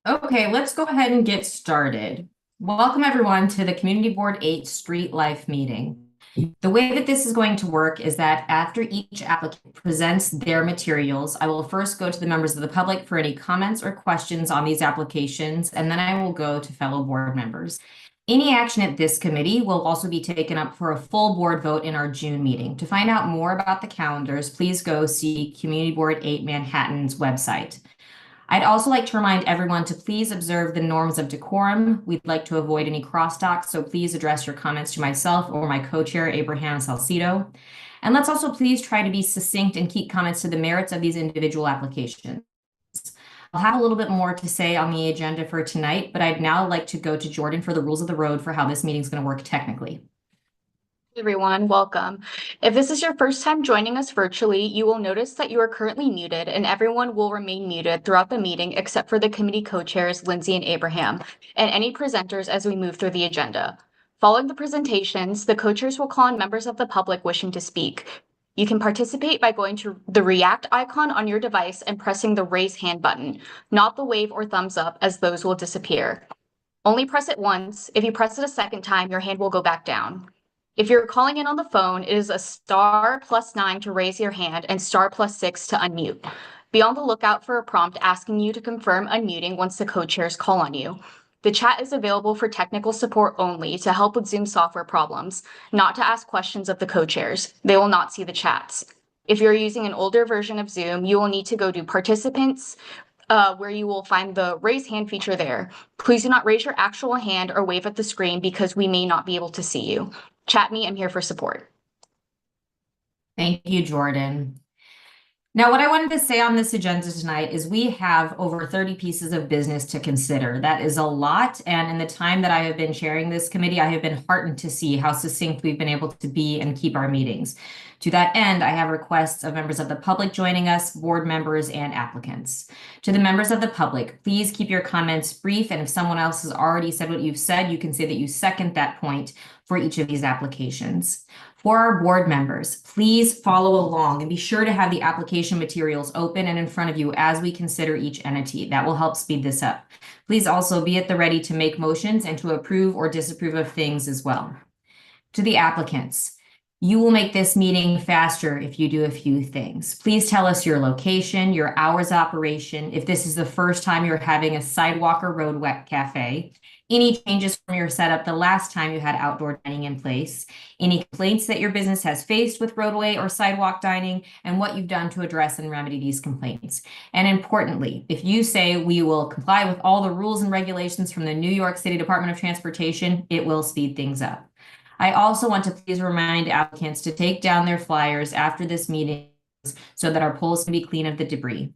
Okay, let's go ahead and get started. Welcome everyone to the Community Board 8 Street Life meeting. The way that this is going to work is that after each applicant presents their materials, I will first go to the members of the public for any comments or questions on these applications, and then I will go to fellow board members. Any action at this committee will also be taken up for a full board vote in our June meeting. To find out more about the calendars, please go see Community Board 8 Manhattan's website. I'd also like to remind everyone to please observe the norms of decorum. We'd like to avoid any crosstalk, so please address your comments to myself or my co-chair, Abraham Salcido. And let's also please try to be succinct and keep comments to the merits of these individual applications. I'll have a little bit more to say on the agenda for tonight, but I'd now like to go to Jordan for the rules of the road for how this meeting is going to work technically. Everyone, welcome. If this is your first time joining us virtually, you will notice that you are currently muted and everyone will remain muted throughout the meeting except for the committee co-chairs, Lindsay and Abraham, and any presenters as we move through the agenda. Following the presentations, the co-chairs will call on members of the public wishing to speak. You can participate by going to the react icon on your device and pressing the raise hand button, not the wave or thumbs up, as those will disappear. Only press it once. If you press it a second time, your hand will go back down. If you're calling in on the phone, it is a *+9 to raise your hand and *+6 to unmute. Be on the lookout for a prompt asking you to confirm unmuting once the co-chairs call on you. The chat is available for technical support only to help with Zoom software problems, not to ask questions of the co-chairs. They will not see the chats. If you're using an older version of Zoom, you will need to go to participants, where you will find the raise hand feature there. Please do not raise your actual hand or wave at the screen because we may not be able to see you. Chat me, I'm here for support. Thank you, Jordan. Now, what I wanted to say on this agenda tonight is we have over 30 pieces of business to consider. That is a lot. And in the time that I have been chairing this committee, I have been heartened to see how succinct we've been able to be and keep our meetings. To that end, I have requests of members of the public joining us, board members, and applicants. To the members of the public, please keep your comments brief. And if someone else has already said what you've said, you can say that you second that point for each of these applications. For our board members, please follow along and be sure to have the application materials open and in front of you as we consider each entity. That will help speed this up. Please also be at the ready to make motions and to approve or disapprove of things as well. To the applicants, you will make this meeting faster if you do a few things. Please tell us your location, your hours of operation, if this is the first time you're having a sidewalk or road wet cafe, any changes from your setup the last time you had outdoor dining in place, any complaints that your business has faced with roadway or sidewalk dining, and what you've done to address and remedy these complaints. And importantly, if you say we will comply with all the rules and regulations from the New York City Department of Transportation, it will speed things up. I also want to please remind applicants to take down their flyers after this meeting so that our polls can be clean of the debris.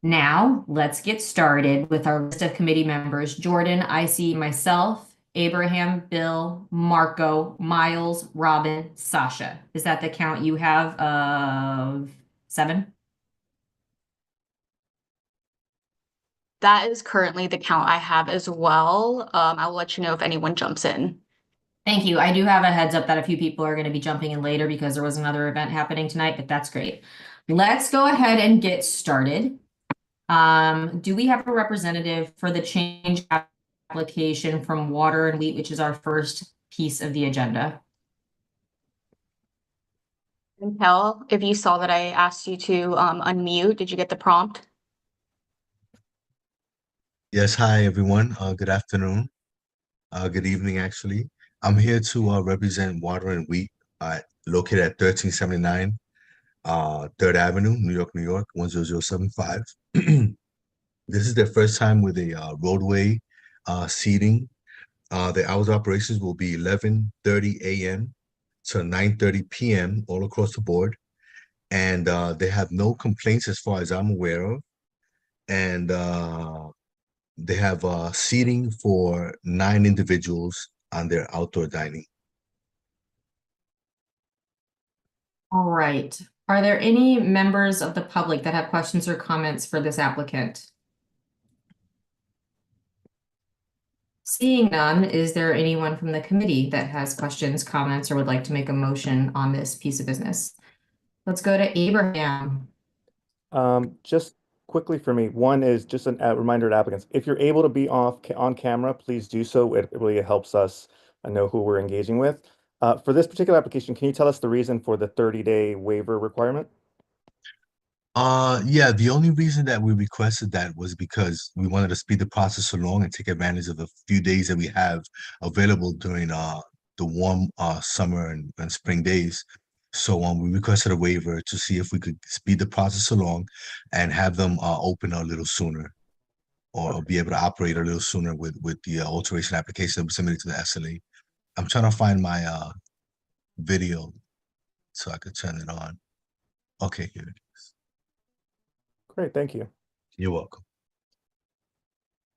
Now, let's get started with our list of committee members. Jordan, I see myself, Abraham, Bill, Marco, Miles, Robin, Sasha. Is that the count you have of 7? That is currently the count I have as well. I will let you know if anyone jumps in. Thank you. I do have a heads up that a few people are going to be jumping in later because there was another event happening tonight, but that's great. Let's go ahead and get started. Do we have a representative for the change application from water and wheat, which is our first piece of the agenda? And Kel, if you saw that I asked you to unmute, did you get the prompt? Yes, hi everyone. Good afternoon. Good evening, actually. I'm here to represent Water and Wheat, located at 1379 3rd Avenue, New York, New York, 10075. This is their first time with a roadway seating. The hours of operations will be 11:30 a.m. to 9:30 p.m. all across the board. And they have no complaints as far as I'm aware of. And they have seating for 9 individuals on their outdoor dining. All right. Are there any members of the public that have questions or comments for this applicant? Seeing none, is there anyone from the committee that has questions, comments, or would like to make a motion on this piece of business? Let's go to Abraham. Just quickly for me. One is just a reminder to applicants. If you're able to be on camera, please do so. It really helps us know who we're engaging with. For this particular application, can you tell us the reason for the 30-day waiver requirement? Yeah, the only reason that we requested that was because we wanted to speed the process along and take advantage of the few days that we have available during the warm summer and spring days. So we requested a waiver to see if we could speed the process along and have them open a little sooner or be able to operate a little sooner with the alteration application that we submitted to the SLA. I'm trying to find my video so I could turn it on. Okay, here. Great, thank you. You're welcome.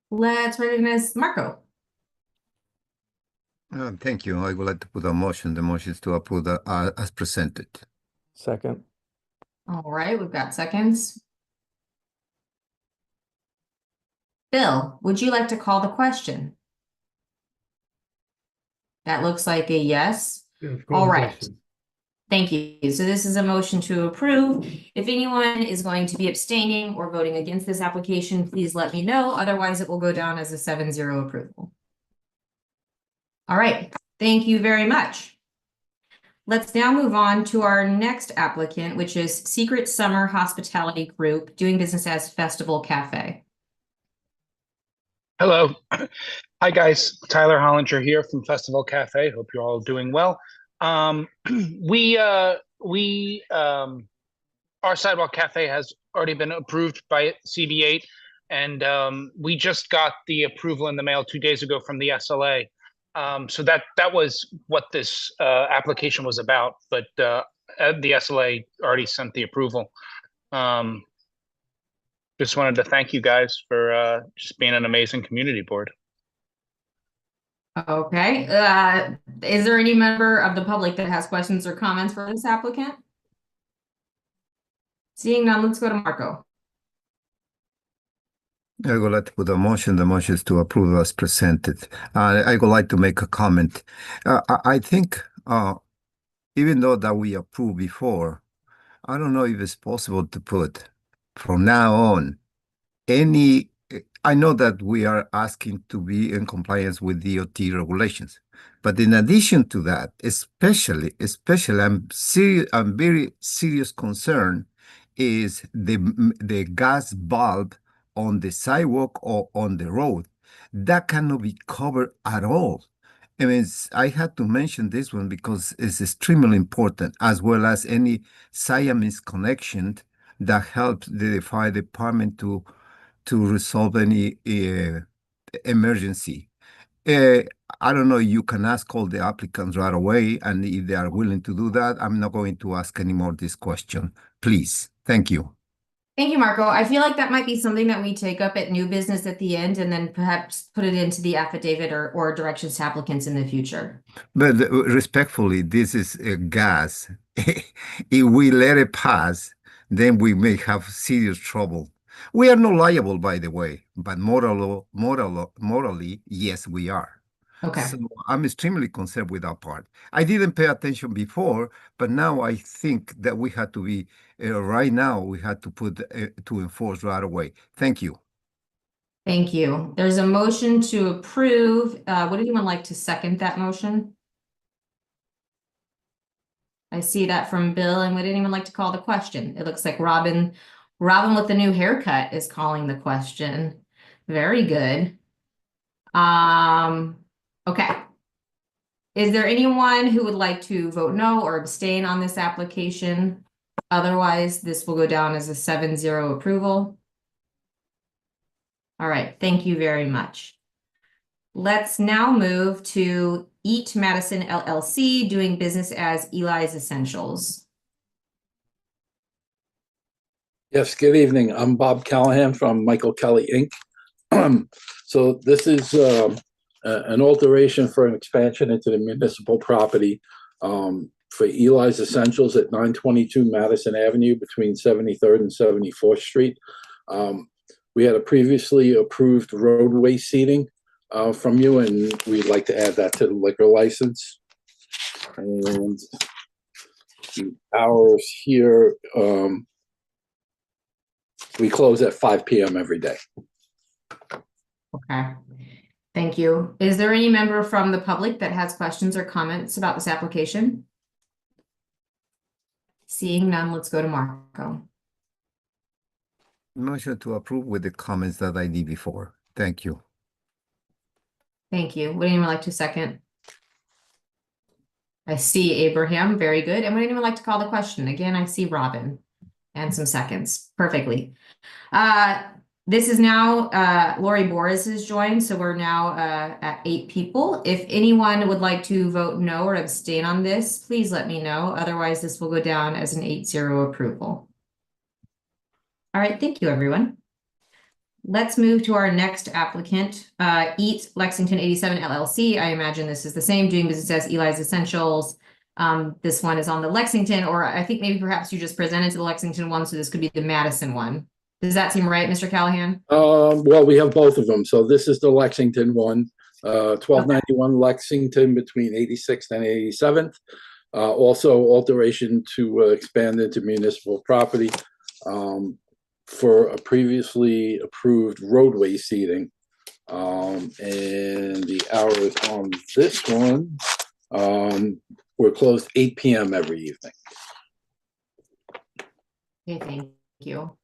Let's recognize Marco. Thank you. I would like to put a motion. The motion is to approve as presented. Second. All right, we've got seconds. Bill, would you like to call the question? That looks like a yes. All right. Thank you. So this is a motion to approve. If anyone is going to be abstaining or voting against this application, please let me know. Otherwise, it will go down as a 7-0 approval. All right. Thank you very much. Let's now move on to our next applicant, which is Secret Summer Hospitality Group, doing business as Festival Cafe. Hello. Hi, guys. Tyler Hollinger here from Festival Cafe. Hope you're all doing well. Our sidewalk cafe has already been approved by CB8, and we just got the approval in the mail 2 days ago from the SLA. So that was what this application was about, but the SLA already sent the approval. Just wanted to thank you guys for just being an amazing community board. Okay. Is there any member of the public that has questions or comments for this applicant? Seeing none, let's go to Marco. I would like to put a motion. The motion is to approve as presented. I would like to make a comment. I think even though that we approved before, I don't know if it's possible to put from now on I know that we are asking to be in compliance with DOT regulations, but in addition to that, especially I'm very serious concern is the gas bulb on the sidewalk or on the road. That cannot be covered at all. I mean, I had to mention this one because it's extremely important, as well as any Siamese connection that helps the fire department to resolve any emergency. I don't know, you can ask all the applicants right away, and if they are willing to do that, I'm not going to ask anymore this question. Please, thank you. Thank you, Marco. I feel like that might be something that we take up at new business at the end and then perhaps put it into the affidavit or directions to applicants in the future. But respectfully, this is a gas. If we let it pass, then we may have serious trouble. We are not liable, by the way, but morally, yes, we are. Okay. So I'm extremely concerned with that part. I didn't pay attention before, but now I think that we had to be, right now, we had to put, to enforce right away. Thank you. Thank you. There's a motion to approve. Would anyone like to second that motion? I see that from Bill, and would anyone like to call the question? It looks like Robin with the new haircut is calling the question. Very good. Okay. Is there anyone who would like to vote no or abstain on this application? Otherwise, this will go down as a 7-0 approval. All right, thank you very much. Let's now move to Eat Madison LLC, doing business as Eli's Essentials. Yes, good evening. I'm Bob Callahan from Michael Kelly, Inc. So this is an alteration for an expansion into the municipal property for Eli's Essentials at 922 Madison Avenue between 73rd and 74th Street. We had a previously approved roadway seating from you, and we'd like to add that to the liquor license. And the hours here, We close at 5 p.m. every day. Okay. Thank you. Is there any member from the public that has questions or comments about this application? Seeing none, let's go to Marco. Motion to approve with the comments that I did before. Thank you. Thank you. Would anyone like to second? I see Abraham. Very good. And would anyone like to call the question? Again, I see Robin and some seconds. Perfectly. This is now Lori Boris has joined, so we're now at 8 people. If anyone would like to vote no or abstain on this, please let me know. Otherwise, this will go down as an 8-0 approval. All right, thank you, everyone. Let's move to our next applicant, Eat Lexington 87 LLC. I imagine this is the same, doing business as Eli's Essentials. This one is on the Lexington, or I think maybe perhaps you just presented to the Lexington one, so this could be the Madison one. Does that seem right, Mr. Callahan? Well, we have both of them. So this is the Lexington one, 1291 Lexington between 86th and 87th. Also alteration to expand into municipal property for a previously approved roadway seating. And the hours on this one, we're closed 8 p.m. every evening. Okay, thank you.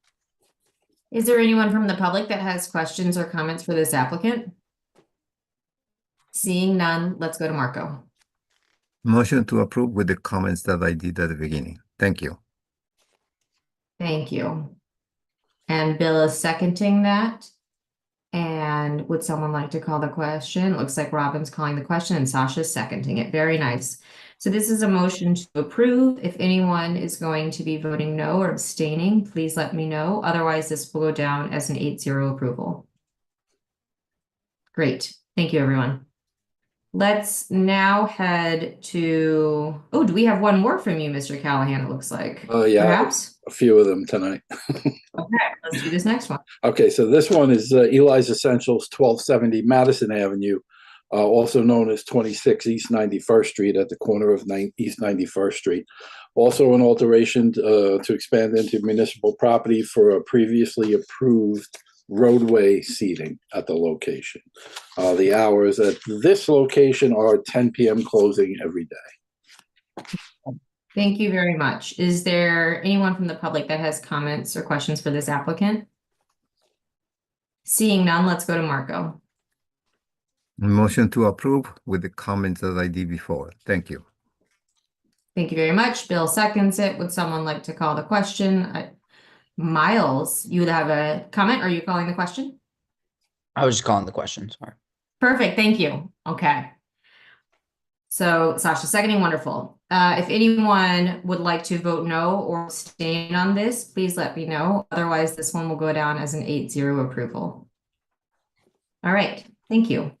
Is there anyone from the public that has questions or comments for this applicant? Seeing none, let's go to Marco. Motion to approve with the comments that I did at the beginning. Thank you. Thank you. And Bill is seconding that. And would someone like to call the question? Looks like Robin's calling the question and Sasha's seconding it. Very nice. So this is a motion to approve. If anyone is going to be voting no or abstaining, please let me know. Otherwise, this will go down as an 8-0 approval. Great. Thank you, everyone. Let's now head to, oh, do we have one more from you, Mr. Callahan, it looks like? Yeah, Perhaps? a few of them tonight. Okay, let's do this next one. Okay, so this one is Eli's Essentials, 1270 Madison Avenue, also known as 26 East 91st Street at the corner of East 91st Street. Also an alteration to expand into municipal property for a previously approved roadway seating at the location. The hours at this location are 10 p.m. closing every day. Thank you very much. Is there anyone from the public that has comments or questions for this applicant? Seeing none, let's go to Marco. Motion to approve with the comments that I did before. Thank you. Thank you very much. Bill seconds it. Would someone like to call the question? Miles, you would have a comment? Are you calling the question? I was just calling the question. Sorry. Perfect. Thank you. Okay. So Sasha seconding, wonderful. If anyone would like to vote no or abstain on this, please let me know. Otherwise, this one will go down as an 8-0 approval. All right. Thank you.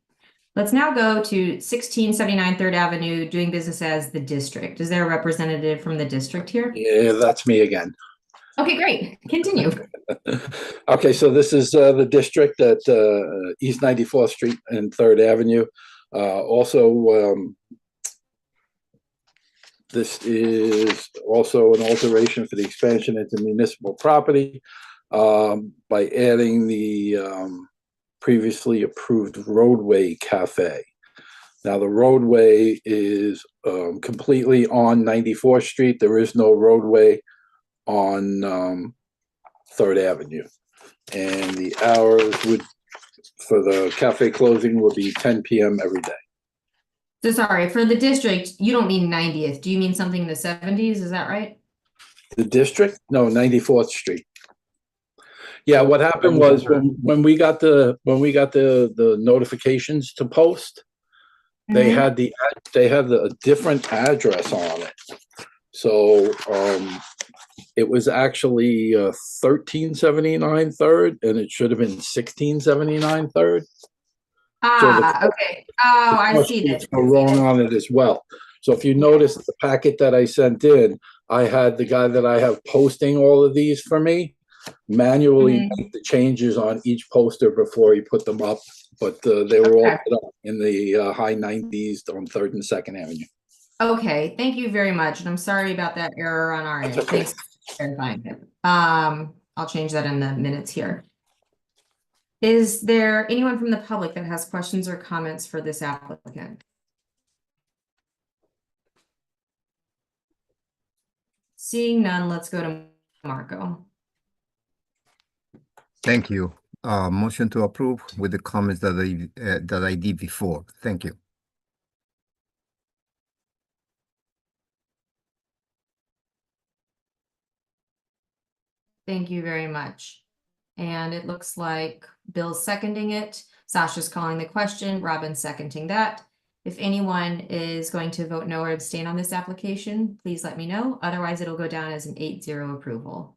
Let's now go to 1679 3rd Avenue, doing business as the district. Is there a representative from the district here? Yeah, that's me again. Okay, great. Continue. Okay, so this is the district at East 94th Street and 3rd Avenue. This is also an alteration for the expansion into municipal property by adding the previously approved roadway cafe. Now the roadway is completely on 94th Street. There is no roadway on 3rd Avenue. And the hours for the cafe closing will be 10 p.m. every day. So sorry, for the district, you don't mean 90th. Do you mean something in the 70s? Is that right? The district? No, 94th Street. Yeah, what happened was when we got the notifications to post, they had a different address on it. So it was actually 1379 3rd, and it should have been 1679 3rd. Okay. Oh, I see this. Wrong on it as well. So if you notice the packet that I sent in, I had the guy that I have posting all of these for me manually make the changes on each poster before he put them up. But they were all put up in the high 90s on 3rd and 2nd Avenue. Okay, thank you very much. And I'm sorry about that error on our end. Okay. Thanks for clarifying it. I'll change that in the minutes here. Is there anyone from the public that has questions or comments for this applicant? Seeing none, let's go to Marco. Thank you. Motion to approve with the comments that I did before. Thank you. Thank you very much. And it looks like Bill's seconding it. Sasha's calling the question, Robin's seconding that. If anyone is going to vote no or abstain on this application, please let me know. Otherwise, it'll go down as an 8-0 approval.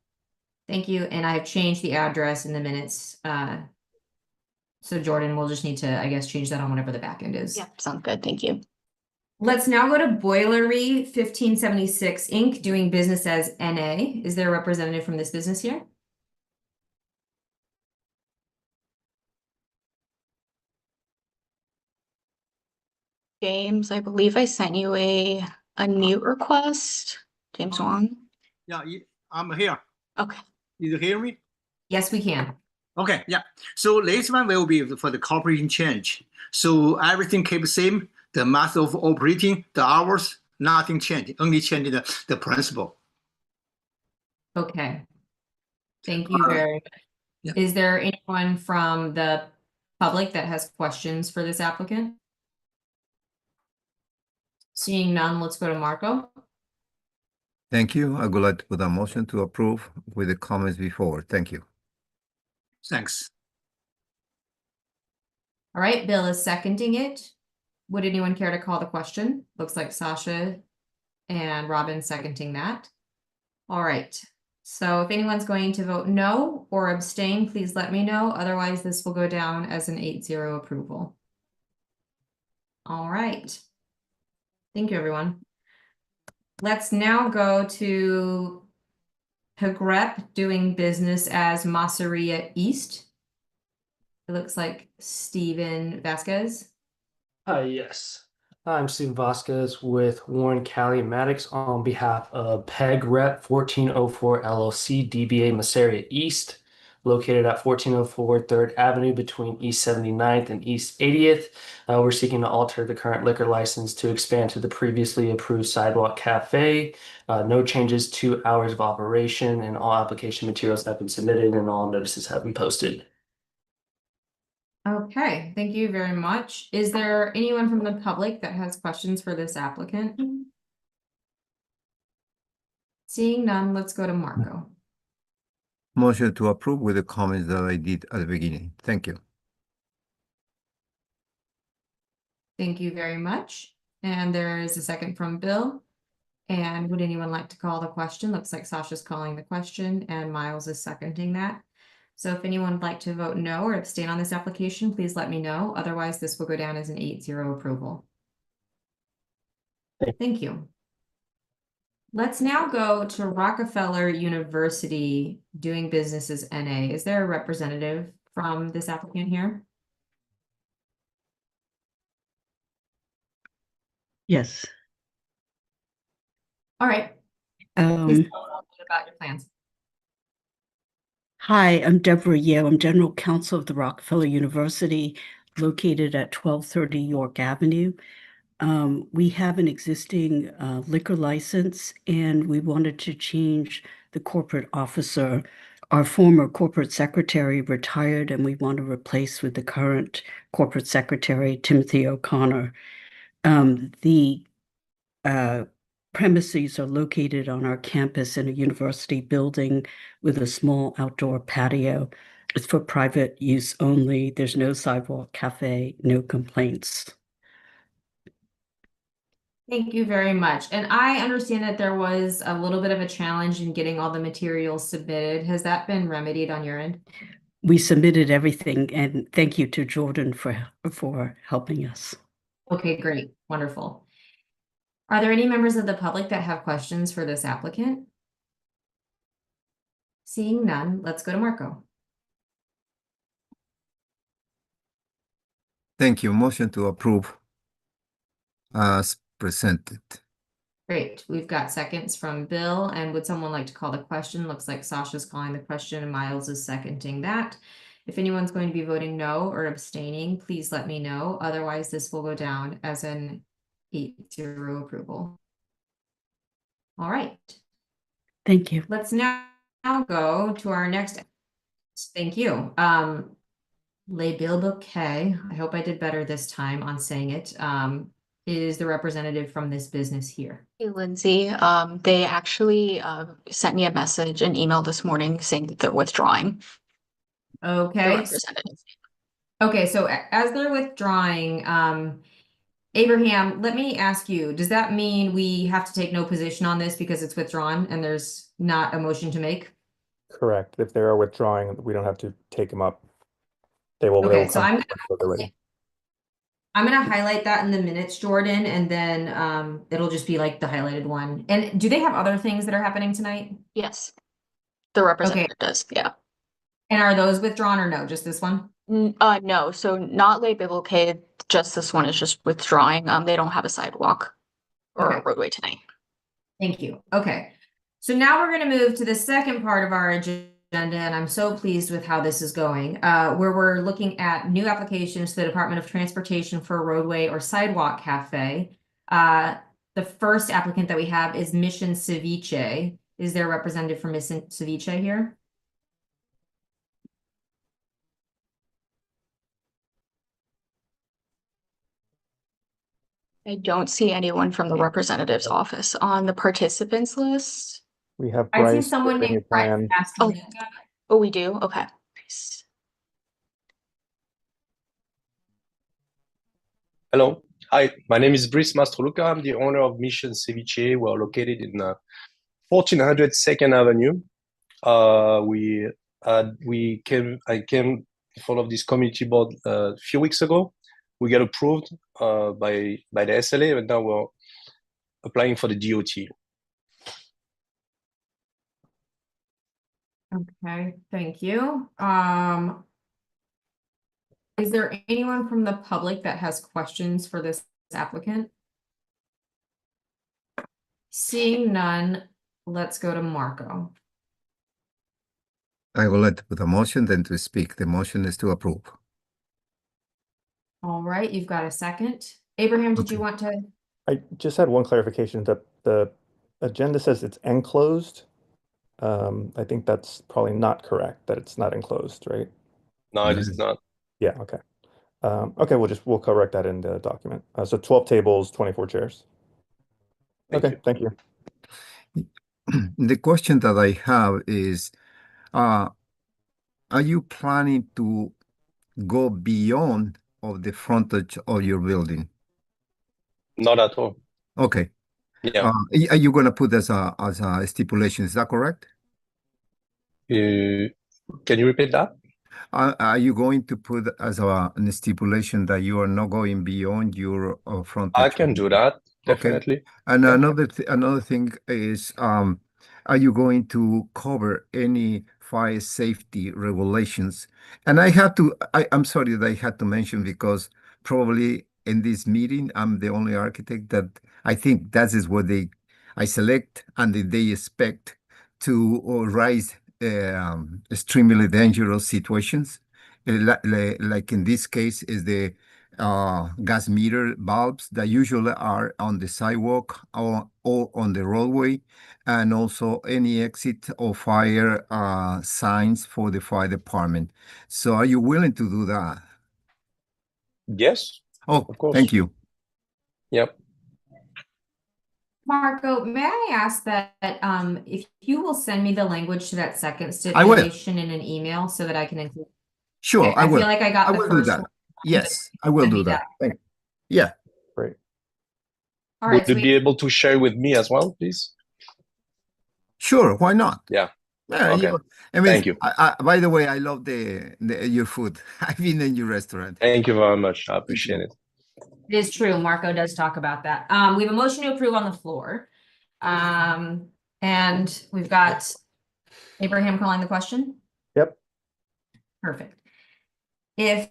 Thank you. And I have changed the address in the minutes. So Jordan, we'll just need to, I guess, change that on whatever the back end is. Yeah, sounds good. Thank you. Let's now go to Boilery 1576 Inc., doing business as NA. Is there a representative from this business here? James, I believe I sent you a mute request. James Wong. Yeah, I'm here. Okay. You hear me? Yes, we can. Okay, yeah. So this one will be for the corporation change. So everything keep the same. The method of operating, the hours, nothing changed. Only changing the principle. Okay. Thank you very much. Yeah. Is there anyone from the public that has questions for this applicant? Seeing none, let's go to Marco. Thank you. I would like to put a motion to approve with the comments before. Thank you. Thanks. All right, Bill is seconding it. Would anyone care to call the question? Looks like Sasha and Robin seconding that. All right. So if anyone's going to vote no or abstain, please let me know. Otherwise, this will go down as an 8-0 approval. All right. Thank you, everyone. Let's now go to Pagrep, doing business as Masseria East. It looks like Steven Vasquez. Hi, yes. I'm Steve Vasquez with Warren Cali Maddox on behalf of PEG Rep 1404 LLC DBA Masseria East, located at 1404 3rd Avenue between East 79th and East 80th. We're seeking to alter the current liquor license to expand to the previously approved Sidewalk Cafe. No changes to hours of operation, and all application materials have been submitted and all notices have been posted. Okay, thank you very much. Is there anyone from the public that has questions for this applicant? Seeing none, let's go to Marco. Motion to approve with the comments that I did at the beginning. Thank you. Thank you very much. And there is a second from Bill. And would anyone like to call the question? Looks like Sasha's calling the question and Miles is seconding that. So if anyone would like to vote no or abstain on this application, please let me know. Otherwise, this will go down as an 8-0 approval. Thank you. Let's now go to Rockefeller University, doing business as NA. Is there a representative from this applicant here? Yes. All right. Please Um, tell us a little bit about your plans. Hi, I'm Deborah Yeo. I'm General Counsel of the Rockefeller University, located at 1230 York Avenue. We have an existing liquor license, and we wanted to change the corporate officer. Our former corporate secretary retired, and we want to replace with the current corporate secretary, Timothy O'Connor. The premises are located on our campus in a university building with a small outdoor patio. It's for private use only. There's no sidewalk cafe, no complaints. Thank you very much. And I understand that there was a little bit of a challenge in getting all the materials submitted. Has that been remedied on your end? We submitted everything, and thank you to Jordan for helping us. Okay, great. Wonderful. Are there any members of the public that have questions for this applicant? Seeing none, let's go to Marco. Thank you. Motion to approve as presented. Great. We've got seconds from Bill. And would someone like to call the question? Looks like Sasha's calling the question and Miles is seconding that. If anyone's going to be voting no or abstaining, please let me know. Otherwise, this will go down as an 8-0 approval. All right. Thank you. Let's now go to our next. Thank you. Les Bill Bouquet, I hope I did better this time on saying it, is the representative from this business here. Hey, Lindsay, they actually sent me a message, an email this morning saying that they're withdrawing the Okay. representative. Okay, so as they're withdrawing, Abraham, let me ask you, does that mean we have to take no position on this because it's withdrawn and there's not a motion to make? Correct. If they are withdrawing, we don't have to take them up. They will Okay, so come I'm when they're ready. gonna highlight that in the minutes, Jordan, and then it'll just be like the highlighted one. And do they have other things that are happening tonight? Yes, the representative does, yeah. And are those withdrawn or no, just this one? No, so not Les Biblique, just this one is just withdrawing. They don't have a sidewalk or a Okay. roadway tonight. Thank you. Okay. So now we're going to move to the second part of our agenda, and I'm so pleased with how this is going, where we're looking at new applications to the Department of Transportation for a roadway or sidewalk cafe. The first applicant that we have is Mission Ceviche. Is there a representative from Mission Ceviche here? I don't see anyone from the representative's office on the participants list. We have I see Bryce someone waving named his hand. Oh, we do? Okay. Nice. Hello. Hi, my name is Brice Mastroluca. I'm the owner of Mission Ceviche. We're located in 1400 2nd Avenue. I came in front of this community board a few weeks ago. We got approved by the SLA, and now we're applying for the DOT. Okay, thank you. Is there anyone from the public that has questions for this applicant? Seeing none, let's go to Marco. I would like to put a motion then to speak. The motion is to approve. All right, you've got a second. Abraham, did you Okay. want to? I just had one clarification that the agenda says it's enclosed. I think that's probably not correct, that it's not enclosed, right? No, it is not. Yeah, okay. Okay, we'll correct that in the document. So 12 tables, 24 chairs. Okay, thank you. The question that I have is, are you planning to go beyond of the frontage of your building? Not at all. Okay. Yeah. Are you going to put as a stipulation? Is that correct? Can you repeat that? Are you going to put as a stipulation that you are not going beyond your frontage? I can do that, definitely. Okay. And another thing is, are you going to cover any fire safety regulations? And I'm sorry that I had to mention, because probably in this meeting, I'm the only architect that I think that is what I select and they expect to rise extremely dangerous situations. Like in this case is the gas meter bulbs that usually are on the sidewalk or on the roadway, and also any exit or fire signs for the fire department. So are you willing to do that? Yes. Oh, of course. Thank you. Yep. Marco, may I ask that if you will send me the language to that second I will. stipulation in an email so that I can include. Sure, Okay, I will. feel like I got I the will do first that. one. Yes, I will Send do me that. Thank you. Yeah. Great. All right, Would you be able to share with me as well, please? Sure, why not? Yeah. Yeah, Okay. I mean, Thank you. By the way, I love your food. I've been in your restaurant. Thank you very much. I appreciate it. It is true. Marco does talk about that. We have a motion to approve on the floor. And we've got Abraham calling the question. Yep. Perfect. If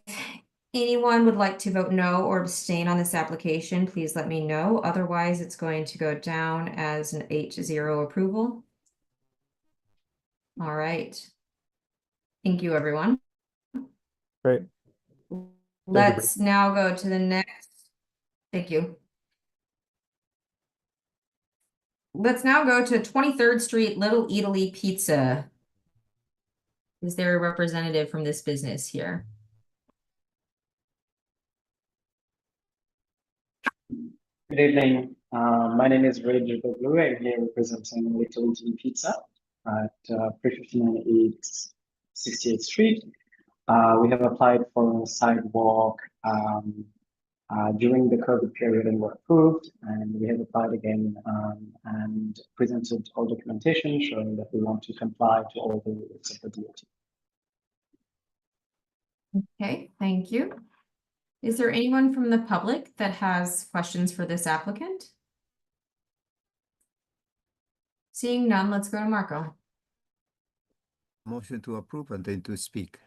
anyone would like to vote no or abstain on this application, please let me know. Otherwise, it's going to go down as an 8-0 approval. All right. Thank you, everyone. Great. Let's now go to the next. Thank you. Let's now go to 23rd Street Little Italy Pizza. Is there a representative from this business here? Good evening. My name is Ray Blue. I'm here representing Little Italy Pizza at 359 68th Street. We have applied for a sidewalk during the COVID period and were approved. And we have applied again and presented all documentation showing that we want to comply to all the rules of the DOT. Okay, thank you. Is there anyone from the public that has questions for this applicant? Seeing none, let's go to Marco. Motion to approve and then to speak.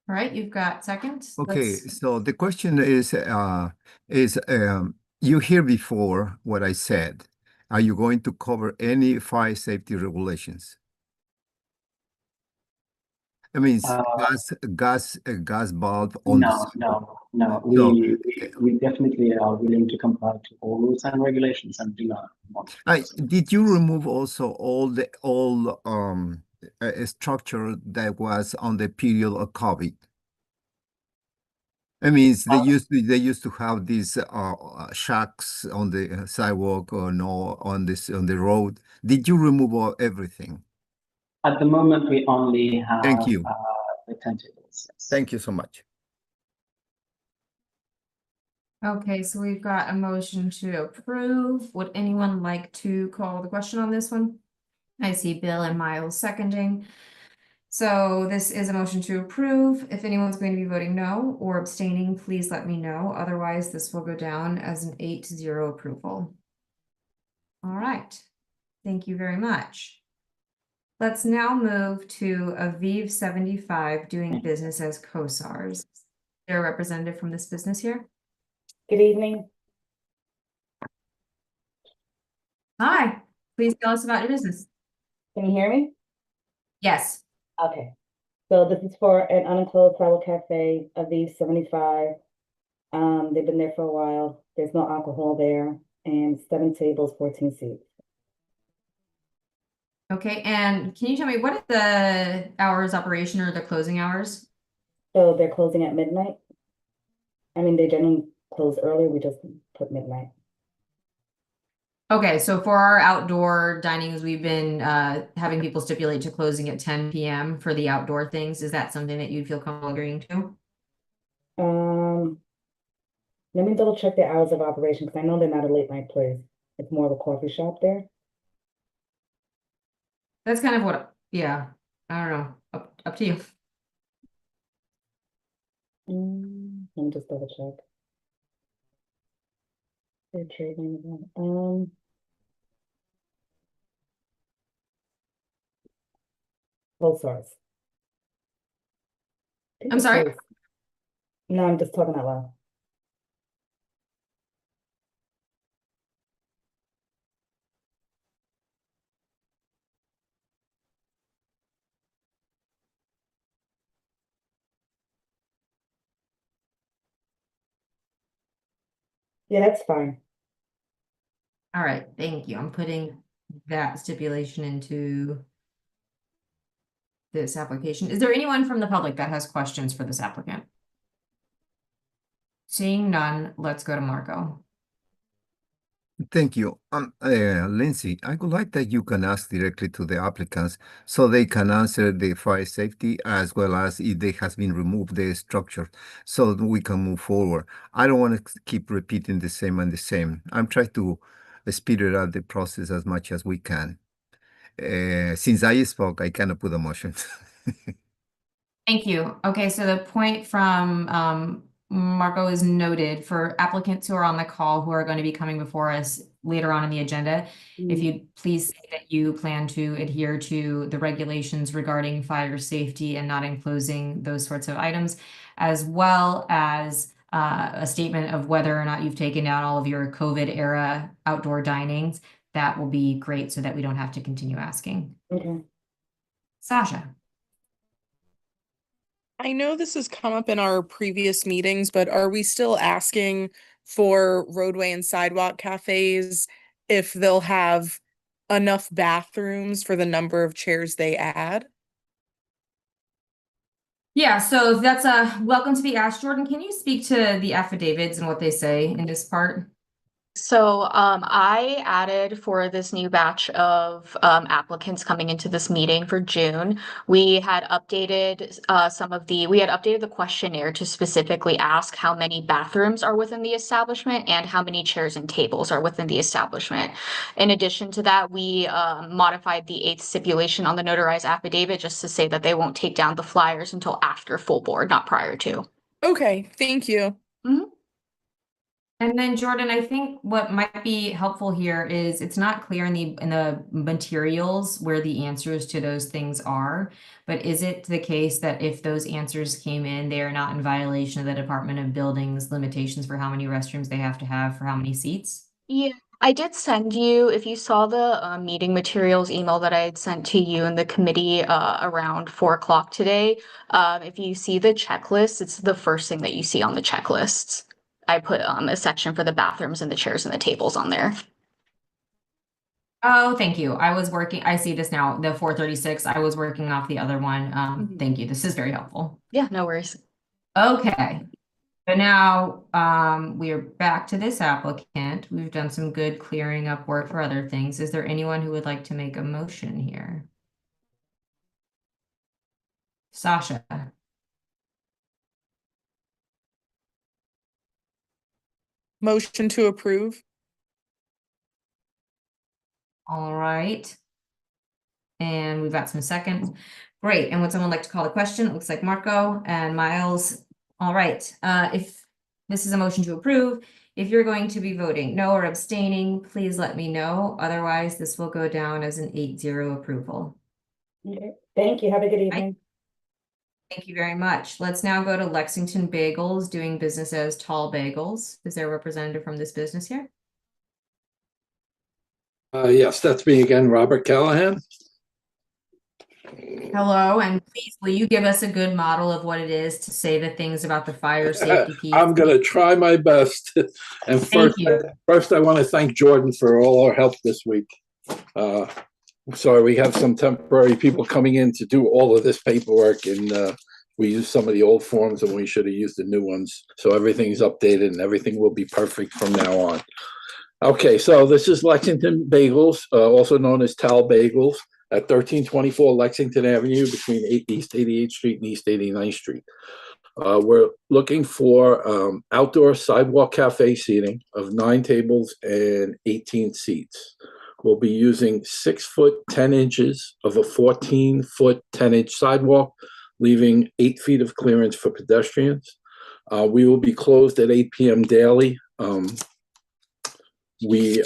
All right, you've got seconds. Okay, so the question is you hear before what I said. Are you going to cover any fire safety regulations? I mean, gas bulb on the sidewalk. No. We definitely are willing to comply to all rules and regulations and do not want to. Did you remove also all structure that was on the period of COVID? I mean, they used to have these shacks on the sidewalk or no on the road. Did you remove everything? At the moment, we only have Thank you. The tentacles. Yes. Thank you so much. Okay, so we've got a motion to approve. Would anyone like to call the question on this one? I see Bill and Miles seconding. So this is a motion to approve. If anyone's going to be voting no or abstaining, please let me know. Otherwise, this will go down as an 8-0 approval. All right. Thank you very much. Let's now move to Aviv 75 doing business as COSARs. Is there a representative from this business here? Good evening. Hi, please tell us about your business. Can you hear me? Yes. Okay. So this is for an unenclosed travel cafe of these 75. They've been there for a while. There's no alcohol there and 7 tables, 14 seats. Okay, and can you tell me what are the hours operation or the closing hours? So they're closing at midnight. I mean, they generally close early. We just put midnight. Okay, so for our outdoor dinings, we've been having people stipulate to closing at 10 p.m. for the outdoor things. Is that something that you'd feel comfortable agreeing to? Let me double check the hours of operation because I know they're not a late night place. It's more of a coffee shop there. That's kind of what, yeah, I don't know, up to you. Let me just double check. They're trading. Both sides. I'm sorry? No, I'm just talking out loud. Yeah, that's fine. All right, thank you. I'm putting that stipulation into this application. Is there anyone from the public that has questions for this applicant? Seeing none, let's go to Marco. Thank you. Lindsay, I would like that you can ask directly to the applicants so they can answer the fire safety as well as if they has been removed the structure so that we can move forward. I don't want to keep repeating the same and the same. I'm trying to speed it up the process as much as we can. Since I spoke, I cannot put a motion. Thank you. Okay, so the point from Marco is noted. For applicants who are on the call who are going to be coming before us, later on in the agenda. If you please say that you plan to adhere to the regulations regarding fire safety and not enclosing those sorts of items, as well as a statement of whether or not you've taken down all of your COVID era outdoor dinings, that will be great so that we don't have to continue asking. Okay. Sasha. I know this has come up in our previous meetings, but are we still asking for roadway and sidewalk cafes if they'll have enough bathrooms for the number of chairs they add? Yeah, so that's welcome to be asked. Jordan, can you speak to the affidavits and what they say in this part? So I added for this new batch of applicants coming into this meeting for June, we had updated the questionnaire to specifically ask how many bathrooms are within the establishment and how many chairs and tables are within the establishment. In addition to that, we modified the 8th stipulation on the notarized affidavit just to say that they won't take down the flyers until after full board, not prior to. Okay, thank you. And then Jordan, I think what might be helpful here is it's not clear in the materials where the answers to those things are, but is it the case that if those answers came in, they are not in violation of the Department of Buildings limitations for how many restrooms they have to have for how many seats? Yeah, I did send you, if you saw the meeting materials email that I had sent to you and the committee around 4 o'clock today, if you see the checklist, it's the first thing that you see on the checklists. I put a section for the bathrooms and the chairs and the tables on there. Oh, thank you. I see this now, the 436. I was working off the other one. Thank you. This is very helpful. Yeah, no worries. Okay. So now we are back to this applicant. We've done some good clearing up work for other things. Is there anyone who would like to make a motion here? Sasha. Motion to approve. All right. And we've got some seconds. Great. And would someone like to call the question? It looks like Marco and Miles. All right. If this is a motion to approve, if you're going to be voting no or abstaining, please let me know. Otherwise, this will go down as an 8-0 approval. Okay. Thank you. Have a good evening. Thank you very much. Let's now go to Lexington Bagels, doing business as Tall Bagels. Is there a representative from this business here? Yes, that's me again, Robert Callahan. Hello, and please, will you give us a good model of what it is to say the things about the fire safety piece? I'm going to try my best. And first, I want to thank Jordan for all our help this week. Sorry, we have some temporary people coming in to do all of this paperwork, and we used some of the old forms and we should have used the new ones. So everything's updated and everything will be perfect from now on. Okay, so this is Lexington Bagels, also known as Tal Bagels, at 1324 Lexington Avenue between East 88th Street and East 89th Street. We're looking for outdoor sidewalk cafe seating of 9 tables and 18 seats. We'll be using 6 foot 10 inches of a 14 foot 10-inch sidewalk, leaving 8 feet of clearance for pedestrians. We will be closed at 8 p.m. daily. We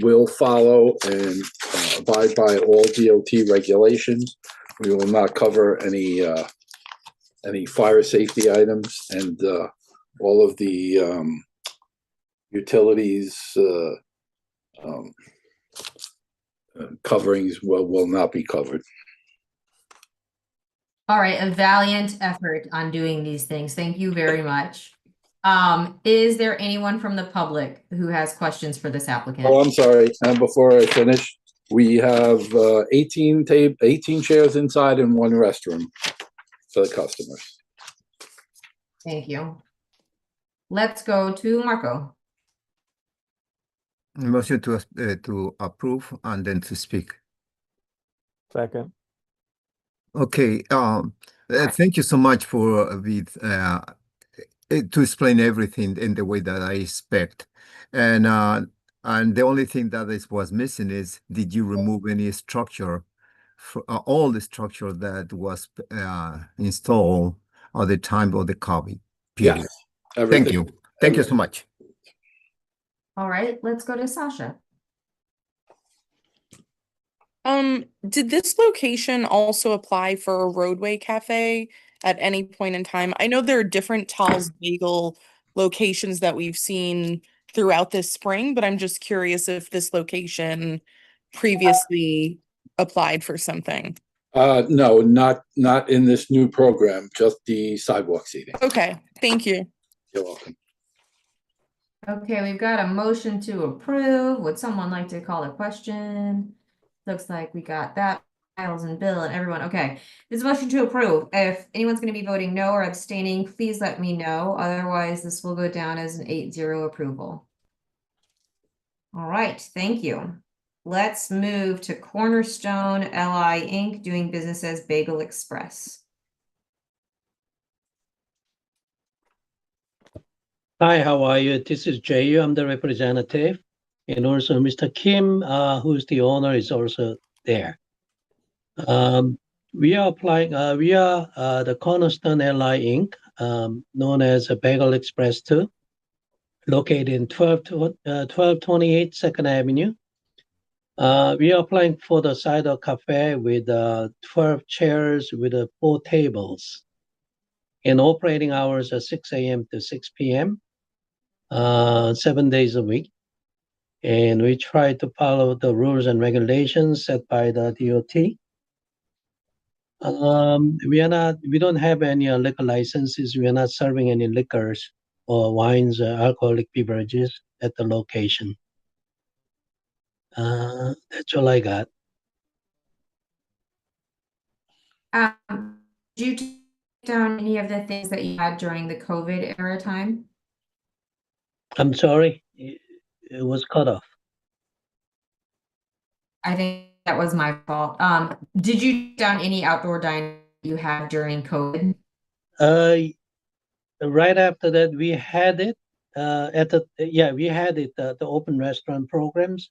will follow and abide by all DOT regulations. We will not cover any fire safety items, and all of the utilities coverings will not be covered. All right, a valiant effort on doing these things. Thank you very much. Is there anyone from the public who has questions for this applicant? Oh, I'm sorry. And before I finish, we have 18 chairs inside and 1 restroom for the customers. Thank you. Let's go to Marco. Motion to approve and then to speak. Second. Okay. Thank you so much for to explain everything in the way that I expect. And the only thing that was missing is, did you remove any structure, all the structure that was installed at the time of the COVID period? Yes, thank you. Thank you so much. All right, let's go to Sasha. Did this location also apply for a roadway cafe at any point in time? I know there are different Tal's Bagel locations that we've seen throughout this spring, but I'm just curious if this location previously applied for something. No, not in this new program, just the sidewalk seating. Okay, thank you. You're welcome. Okay, we've got a motion to approve. Would someone like to call a question? Looks like we got that. Miles and Bill and everyone. Okay, this is a motion to approve. If anyone's going to be voting no or abstaining, please let me know. Otherwise, this will go down as an 8-0 approval. All right, thank you. Let's move to Cornerstone LI Inc. doing business as Bagel Express. Hi, how are you? This is Jayu. I'm the representative. And also Mr. Kim, who's the owner, is also there. We are applying, we are the Cornerstone LI Inc., known as Bagel Express 2, located in 1228 2nd Avenue. We are applying for the cider cafe with 12 chairs with 4 tables. And operating hours are 6 a.m. to 6 p.m. 7 days a week. And we try to follow the rules and regulations set by the DOT. We don't have any liquor licenses. We are not serving any liquors or wines or alcoholic beverages at the location. That's all I got. Did you take down any of the things that you had during the COVID era time? I'm sorry, it was cut off. I think that was my fault. Did you take down any outdoor dining you had during COVID? Right after that, we had it we had it, the open restaurant programs.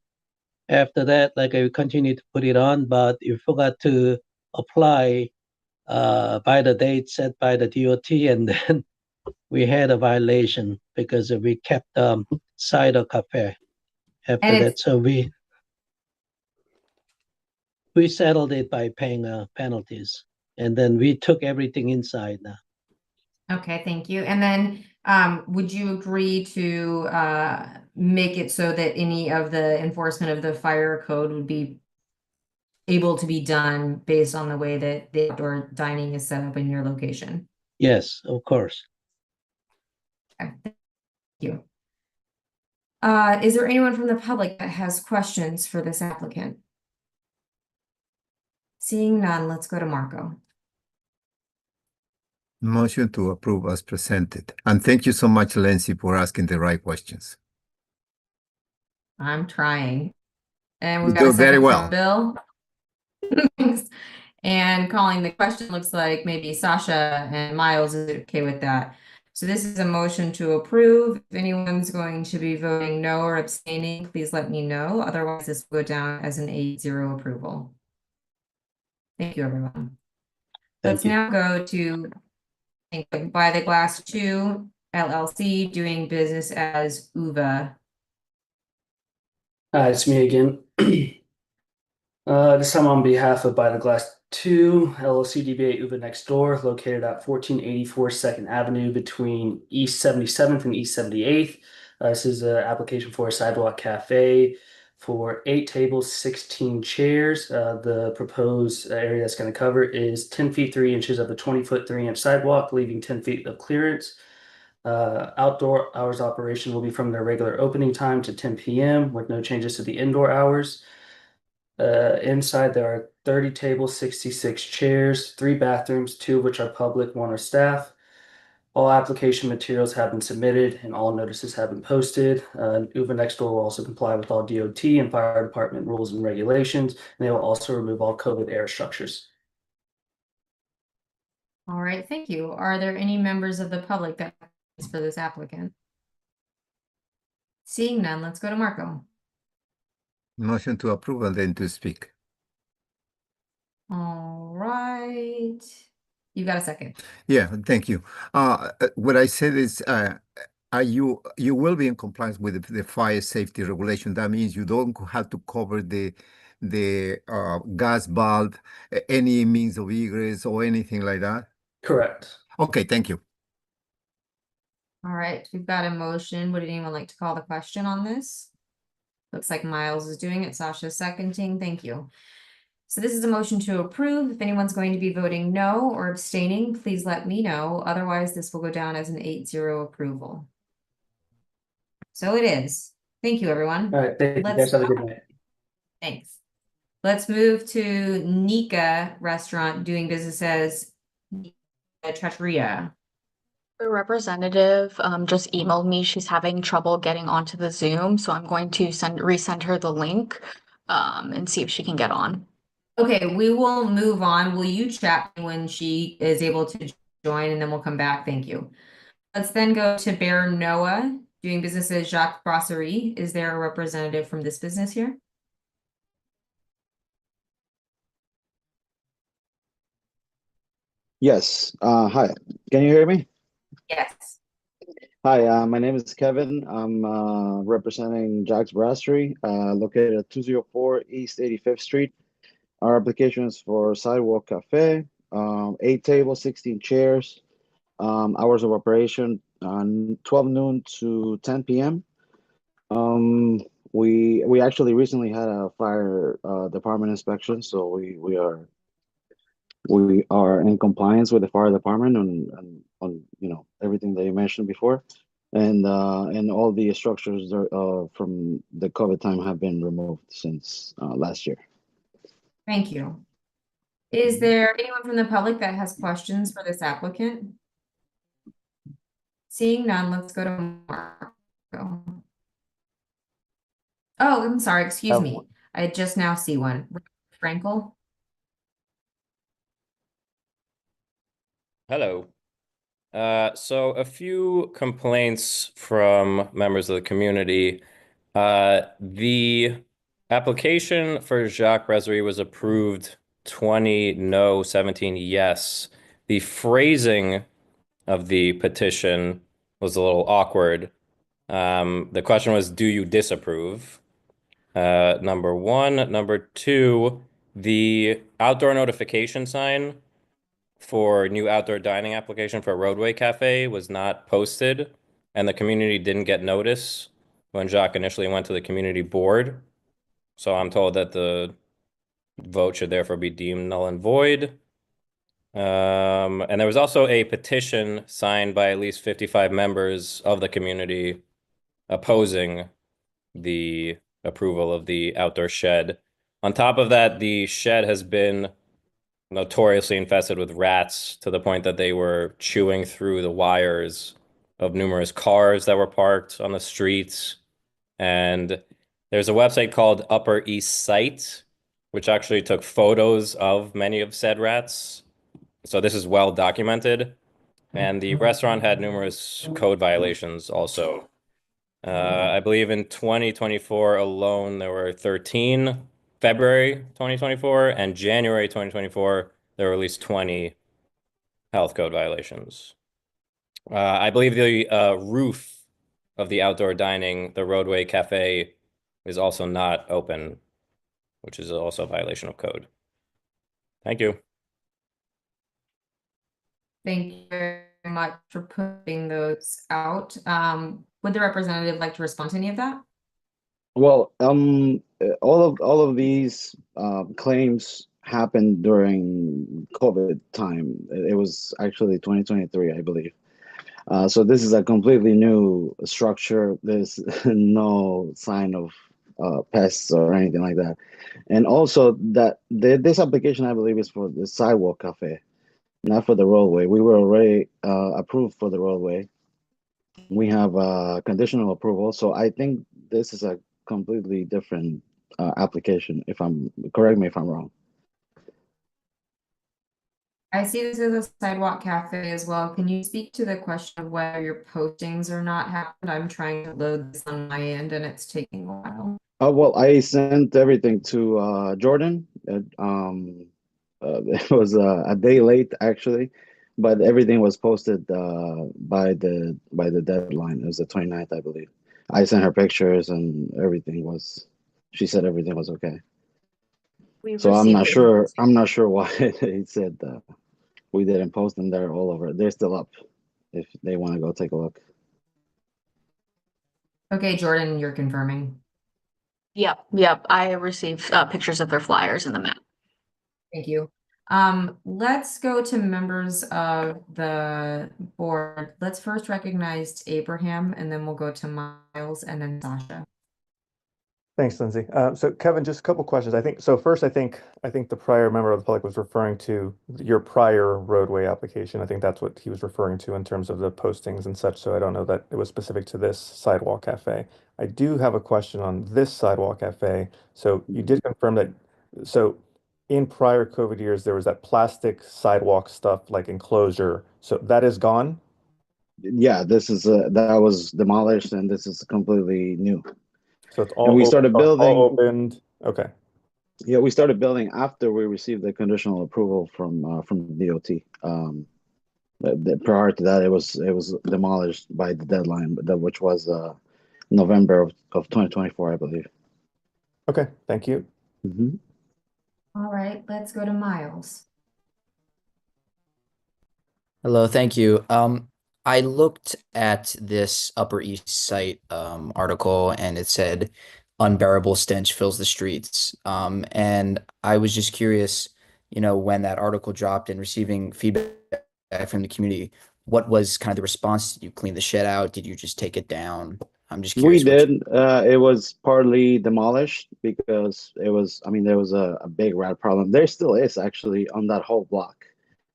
After that, like I continued to put it on, but you forgot to apply by the date set by the DOT, and then we had a violation because we kept cider cafe after that. So we settled it by paying penalties, and then we took everything inside now. Okay, thank you. And then would you agree to make it so that any of the enforcement of the fire code would be able to be done based on the way that the outdoor dining is set up in your location? Yes, of course. Okay, thank you. Is there anyone from the public that has questions for this applicant? Seeing none, let's go to Marco. Motion to approve as presented. And thank you so much, Lindsay, for asking the right questions. I'm trying. And we've You got do a very second well. from Bill. And calling the question looks like maybe Sasha and Miles is okay with that. So this is a motion to approve. If anyone's going to be voting no or abstaining, please let me know. Otherwise, this will go down as an 8-0 approval. Thank you, everyone. Let's now go to By the Glass 2 LLC doing business as UVA. Hi, it's me again. This time on behalf of By the Glass 2 LLC DBA Uber Next Door, located at 1484 2nd Avenue between East 77th and East 78th. This is an application for a sidewalk cafe for 8 tables, 16 chairs. The proposed area that's going to cover is 10 feet 3 inches of the 20-foot 3-inch sidewalk, leaving 10 feet of clearance. Outdoor hours operation will be from their regular opening time to 10 p.m. with no changes to the indoor hours. Inside there are 30 tables, 66 chairs, 3 bathrooms, 2 of which are public, 1 are staff. All application materials have been submitted and all notices have been posted. Uber Next Door will also comply with all DOT and fire department rules and regulations, and they will also remove all COVID era structures. All right, thank you. Are there any members of the public that have questions for this applicant? Seeing none, let's go to Marco. Motion to approve and then to speak. All right. You got a second. Yeah, thank you. What I said is, you will be in compliance with the fire safety regulation. That means you don't have to cover the the gas valve, any means of egress or anything like that? Correct. Okay, thank you. All right, we've got a motion. Would anyone like to call the question on this? Looks like Miles is doing it. Sasha's seconding. Thank you. So this is a motion to approve. If anyone's going to be voting no or abstaining, please let me know. Otherwise, this will go down as an 8-0 approval. So it is. Thank you, everyone. All right, thank you Let's guys. Have a good night. Thanks. Let's move to Nika Restaurant doing business as Trattoria. The representative just emailed me. She's having trouble getting onto the Zoom, so I'm going to resend her the link and see if she can get on. Okay, we will move on. Will you chat when she is able to join, and then we'll come back? Thank you. Let's then go to Bear Noah doing business as Jacques Brasserie. Is there a representative from this business here? Yes. Hi. Can you hear me? Yes. Hi. My name is Kevin. I'm representing Jack's Brasserie, located at 204 East 85th Street. Our application is for Sidewalk Cafe, 8 tables, 16 chairs. Hours of operation 12 noon to 10 p.m. We actually recently had a fire department inspection, so we are in compliance with the fire department on everything that you mentioned before, and all the structures from the COVID time have been removed since last year. Thank you. Is there anyone from the public that has questions for this applicant? Seeing none, let's go to Marco. Oh, I'm sorry, excuse me. I just now see one. Frankel? Hello. So a few complaints from members of the community. The application for Jacques Brasserie was approved 20 no, 17 yes. The phrasing of the petition was a little awkward. The question was, do you disapprove? Number one. Number two, the outdoor notification sign for new outdoor dining application for Roadway Cafe was not posted, and the community didn't get notice when Jacques initially went to the community board. So I'm told that the vote should therefore be deemed null and void. And there was also a petition signed by at least 55 members of the community opposing the approval of the outdoor shed. On top of that, the shed has been notoriously infested with rats to the point that they were chewing through the wires of numerous cars that were parked on the streets. And there's a website called Upper East Site, which actually took photos of many of said rats. So this is well documented. And the restaurant had numerous code violations also. I believe in 2024 alone, there were 13. February 2024 and January 2024, there were at least 20 health code violations. I believe the roof of the outdoor dining, the Roadway Cafe, is also not open, which is also a violation of code. Thank you. Thank you very much for putting those out. Would the representative like to respond to any of that? Well, all of these claims happened during COVID time. It was actually 2023, I believe. So this is a completely new structure. There's no sign of pests or anything like that. And also that this application, I believe, is for the sidewalk cafe, not for the roadway. We were already approved for the roadway. We have conditional approval. So I think this is a completely different application. Correct me if I'm wrong. I see this as a sidewalk cafe as well. Can you speak to the question of whether your postings are not happened? I'm trying to load this on my end and it's taking a while. Well, I sent everything to Jordan. It was a day late actually, but everything was posted by the deadline. It was the 29th, I believe. I sent her pictures and everything was. She said everything was okay. We've So received it. I'm not sure why it said we didn't post them. They're all over. They're still up if they want to go take a look. Okay, Jordan, you're confirming. Yep. I received pictures of their flyers in the map. Thank you. Let's go to members of the board. Let's first recognize Abraham, and then we'll go to Miles and then Sasha. Thanks, Lindsay. So Kevin, just a couple questions. First, I think the prior member of the public was referring to your prior roadway application. I think that's what he was referring to in terms of the postings and such. So I don't know that it was specific to this sidewalk cafe. I do have a question on this sidewalk cafe. So you did confirm that. So in prior COVID years, there was that plastic sidewalk stuff like enclosure. So that is gone. Yeah, this is that was demolished, and this is completely new. So it's And we started building. all opened. Okay. Yeah, we started building after we received the conditional approval from the DOT. Prior to that, it was demolished by the deadline, which was November of 2024, I believe. Okay, thank you. All right, let's go to Miles. Hello, thank you. I looked at this Upper East Site article and it said unbearable stench fills the streets. And I was just curious, when that article dropped and receiving feedback from the community, what was kind of the response? Did you clean the shed out? Did you just take it down? I'm just We curious. did. It was partly demolished because it was, I mean, there was a big rat problem. There still is actually on that whole block.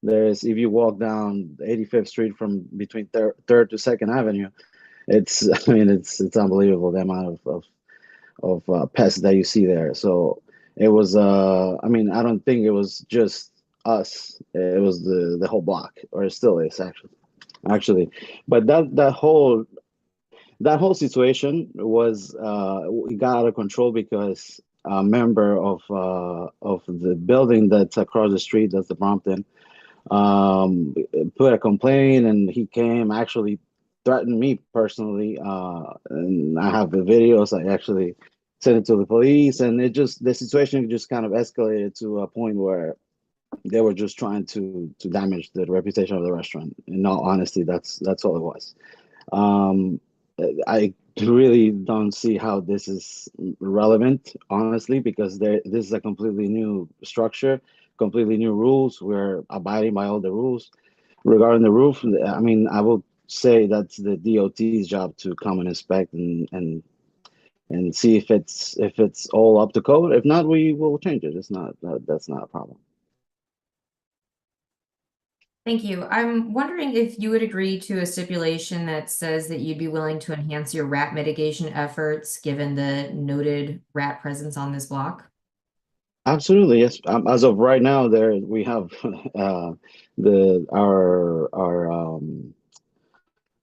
There's, if you walk down 85th Street from between 3rd to 2nd Avenue, it's, I mean, it's unbelievable the amount of pests that you see there. So it was, I mean, I don't think it was just us. It was the whole block, or it still is actually. But that whole situation was it got out of control because a member of the building that's across the street, that's the Brompton, put a complaint, and he came actually threatened me personally, and I have the videos. I actually sent it to the police, and the situation just kind of escalated to a point where they were just trying to damage the reputation of the restaurant. In all honesty, that's all it was. I really don't see how this is relevant, honestly, because this is a completely new structure, completely new rules. We're abiding by all the rules. Regarding the roof, I mean, I will say that's the DOT's job to come and inspect and see if it's all up to code. If not, we will change it. That's not a problem. Thank you. I'm wondering if you would agree to a stipulation that says that you'd be willing to enhance your rat mitigation efforts given the noted rat presence on this block? Absolutely, yes. As of right now, we have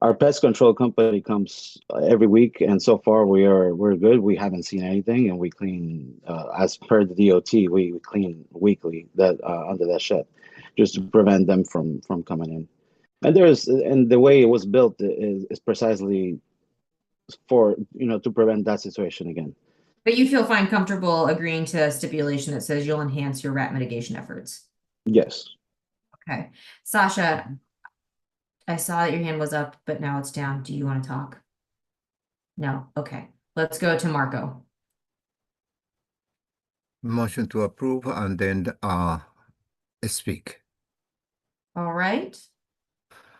our pest control company comes every week, and so far we're good. We haven't seen anything, and we clean as per the DOT. We clean weekly that under that shed, just to prevent them from coming in. And the way it was built is precisely for to prevent that situation again. But you feel comfortable agreeing to a stipulation that says you'll enhance your rat mitigation efforts? Yes. Okay. Sasha, I saw that your hand was up, but now it's down. Do you want to talk? No. Okay. Let's go to Marco. Motion to approve and then speak. All right.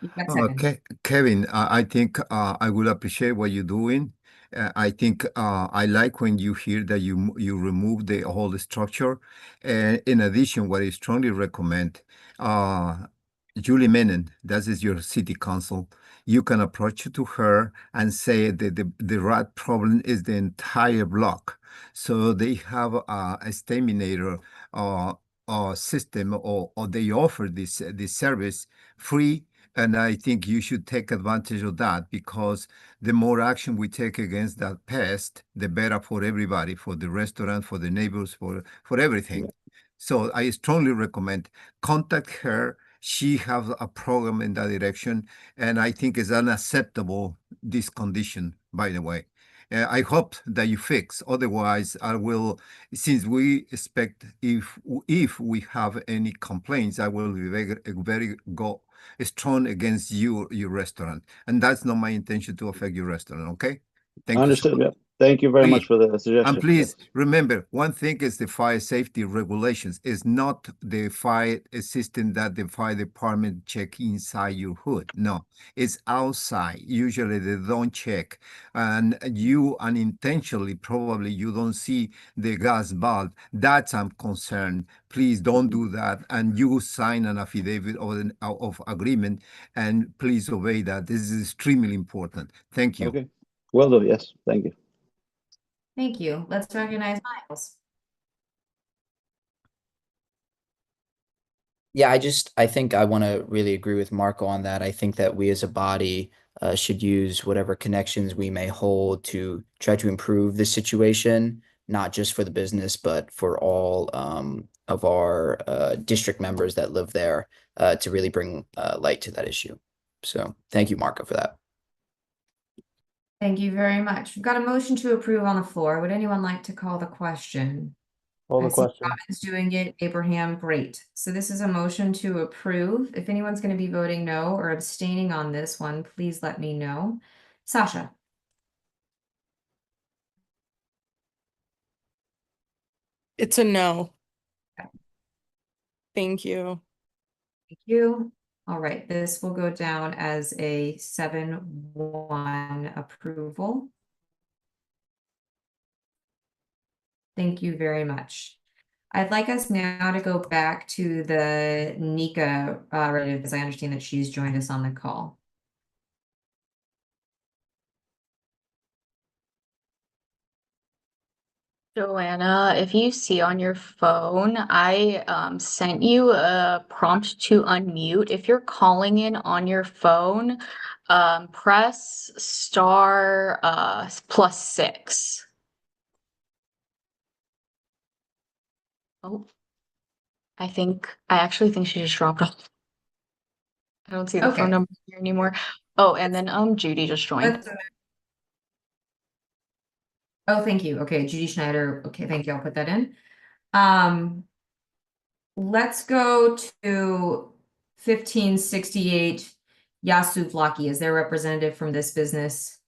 You've got seconds. Okay, Kevin, I think I will appreciate what you're doing. I think I like when you hear that you remove the whole structure. And in addition, what I strongly recommend, Julie Menon, that is your city council. You can approach to her and say that the rat problem is the entire block. So they have a exterminator system, or they offer this service free. And I think you should take advantage of that, because the more action we take against that pest, the better for everybody, for the restaurant, for the neighbors, for everything. So I strongly recommend contact her. She has a program in that direction, and I think it's unacceptable, this condition, by the way. I hope that you fix. Otherwise, I will, since we expect if we have any complaints, I will be very strong against your restaurant. And that's not my intention to affect your restaurant. Okay. Thank you so Understood. much. Yeah. Thank you very much Please. for the suggestion. And please Yes. remember, one thing is the fire safety regulations. It's not the fire system that the fire department check inside your hood. No, it's outside. Usually they don't check. And you unintentionally, probably you don't see the gas bulb. That's I'm concerned. Please don't do that. And you sign an affidavit of agreement, and please obey that. This is extremely important. Thank you. Okay. Will do. Yes. Thank you. Thank you. Let's recognize Miles. Yeah, I think I want to really agree with Marco on that. I think that we as a body should use whatever connections we may hold to try to improve the situation, not just for the business, but for all of our district members that live there to really bring light to that issue. So thank you, Marco, for that. Thank you very much. We've got a motion to approve on the floor. Would anyone like to call the question? Call the I see question. Robin's doing it. Abraham, great. So this is a motion to approve. If anyone's going to be voting no or abstaining on this one, please let me know. Sasha. It's a no. Okay. Thank you. Thank you. All right, this will go down as a 7-1 approval. Thank you very much. I'd like us now to go back to the Nika relative, because I understand that she's joined us on the call. Joanna, if you see on your phone, I sent you a prompt to unmute. If you're calling in on your phone, press star +6. Oh, I actually think she just dropped off. I don't see the phone number here anymore. Oh, and then Judy just joined. Oh, thank you. Okay, Judy Schneider. Okay, thank you. I'll put that in. Let's go to 1568 Yasu Vlaki. Is there a representative from this business?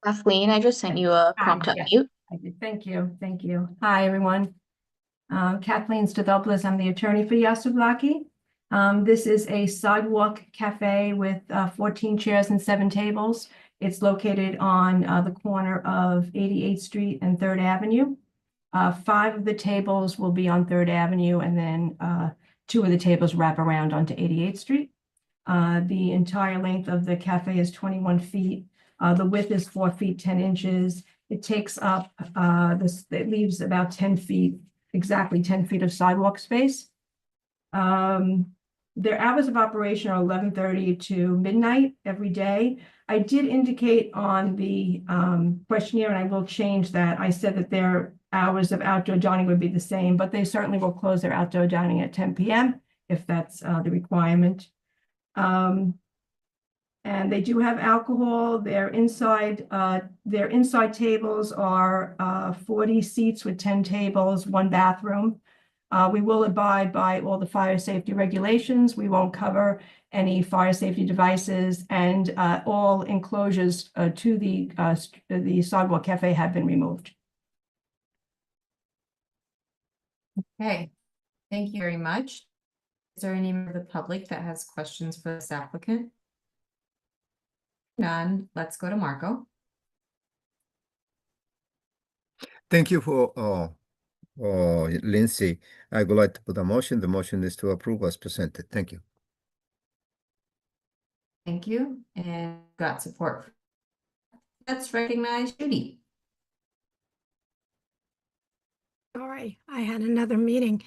Kathleen, I just sent you a prompt to unmute. I did. Thank you. Thank you. Hi, everyone. Kathleen Stavopoulos. I'm the attorney for Yasu Vlaki. This is a sidewalk cafe with 14 chairs and 7 tables. It's located on the corner of 88th Street and 3rd Avenue. 5 of the tables will be on 3rd Avenue, and then 2 of the tables wrap around onto 88th Street. The entire length of the cafe is 21 feet. The width is 4 feet 10 inches. It takes up it leaves about 10 feet, exactly 10 feet of sidewalk space. Their hours of operation are 11:30 to midnight every day. I did indicate on the questionnaire, and I will change that. I said that their hours of outdoor dining would be the same, but they certainly will close their outdoor dining at 10 p.m. if that's the requirement. And they do have alcohol. Their inside tables are 40 seats with 10 tables, 1 bathroom. We will abide by all the fire safety regulations. We won't cover any fire safety devices, and all enclosures to the sidewalk cafe have been removed. Okay, thank you very much. Is there any member of the public that has questions for this applicant? None. Let's go to Marco. Thank you for Lindsay. I would like to put a motion. The motion is to approve as presented. Thank you. Thank you. And got support. Let's recognize Judy. Sorry, I had another meeting.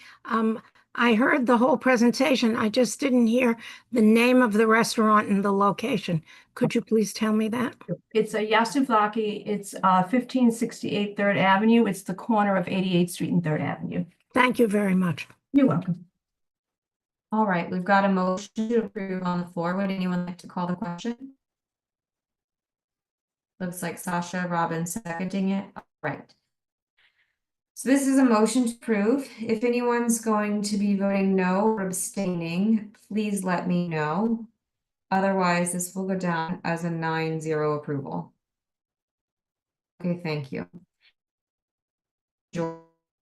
I heard the whole presentation. I just didn't hear the name of the restaurant and the location. Could you please tell me that? It's a Yasu Vlaki. It's 1568 3rd Avenue. It's the corner of 88th Street and 3rd Avenue. Thank you very much. You're welcome. All right, we've got a motion to approve on the floor. Would anyone like to call the question? Looks like Sasha Robin seconding it. All right. So this is a motion to approve. If anyone's going to be voting no or abstaining, please let me know. Otherwise, this will go down as a 9-0 approval. Okay, thank you.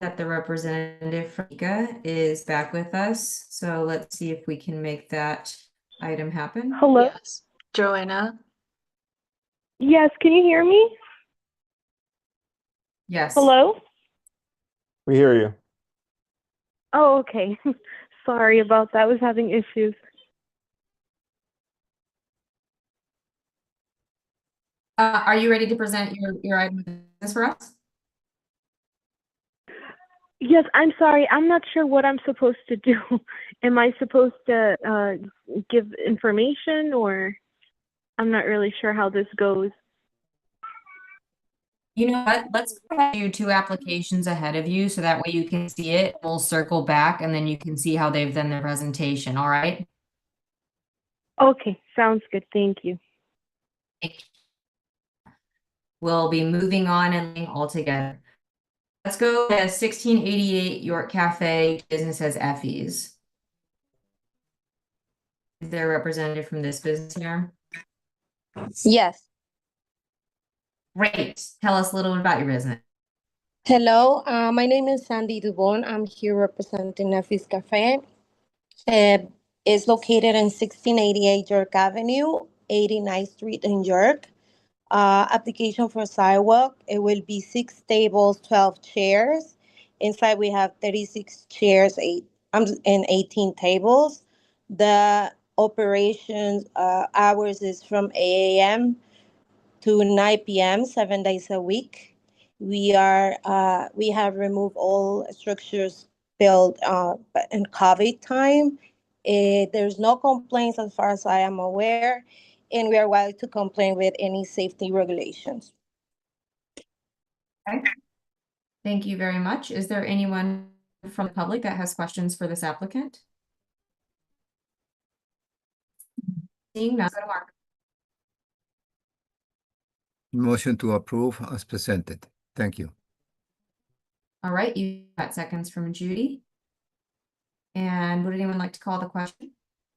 That the representative from NECA is back with us. So let's see if we can make that item happen. Hello. Yes. Joanna. Yes, can you hear me? Yes. Hello? We hear you. Oh, okay. Sorry about that. I was having issues. Are you ready to present your item of business for us? Yes, I'm sorry. I'm not sure what I'm supposed to do. Am I supposed to give information, or I'm not really sure how this goes. You know what? Let's do 2 applications ahead of you so that way you can see it. We'll circle back and then you can see how they've done their presentation. All right. Okay, sounds good. Thank you. We'll be moving on and all together. Let's go to 1688 York Cafe, business as Effie's. Is there a representative from this business here? Yes. Great. Tell us a little bit about your business. Hello, my name is Sandy Dubon. I'm here representing Nefis Cafe. It's located in 1688 York Avenue, 89th Street in York. Application for sidewalk. It will be 6 tables, 12 chairs. Inside we have 36 chairs, and 18 tables. The operations hours is from 8 a.m. to 9 p.m. 7 days a week. We have removed all structures built in COVID time. There's no complaints as far as I am aware, and we are willing to comply with any safety regulations. Okay. Thank you very much. Is there anyone from the public that has questions for this applicant? Seeing none, go to Mark. Motion to approve as presented. Thank you. All right, you got seconds from Judy. And would anyone like to call the question?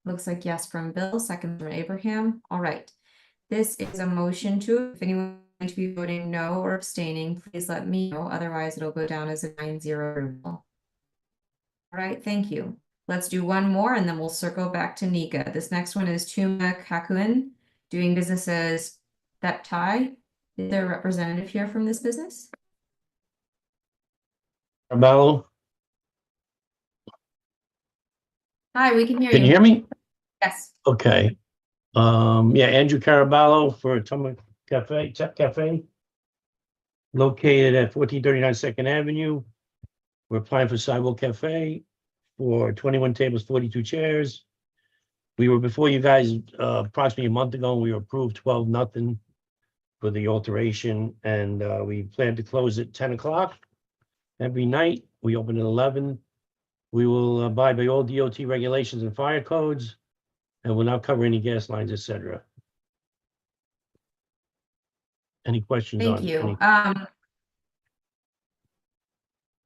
Looks like yes from Bill, second from Abraham. All right. This is a motion to, if anyone going to be voting no or abstaining, please let me know. Otherwise, it'll go down as a 9-0 approval. All right, thank you. Let's do one more and then we'll circle back to Nika. This next one is Tuma Kakuen, doing business as Theptai. Is there a representative here from this business? Caraballo, Hi, we can hear you. can you hear me? Yes. Okay. Yeah, Andrew Caraballo for Tuma Cafe, Tep Cafe, located at 1439 Second Avenue. We're applying for Sidewalk Cafe for 21 tables, 42 chairs. We were before you guys approximately a month ago, and we were approved 12-0 for the alteration, and we plan to close at 10 o'clock every night. We open at 11. We will abide by all DOT regulations and fire codes, and will not cover any gas lines, etc. Any questions on? Thank you. any-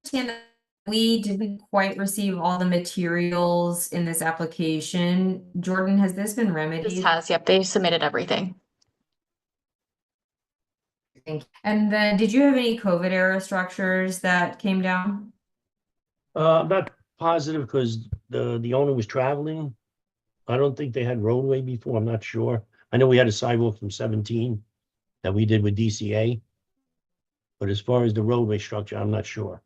Understand that we didn't quite receive all the materials in this application. Jordan, has this been remedied? This has, yep, they submitted everything. Thank you. And then did you have any COVID era structures that came down? I'm not positive because the owner was traveling. I don't think they had roadway before. I'm not sure. I know we had a sidewalk from 17 that we did with DCA. But as far as the roadway structure, I'm not sure.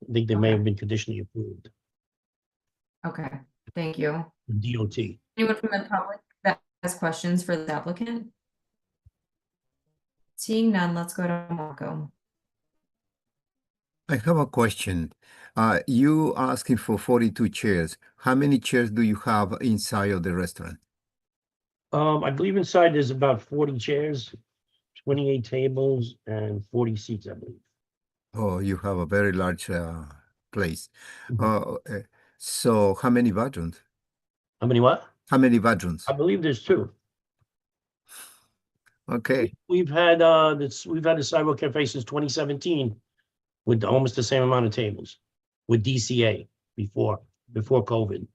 I think they may have been conditionally approved. Okay, thank you. DOT. Anyone from the public that has questions for the applicant? Seeing none, let's go to Marco. I have a question. You asking for 42 chairs. How many chairs do you have inside of the restaurant? I believe inside there's about 40 chairs, 28 tables, and 40 seats, I believe. Oh, you have a very large place. So how many bedrooms? How many what? How many bedrooms? I believe there's two. Okay. We've had the Sidewalk Cafe since 2017 with almost the same amount of tables with DCA before COVID.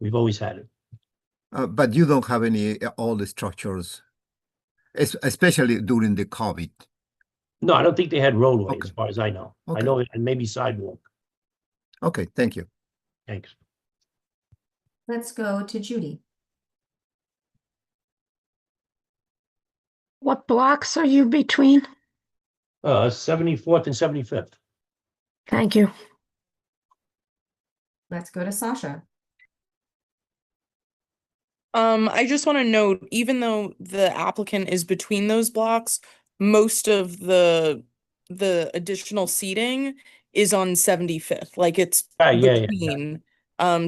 We've always had it. But you don't have any all the structures, especially during the COVID. No, I don't think they had roadway Okay. as far as I know. I Okay. know it, and maybe sidewalk. Okay, thank you. Thanks. Let's go to Judy. What blocks are you between? 74th and 75th. Thank you. Let's go to Sasha. I just want to note, even though the applicant is between those blocks, most of the additional seating is on 75th. Like it's Yeah. between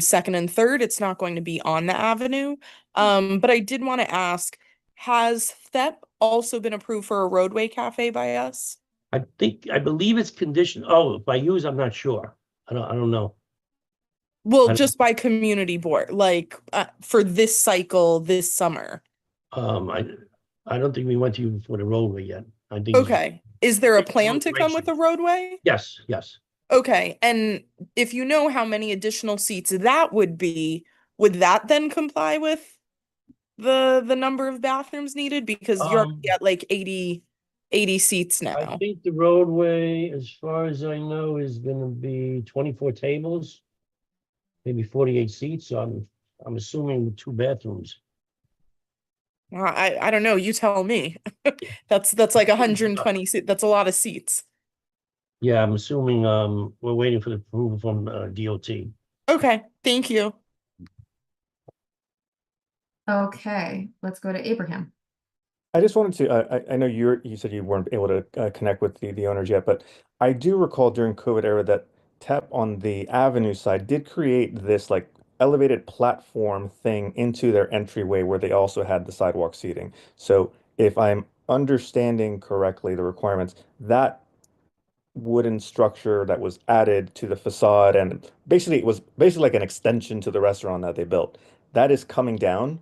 second and third. It's not going to be on the avenue. But I did want to ask, has THEP also been approved for a roadway cafe by us? I believe it's conditioned. Oh, by use, I'm not sure. I don't know. Well, just by community board, like for this cycle this summer. I don't think we went to you for the roadway yet. I think it's- Okay. Is there a it's plan to come with a roadway? Yes. Okay. And if you know how many additional seats that would be, would that then comply with the number of bathrooms needed? Because you're already at like 80 seats I now. think the roadway, as far as I know, is gonna be 24 tables, maybe 48 seats. So I'm assuming 2 bathrooms. Well, I don't know. You tell me. That's like 120 seats. That's a lot of seats. Yeah, I'm assuming we're waiting for the approval from DOT. Okay. Thank you. Okay, let's go to Abraham. I just wanted to, I know you said you weren't able to connect with the owners yet, but I do recall during COVID era that TEP on the Avenue side did create this like elevated platform thing into their entryway where they also had the sidewalk seating. So if I'm understanding correctly the requirements, that wooden structure that was added to the facade and basically it was basically like an extension to the restaurant that they built, that is coming down.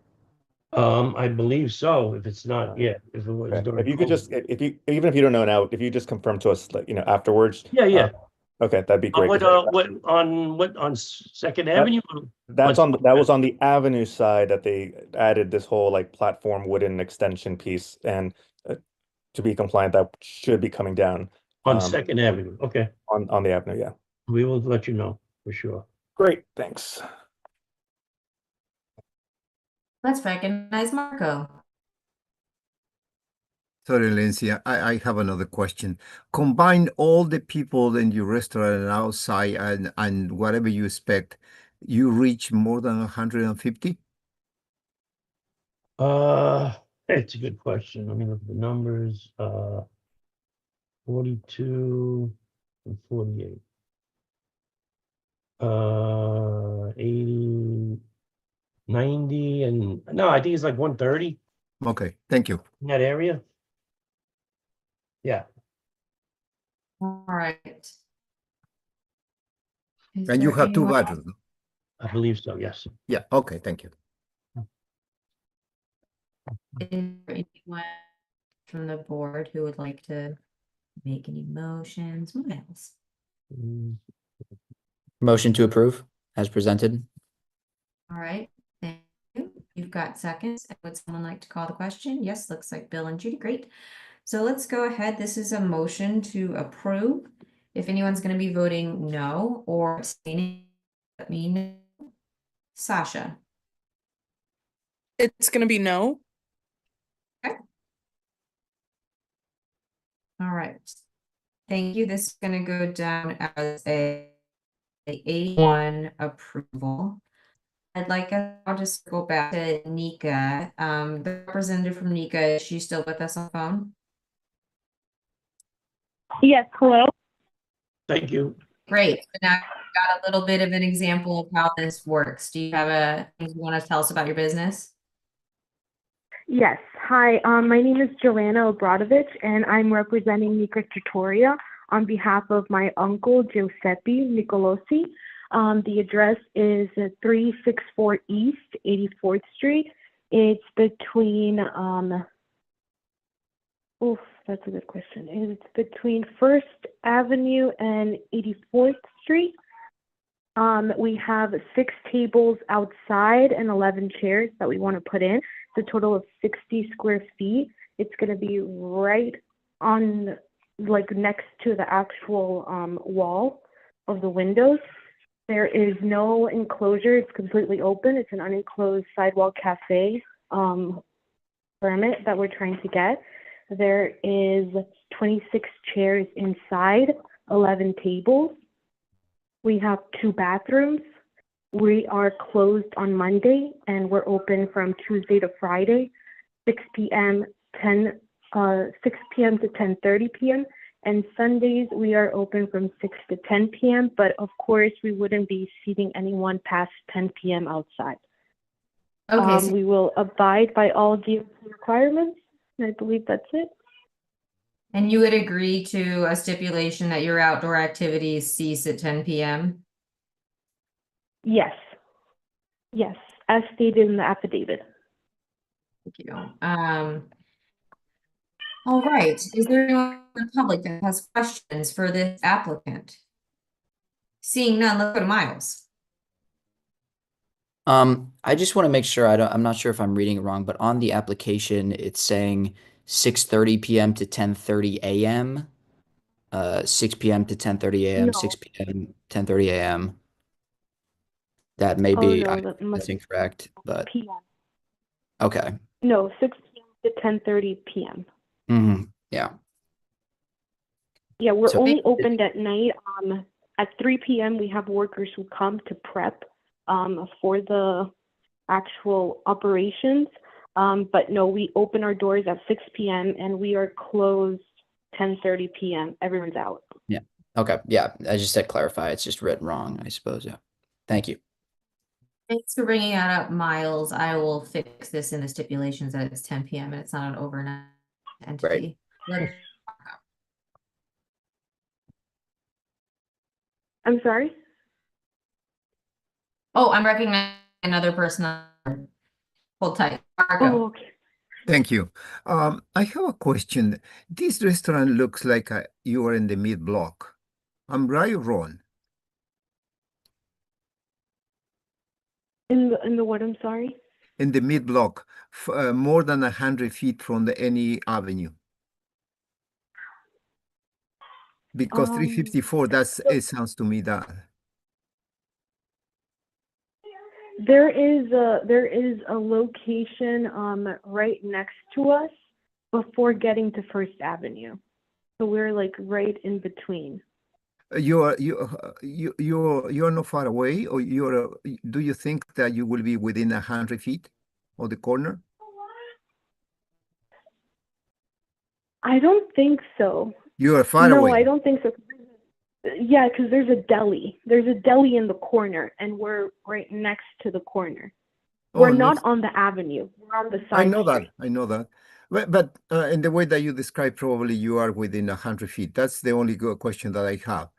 I believe so. If it's not, if it was Okay. during If you could COVID. just, if you, even if you don't know now, if you just confirm to us, like, afterwards. Yeah. Okay, that'd be great. What on Second Avenue? That was on the Avenue side that they added this whole like platform wooden extension piece, and to be compliant, that should be coming down On Second Avenue. Okay. on the Avenue. Yeah. We will let you know for sure. Great. Thanks. Let's recognize Marco. Sorry, Lindsay, I have another question. Combine all the people in your restaurant and outside and whatever you expect, you reach more than 150? It's a good question. Let me look at the numbers. 42 and 48. 80, 90, and no, I think it's like 130 Okay, thank you. in that area. Yeah. All right. Is And you there have 2 anyone else? bedrooms, no? I believe so, yes. Yeah, okay, thank you. Is there anyone from the board who would like to make any motions? Miles. Motion to approve as presented. All right, thank you. You've got seconds. Would someone like to call the question? Yes, looks like Bill and Judy. Great. So let's go ahead. This is a motion to approve. If anyone's going to be voting no or abstaining, let me know. Sasha. It's going to be no. Okay. All right. Thank you. This is going to go down as a A1 approval. I'd like I'll just go back to Nika. The representative from Nika, is she still with us on the phone? Yes, hello. Thank you. Great. So now we've got a little bit of an example of how this works. Do you have you want to tell us about your business? Yes. Hi, my name is Joanna Obradovich, and I'm representing Nika Trattoria on behalf of my uncle, Giuseppe Nicolosi. The address is 364 East 84th Street. It's between, that's a good question. It's between First Avenue and 84th Street. We have 6 tables outside and 11 chairs that we want to put in. It's a total of 60 square feet. It's going to be right on, like, next to the actual wall of the windows. There is no enclosure. It's completely open. It's an unenclosed sidewalk cafe permit that we're trying to get. There is 26 chairs inside, 11 tables. We have 2 bathrooms. We are closed on Monday, and we're open from Tuesday to Friday, 6 p.m. to 10:30 p.m. And Sundays, we are open from 6 to 10 p.m., but of course, we wouldn't be seating anyone past 10 p.m. outside. Okay, We will abide by all DOT requirements, and I believe that's it. and you would agree to a stipulation that your outdoor activities cease at 10 p.m.? Yes. Yes, as stated in the affidavit. Thank you. All right. Is there anyone in the public that has questions for this applicant? Seeing none, let's go to Miles. I just want to make sure I'm not sure if I'm reading it wrong, but on the application it's saying 6:30 p.m. to 10:30 a.m. 6 p.m. to 10:30 a.m. No. 6 p.m. 10:30 a.m. That may Oh, be no, that must that's incorrect, but PM. okay. No, 6 p.m. to 10:30 p.m. Yeah. Yeah, we're So only opened at night. At 3 p.m. we have workers who come to prep for the actual operations. But no, we open our doors at 6 p.m. and we are closed 10:30 p.m. Everyone's out. Yeah. Okay. Yeah. I just said clarify. It's just written wrong, I suppose. Yeah. Thank you. Thanks for bringing that up, Miles. I will fix this in the stipulations that it's 10 p.m. and it's not an overnight entity. I'm sorry? Oh, I'm recognizing another person. Hold tight. Marco. Oh, okay. Thank you. I have a question. This restaurant looks like you are in the mid block. I'm right or wrong? In the what? I'm sorry? In the mid block, more than 100 feet from any avenue. Because 354, it sounds to me that. There is a location right next to us before getting to First Avenue. So we're like right in between. You're not far away, or do you think that you will be within 100 feet of the corner? I don't think so. You are far away. No, I don't think so. Yeah, because there's a deli. There's a deli in the corner, and we're right next to the corner. We're not on the avenue. We're on the side. I know that. I know that. But in the way that you describe, probably you are within 100 feet. That's the only good question that I have.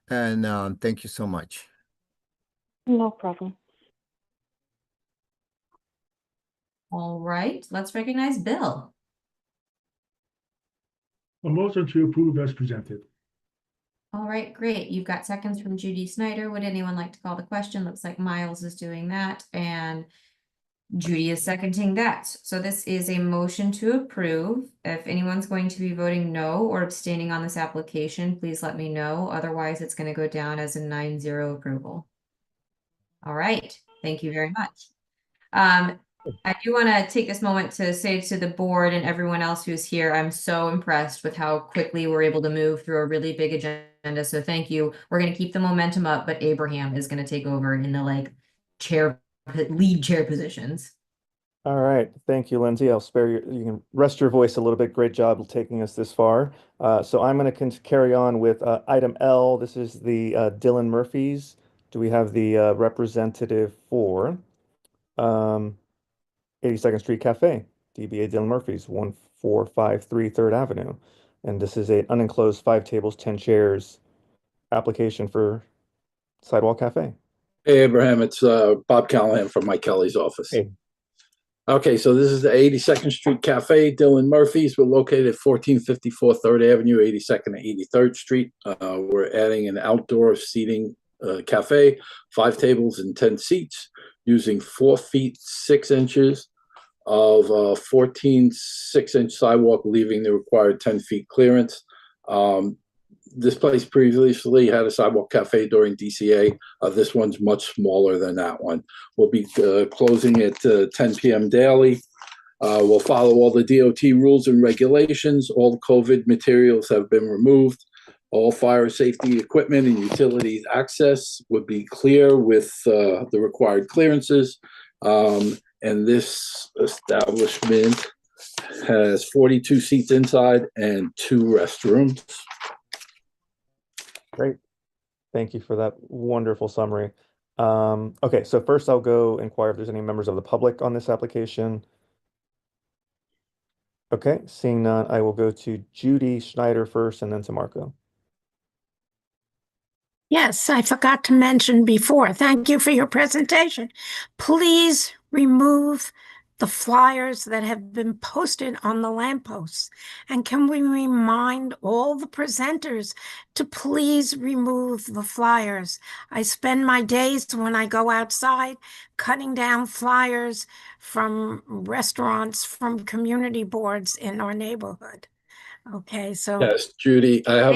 And thank you so much. No problem. All right, let's recognize Bill. A motion to approve as presented. All right, great. You've got seconds from Judy Snyder. Would anyone like to call the question? Looks like Miles is doing that and Judy is seconding that. So this is a motion to approve. If anyone's going to be voting no or abstaining on this application, please let me know. Otherwise, it's going to go down as a 9-0 approval. All right, thank you very much. I do want to take this moment to say to the board and everyone else who's here, I'm so impressed with how quickly we're able to move through a really big agenda. So thank you. We're going to keep the momentum up, but Abraham is going to take over in the lead chair positions. All right. Thank you, Lindsay. I'll spare you. You can rest your voice a little bit. Great job taking us this far. So I'm going to carry on with item L. This is the Dylan Murphys. Do we have the representative for 82nd Street Cafe, DBA Dylan Murphys, 1453 3rd Avenue. And this is an unenclosed 5 tables, 10 chairs application for Sidewalk Cafe. Hey, Abraham, it's Bob Callahan from Mike Kelly's office. Hey. Okay, so this is the 82nd Street Cafe, Dylan Murphy's. We're located at 1454 3rd Avenue, 82nd and 83rd Street. We're adding an outdoor seating cafe, 5 tables and 10 seats, using 4 feet 6 inches of 14 6-inch sidewalk, leaving the required 10 feet clearance. This place previously had a sidewalk cafe during DCA. This one's much smaller than that one. We'll be closing at 10 p.m. daily. We'll follow all the DOT rules and regulations. All the COVID materials have been removed. All fire safety equipment and utilities access would be clear with the required clearances. And this establishment has 42 seats inside and 2 restrooms. Great. Thank you for that wonderful summary. Okay, so first I'll go inquire if there's any members of the public on this application. Okay, seeing none, I will go to Judy Schneider first and then to Marco. Yes, I forgot to mention before. Thank you for your presentation. Please remove the flyers that have been posted on the lampposts. And can we remind all the presenters to please remove the flyers? I spend my days when I go outside cutting down flyers from restaurants, from community boards in our neighborhood. Okay, so Yes, Judy, I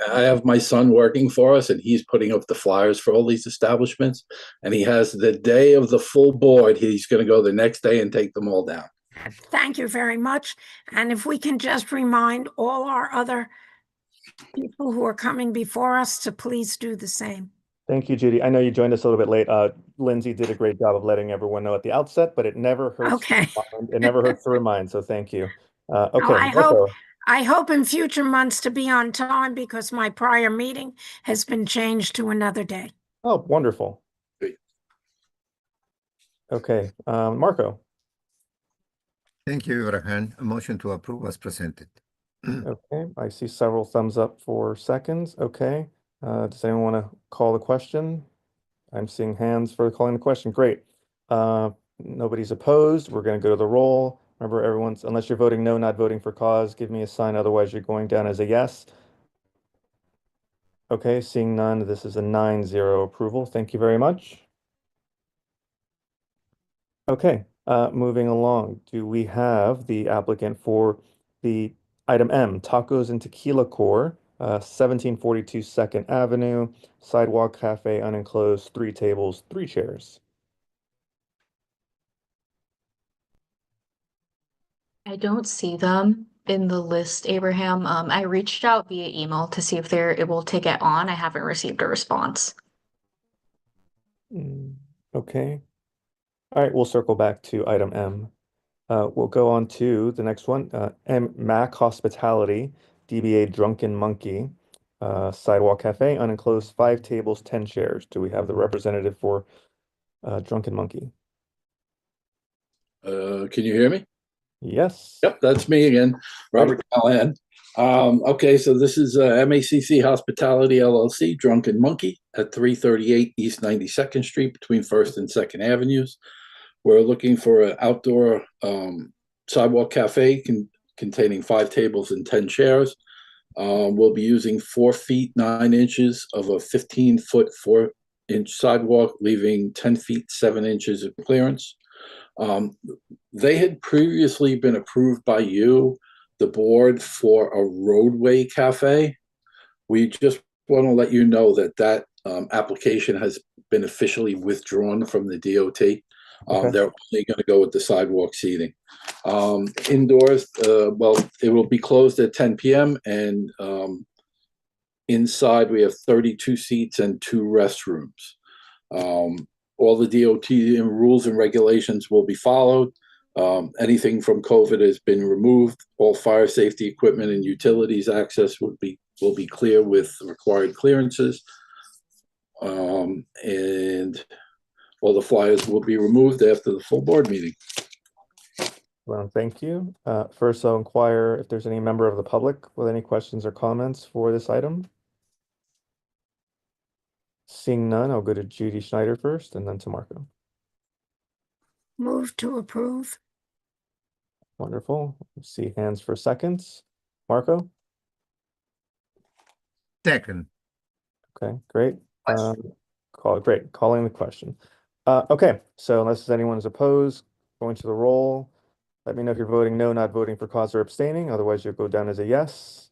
have my son working for us, and he's putting up the flyers for all these establishments. And he has the day of the full board. He's going to go the next day and take them all down. thank you very much. And if we can just remind all our other people who are coming before us to please do the same. Thank you, Judy. I know you joined us a little bit late. Lindsay did a great job of letting everyone know at the outset, but it never hurts. Okay. It never hurts to remind, so thank you. Okay, Oh, Marco. I hope in future months to be on time because my prior meeting has been changed to another day. Oh, wonderful. Okay, Marco. Thank you, Abraham. A motion to approve as presented. Okay, I see several thumbs up for seconds. Okay, does anyone want to call the question? I'm seeing hands for calling the question. Great. Nobody's opposed. We're going to go to the roll. Remember, everyone's, unless you're voting no, not voting for cause, give me a sign. Otherwise, you're going down as a yes. Okay, seeing none, this is a 9-0 approval. Thank you very much. Okay, moving along. Do we have the applicant for the item M, Tacos and Tequila Core, 1742 2nd Avenue, sidewalk cafe, unenclosed, 3 tables, 3 chairs? I don't see them in the list, Abraham. I reached out via email to see if they're able to get on. I haven't received a response. Okay. All right, we'll circle back to item M. We'll go on to the next one, M Mac Hospitality, DBA Drunken Monkey, sidewalk cafe, unenclosed, 5 tables, 10 chairs. Do we have the representative for Drunken Monkey? Can you hear me? Yes. Yep, that's me again, Robert Callahan. Okay, so this is MACC Hospitality LLC, Drunken Monkey at 338 East 92nd Street between 1st and 2nd Avenues. We're looking for an outdoor sidewalk cafe containing 5 tables and 10 chairs. We'll be using 4 feet 9 inches of a 15-foot 4-inch sidewalk, leaving 10 feet 7 inches of clearance. They had previously been approved by you, the board, for a roadway cafe. We just want to let you know that that application has been officially withdrawn from the DOT. They're only going to go with the sidewalk seating. Indoors, well, it will be closed at 10 p.m. and inside we have 32 seats and 2 restrooms. All the DOT rules and regulations will be followed. Anything from COVID has been removed. All fire safety equipment and utilities access will be clear with required clearances. And all the flyers will be removed after the full board meeting. Well, thank you. First, I'll inquire if there's any member of the public with any questions or comments for this item. Seeing none, I'll go to Judy Schneider first and then to Marco. Move to approve. Wonderful. See hands for seconds. Marco? Second. Okay, great. Calling the question. Okay, so unless anyone is opposed, going to the roll. Let me know if you're voting no, not voting for cause or abstaining. Otherwise, you'll go down as a yes.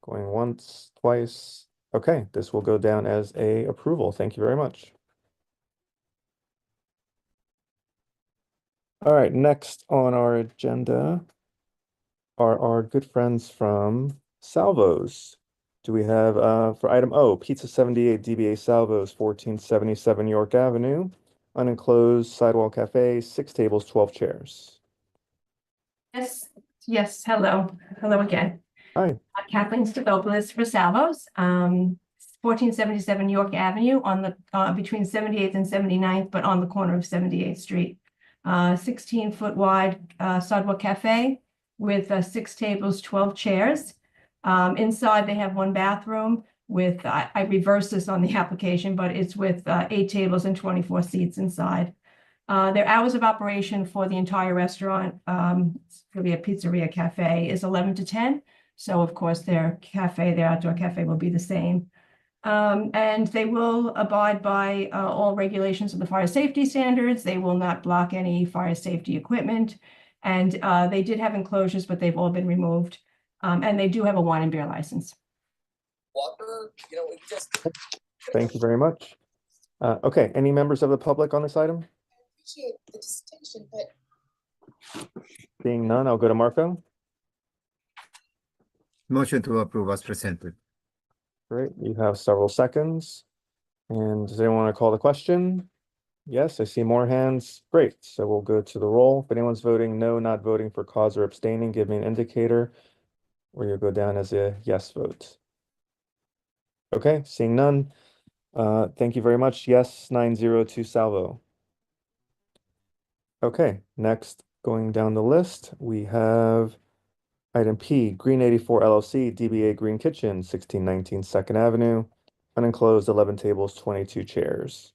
Going once, twice. Okay, this will go down as a approval. Thank you very much. All right, next on our agenda are our good friends from Salvos. Do we have, for item O, Pizza 78 DBA Salvos, 1477 York Avenue, unenclosed sidewalk cafe, 6 tables, 12 chairs. Yes, hello again. Hi. Kathleen Stavropoulos for Salvos, 1477 York Avenue on the, between 78th and 79th, but on the corner of 78th Street. 16-foot wide sidewalk cafe with 6 tables, 12 chairs. Inside they have 1 bathroom with, I reversed this on the application, but it's with 8 tables and 24 seats inside. Their hours of operation for the entire restaurant, it's going to be a pizzeria cafe, is 11 to 10. So of course their outdoor cafe will be the same. And they will abide by all regulations of the fire safety standards. They will not block any fire safety equipment. And they did have enclosures, but they've all been removed. And they do have a wine and beer license. Thank you very much. Okay, any members of the public on this item? The distinction, but Seeing none, I'll go to Marco. Motion to approve as presented. Great, you have several seconds. And does anyone want to call the question? Yes, I see more hands. Great, so we'll go to the roll. If anyone's voting no, not voting for cause or abstaining, give me an indicator, or you'll go down as a yes vote. Okay, seeing none. Thank you very much. Yes, 9-0 to Salvo. Okay, next, going down the list, we have item P, Green 84 LLC, DBA Green Kitchen, 1619 Second Avenue, unenclosed, 11 tables, 22 chairs.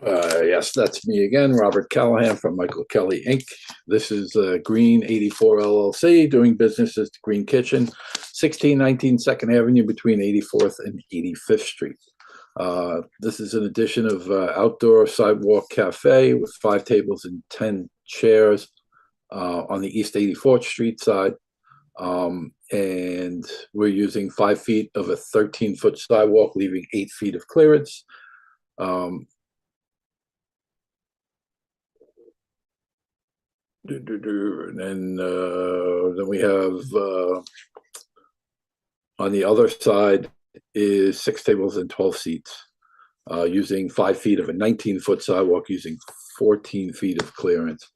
Yes, that's me again, Robert Callahan from Michael Kelly Inc. This is Green 84 LLC, doing business as the Green Kitchen, 1619 Second Avenue between 84th and 85th Street. This is an addition of outdoor sidewalk cafe with 5 tables and 10 chairs on the East 84th Street side. And we're using 5 feet of a 13-foot sidewalk, leaving 8 feet of clearance. And then we have on the other side is 6 tables and 12 seats, using 5 feet of a 19-foot sidewalk, using 14 feet of clearance.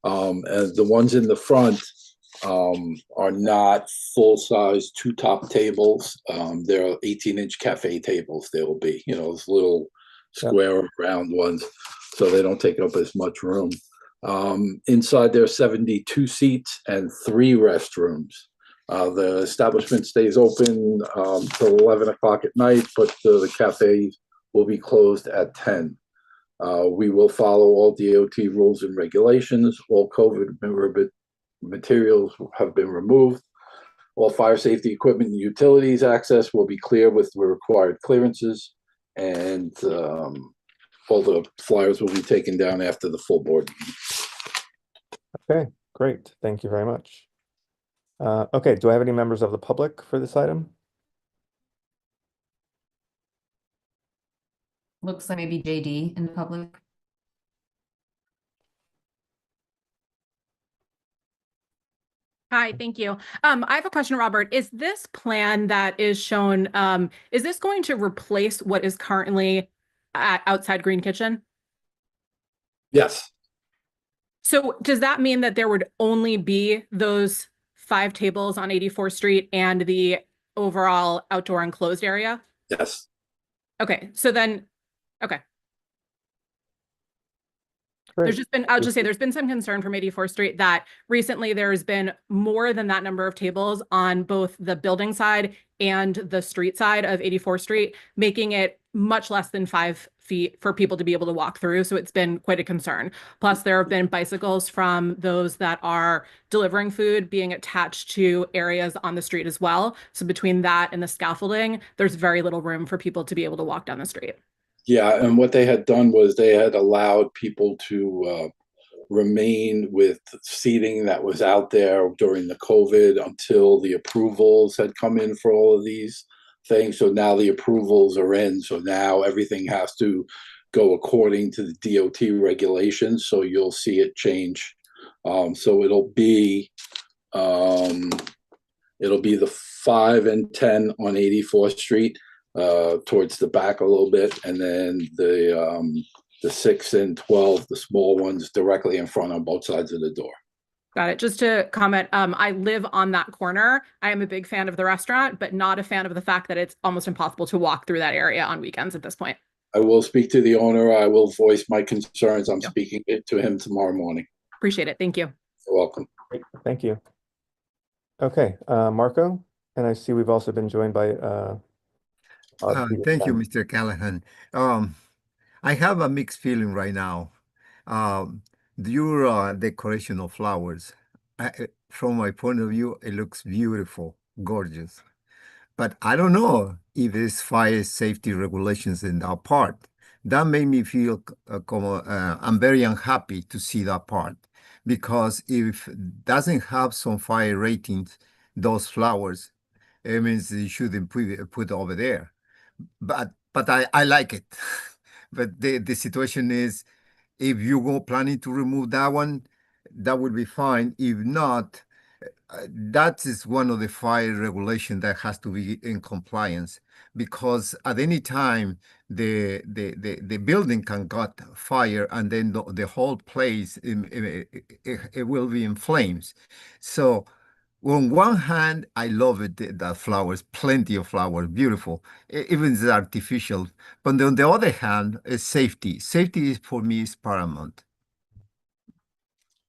And the ones in the front are not full-size 2-top tables. They're 18-inch cafe tables. They will be, those little square round ones, so they don't take up as much room. Inside there are 72 seats and 3 restrooms. The establishment stays open till 11 o'clock at night, but the cafe will be closed at 10. We will follow all DOT rules and regulations. All COVID materials have been removed. All fire safety equipment and utilities access will be clear with the required clearances, and all the flyers will be taken down after the full board meeting. Okay, great. Thank you very much. Okay, do I have any members of the public for this item? Looks like maybe JD in the public. Hi, thank you. I have a question, Robert. Is this plan that is shown, is this going to replace what is currently outside Green Kitchen? Yes. So does that mean that there would only be those 5 tables on 84th Street and the overall outdoor enclosed area? Yes. Okay, so then, okay. There's just been, I'll just say, there's been some concern from 84th Street that recently there's been more than that number of tables on both the building side and the street side of 84th Street, making it much less than 5 feet for people to be able to walk through. So it's been quite a concern. Plus, there have been bicycles from those that are delivering food being attached to areas on the street as well. So between that and the scaffolding, there's very little room for people to be able to walk down the street. Yeah, and what they had done was they had allowed people to remain with seating that was out there during the COVID until the approvals had come in for all of these things. So now the approvals are in. So now everything has to go according to the DOT regulations. So you'll see it change. So it'll be the 5 and 10 on 84th Street. Towards the back a little bit, and then the 6 and 12, the small ones, directly in front on both sides of the door. Got it. Just to comment, I live on that corner. I am a big fan of the restaurant, but not a fan of the fact that it's almost impossible to walk through that area on weekends at this point. I will speak to the owner. I will voice my concerns. I'm speaking to him tomorrow morning. Appreciate it. Thank you. You're welcome. Great. Thank you. Okay, Marco, and I see we've also been joined by thank you, Mr. Callahan. I have a mixed feeling right now. Your decoration of flowers, from my point of view, it looks beautiful, gorgeous. But I don't know if it's fire safety regulations in that part. That made me feel I'm very unhappy to see that part, because if it doesn't have some fire ratings, those flowers, it means you shouldn't put over there. But I like it. But the situation is, if you go planning to remove that one, that would be fine. If not, that is one of the fire regulation that has to be in compliance, because at any time the building can got fire, and then the whole place it will be in flames. So on one hand, I love it, the flowers, plenty of flowers, beautiful, even the artificial. But on the other hand, is safety. Safety is, for me, is paramount.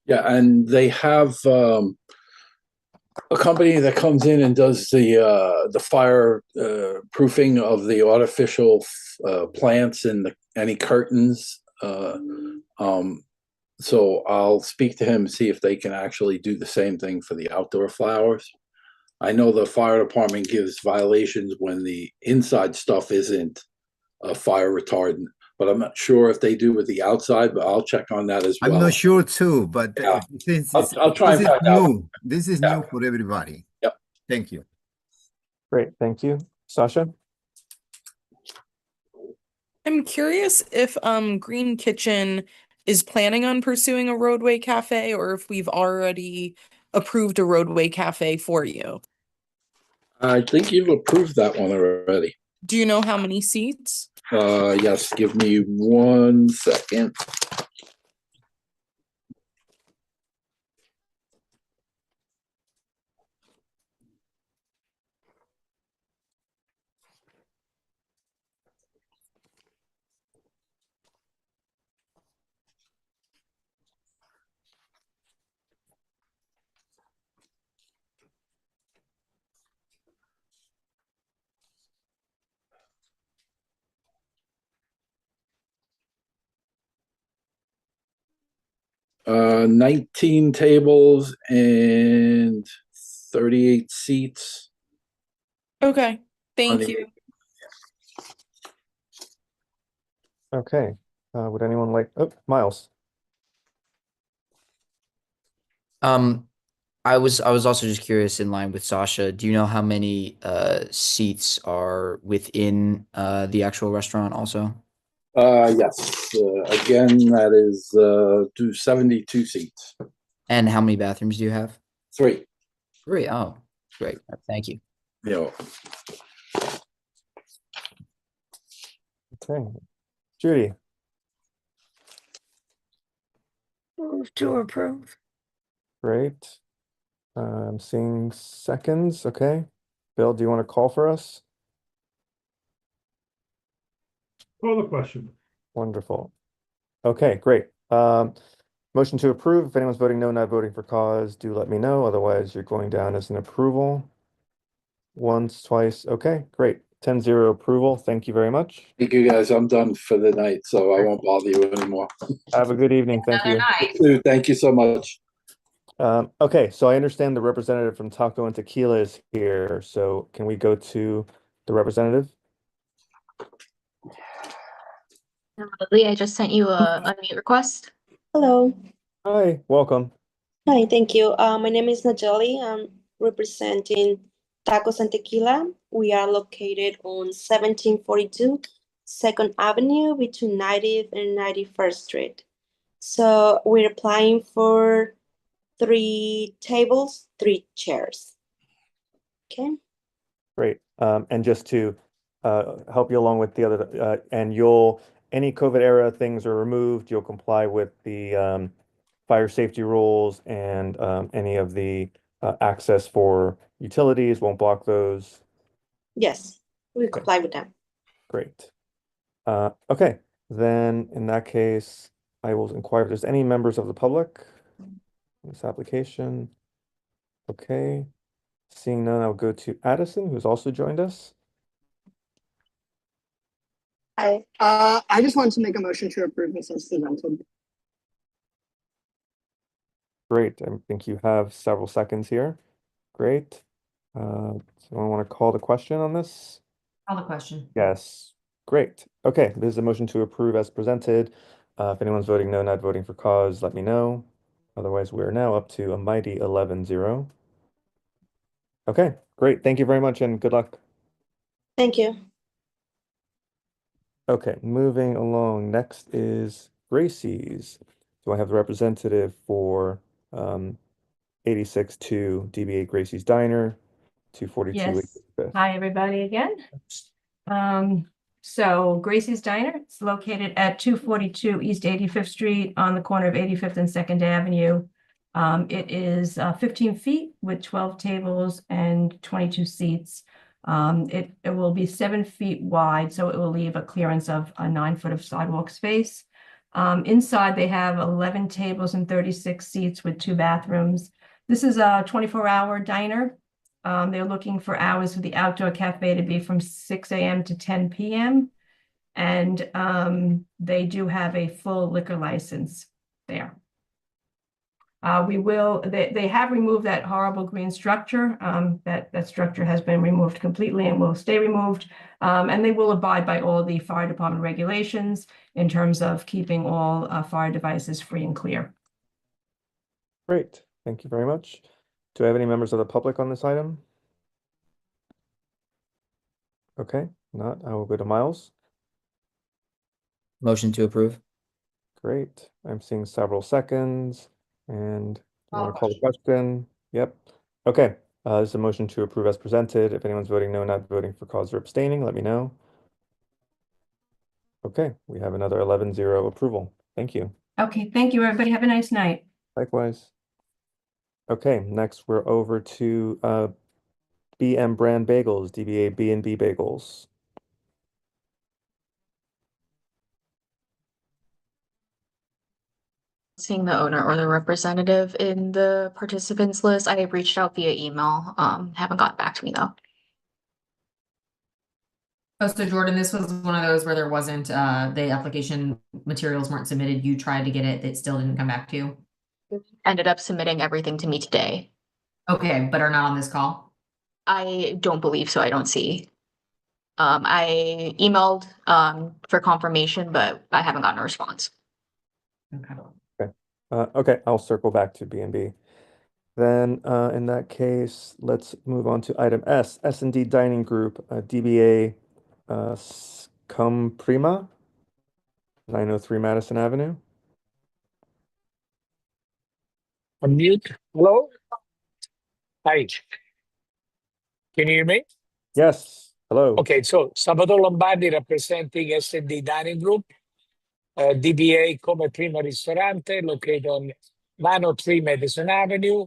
Yeah, and they have a company that comes in and does the fire proofing of the artificial plants and any curtains. So I'll speak to him, see if they can actually do the same thing for the outdoor flowers. I know the fire department gives violations when the inside stuff isn't fire retardant, but I'm not sure if they do with the outside, but I'll check on that as well. I'm not sure too, but Yeah. since I'll try and find out. This is new for everybody. Yep. Thank you. Great, thank you. Sasha? I'm curious if Green Kitchen is planning on pursuing a roadway cafe, or if we've already approved a roadway cafe for you. I think you've approved that one already. Do you know how many seats? Yes, give me 1 second. Uh, 19 tables and 38 seats. Okay, thank Honey. you. Okay, would anyone like, oh, Miles? I was also just curious, in line with Sasha, do you know how many seats are within the actual restaurant also? Yes. Again, that is 72 seats. And how many bathrooms do you have? 3. 3. Oh, great. Thank you. Yeah. Okay. Judy? Move to approve. Great. I'm seeing seconds. Okay. Bill, do you want to call for us? Call the question. Wonderful. Okay, great. Motion to approve. If anyone's voting no, not voting for cause, do let me know. Otherwise, you're going down as an approval. Once, twice. Okay, great. 10-0 approval. Thank you very much. Thank you, guys. I'm done for the night, so I won't bother you anymore. Have a good evening. Thank you. You too. Thank you so much. Okay, so I understand the representative from Taco and Tequila is here. So can we go to the representative? Lily, I just sent you a unmute request. Hello. Hi, welcome. Hi, thank you. My name is Najali. I'm representing Tacos and Tequila. We are located on 1742 2nd Avenue between 90th and 91st Street. So we're applying for 3 tables, 3 chairs. Okay. Great. And just to help you along with the other, and any COVID era things are removed, you'll comply with the fire safety rules and any of the access for utilities won't block those. Yes, we comply with them. Great. Okay, then in that case, I will inquire if there's any members of the public in this application. Okay, seeing none, I'll go to Addison, who's also joined us. Hi, I just wanted to make a motion to approve this as presented. Great, I think you have several seconds here. Great. So I want to call the question on this? Call the question. Yes. Great. Okay, this is a motion to approve as presented. If anyone's voting no, not voting for cause, let me know. Otherwise, we're now up to a mighty 11-0. Okay, great. Thank you very much and good luck. Thank you. Okay, moving along. Next is Gracie's. Do I have the representative for 86-2 DBA Gracie's Diner, 242 Yes. 85th? Hi, everybody again. So Gracie's Diner, it's located at 242 East 85th Street on the corner of 85th and 2nd Avenue. It is 15 feet with 12 tables and 22 seats. It will be 7 feet wide, so it will leave a clearance of a 9 foot of sidewalk space. Inside, they have 11 tables and 36 seats with 2 bathrooms. This is a 24-hour diner. They're looking for hours for the outdoor cafe to be from 6 a.m. to 10 p.m. And they do have a full liquor license there. They have removed that horrible green structure. That structure has been removed completely and will stay removed. And they will abide by all the fire department regulations in terms of keeping all fire devices free and clear. Great. Thank you very much. Do I have any members of the public on this item? Okay, not. I will go to Miles. Motion to approve. Great. I'm seeing several seconds. And you want to call the question? Yep. Okay. This is a motion to approve as presented. If anyone's voting no, not voting for cause or abstaining, let me know. Okay, we have another 11-0 approval. Thank you. Okay, thank you, everybody. Have a nice night. Likewise. Okay, next we're over to BM Brand Bagels, DBA B&B Bagels. Seeing the owner or the representative in the participants list. I reached out via email. Haven't gotten back to me though. Oh, so Jordan, this was one of those where there wasn't, the application materials weren't submitted. You tried to get it, it still didn't come back to you? Ended up submitting everything to me today. Okay, but are not on this call? I don't believe so. I don't see. I emailed for confirmation, but I haven't gotten a response. Okay. Okay, I'll circle back to B&B. Then in that case, let's move on to item S, S&D Dining Group, DBA Cum Prima, 903 Madison Avenue. Unmute. Hello? Hi. Can you hear me? Yes. Hello. Okay, so Salvatore Lombardi representing S&D Dining Group, DBA Come Prima Ristorante, located on 903 Madison Avenue,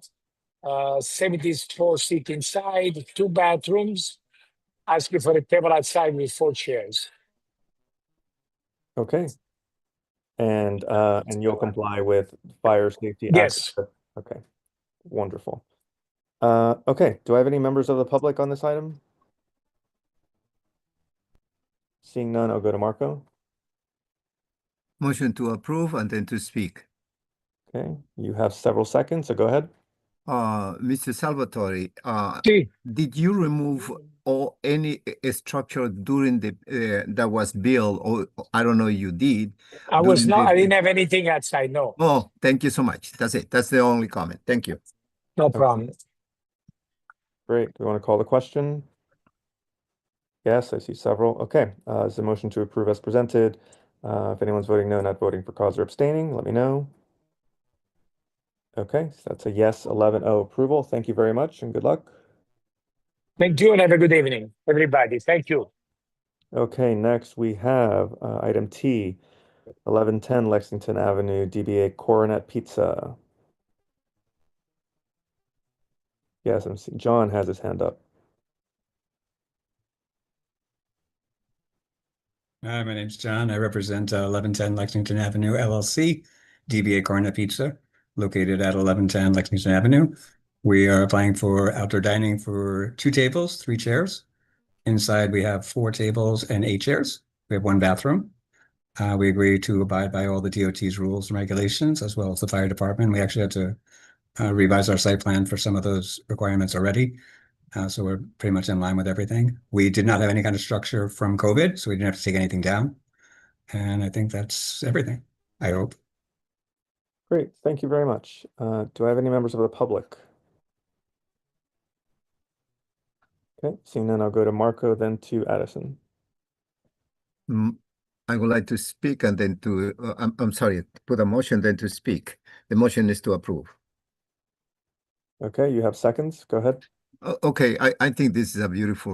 74 seat inside, 2 bathrooms, asking for a table outside with 4 chairs. Okay. And you'll comply with fire safety Yes. aspects. Okay, wonderful. Okay, do I have any members of the public on this item? Seeing none, I'll go to Marco. Motion to approve and then to speak. Okay, you have several seconds, so go ahead. Mr. Salvatore, Sí. did you remove any structure during the that was built, or I don't know you did? I didn't have anything outside, no. Oh, thank you so much. That's it. That's the only comment. Thank you. No problem. Great. Do we want to call the question? Yes, I see several. Okay, is the motion to approve as presented? If anyone's voting no, not voting for cause or abstaining, let me know. Okay, so that's a yes, 11-0 approval. Thank you very much and good luck. Thank you and have a good evening, everybody. Thank you. Okay, next we have item T, 1110 Lexington Avenue, DBA Coronet Pizza. Yes, I'm seeing John has his hand up. Hi, my name's John. I represent 1110 Lexington Avenue, LLC, DBA Coronet Pizza, located at 1110 Lexington Avenue. We are applying for outdoor dining for 2 tables, 3 chairs. Inside, we have 4 tables and 8 chairs. We have 1 bathroom. We agree to abide by all the DOT's rules and regulations, as well as the fire department. We actually had to revise our site plan for some of those requirements already. So we're pretty much in line with everything. We did not have any kind of structure from COVID, so we didn't have to take anything down. And I think that's everything, I hope. Great, thank you very much. Do I have any members of the public? Okay, seeing none, I'll go to Marco, then to Addison. I would like to speak and then to, I'm sorry, put a motion, then to speak. The motion is to approve. Okay, you have seconds. Go ahead. Okay, I think this is a beautiful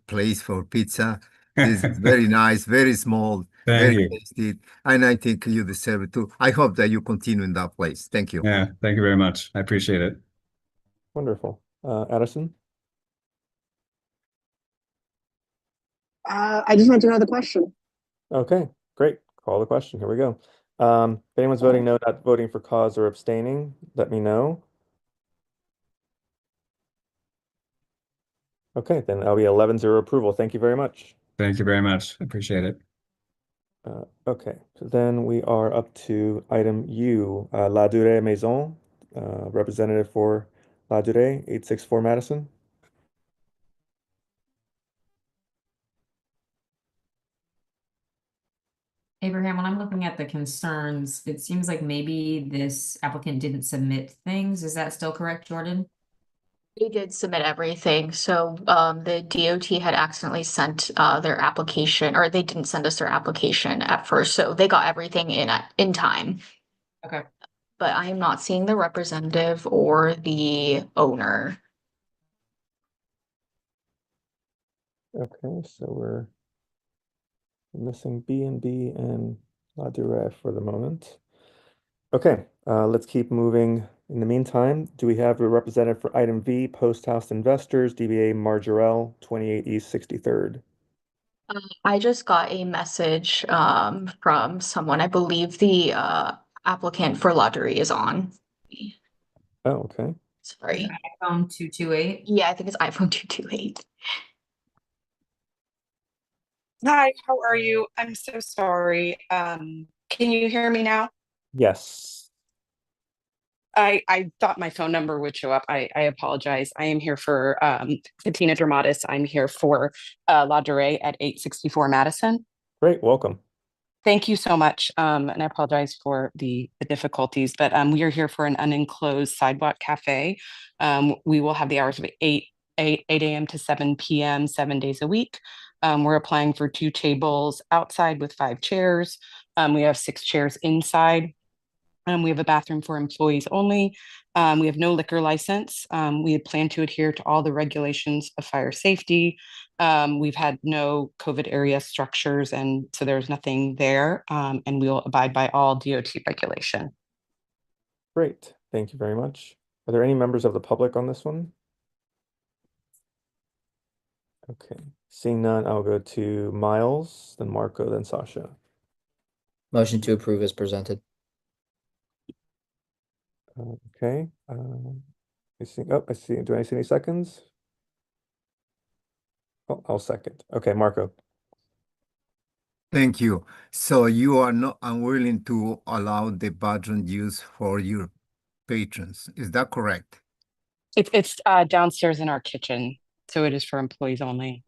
place for pizza. This is very nice, very small, Thank very you. tasty, and I think you deserve it too. I hope that you continue in that place. Thank you. Yeah, thank you very much. I appreciate it. Wonderful. Addison? I just want to know the question. Okay, great. Call the question. Here we go. If anyone's voting no, not voting for cause or abstaining, let me know. Okay, then that'll be 11-0 approval. Thank you very much. Thank you very much. I appreciate it. Okay, so then we are up to item U, La Durée Maison, representative for La Durée, 864 Madison. Abraham, when I'm looking at the concerns, it seems like maybe this applicant didn't submit things. Is that still correct, Jordan? They did submit everything, so the DOT had accidentally sent their application, or they didn't send us their application at first, so they got everything in time. Okay. But I am not seeing the representative or the owner. Okay, so we're missing B&B and La Durée for the moment. Okay, let's keep moving. In the meantime, do we have a representative for item V, Post House Investors, DBA Marjarell, 28 East 63rd? I just got a message from someone. I believe the applicant for lottery is on. Oh, okay. Sorry. iPhone 228. Yeah, I think it's iPhone 228. Hi, how are you? I'm so sorry. Can you hear me now? Yes. I thought my phone number would show up. I apologize. I am here for Katina Dramatis. I'm here for La Durée at 864 Madison. Great, welcome. Thank you so much. And I apologize for the difficulties, but we are here for an unenclosed sidewalk cafe. We will have the hours of 8 a.m. to 7 p.m. 7 days a week. We're applying for 2 tables outside with 5 chairs. We have 6 chairs inside. We have a bathroom for employees only. We have no liquor license. We plan to adhere to all the regulations of fire safety. We've had no COVID area structures, and so there's nothing there. And we'll abide by all DOT regulation. Great, thank you very much. Are there any members of the public on this one? Okay, seeing none, I'll go to Miles, then Marco, then Sasha. Motion to approve as presented. Okay. I see. Oh, I see. Do I see any seconds? Oh, I'll second. Okay, Marco. Thank you. So you are not unwilling to allow the bathroom use for your patrons. Is that correct? It's downstairs in our kitchen, so it is for employees only.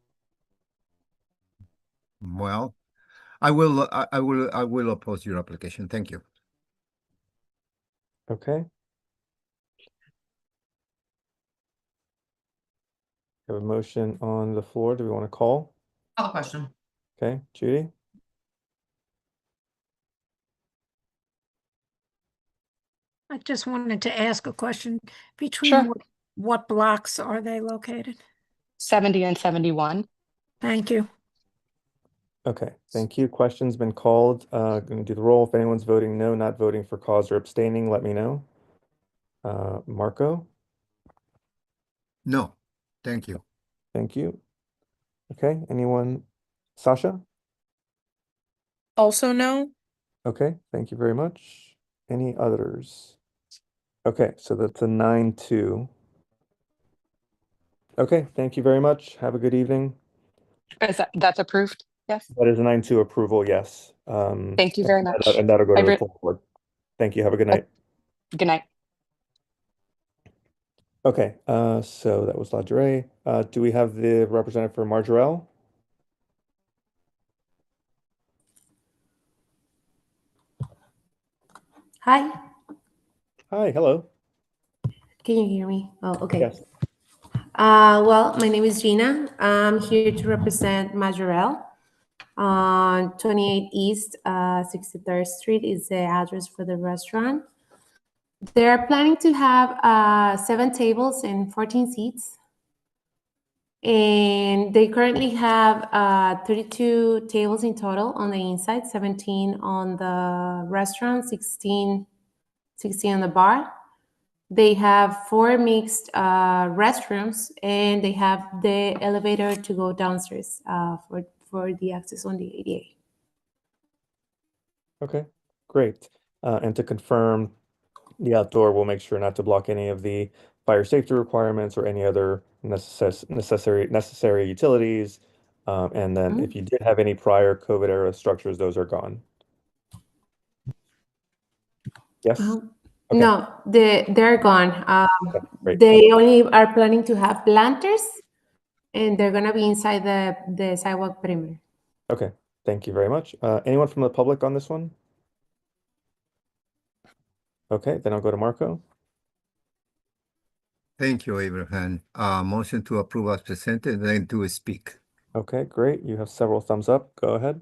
Well, I will oppose your application. Thank you. Okay. Have a motion on the floor. Do we want to call? Call the question. Okay, Judy? I just wanted to ask a question. Between Sure. what blocks are they located? 70 and 71. Thank you. Okay, thank you. Question's been called. Gonna do the roll. If anyone's voting no, not voting for cause or abstaining, let me know. Marco? No, thank you. Thank you. Okay, anyone? Sasha? Also no. Okay, thank you very much. Any others? Okay, so that's a 9-2. Okay, thank you very much. Have a good evening. That's approved? Yes. That is a 9-2 approval, yes. Thank you very much. And that'll go to I the re- full board. Thank you. Have a good night. Good night. Okay, so that was LaDure. Do we have the representative for Marjarell? Hi, Hi, hello. can you hear me? Oh, okay. Yes. Well, my name is Gina. I'm here to represent Majorel. On 28 East, 63rd Street is the address for the restaurant. They're planning to have 7 tables and 14 seats. And they currently have 32 tables in total on the inside, 17 on the restaurant, 16 on the bar. They have 4 mixed restrooms, and they have the elevator to go downstairs for the access on the ADA. Okay, great. And to confirm, the outdoor will make sure not to block any of the fire safety requirements or any other necessary utilities. And then if you did have any prior COVID era structures, those are gone. Yes? Okay. No, they're gone. Great. They only are planning to have planters, and they're gonna be inside the sidewalk perimeter. Okay, thank you very much. Anyone from the public on this one? Okay, then I'll go to Marco. Thank you, Abraham. Motion to approve as presented, then to speak. Okay, great. You have several thumbs up. Go ahead.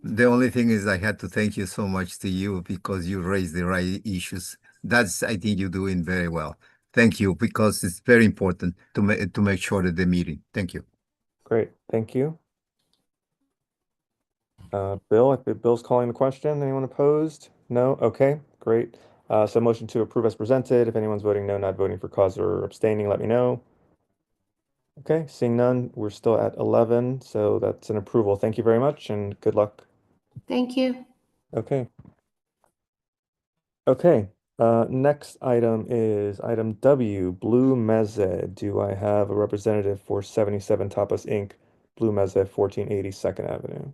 The only thing is I had to thank you so much to you because you raised the right issues. That's, I think you're doing very well. Thank you, because it's very important to make sure that the meeting. Thank you. Great, thank you. Bill, if Bill's calling the question, anyone opposed? No? Okay, great. So motion to approve as presented. If anyone's voting no, not voting for cause or abstaining, let me know. Okay, seeing none, we're still at 11, so that's an approval. Thank you very much and good luck. Thank you. Okay. Okay, next item is item W, Blue Meze. Do I have a representative for 77 Tapas Inc., Blue Meze, 1480 2nd Avenue?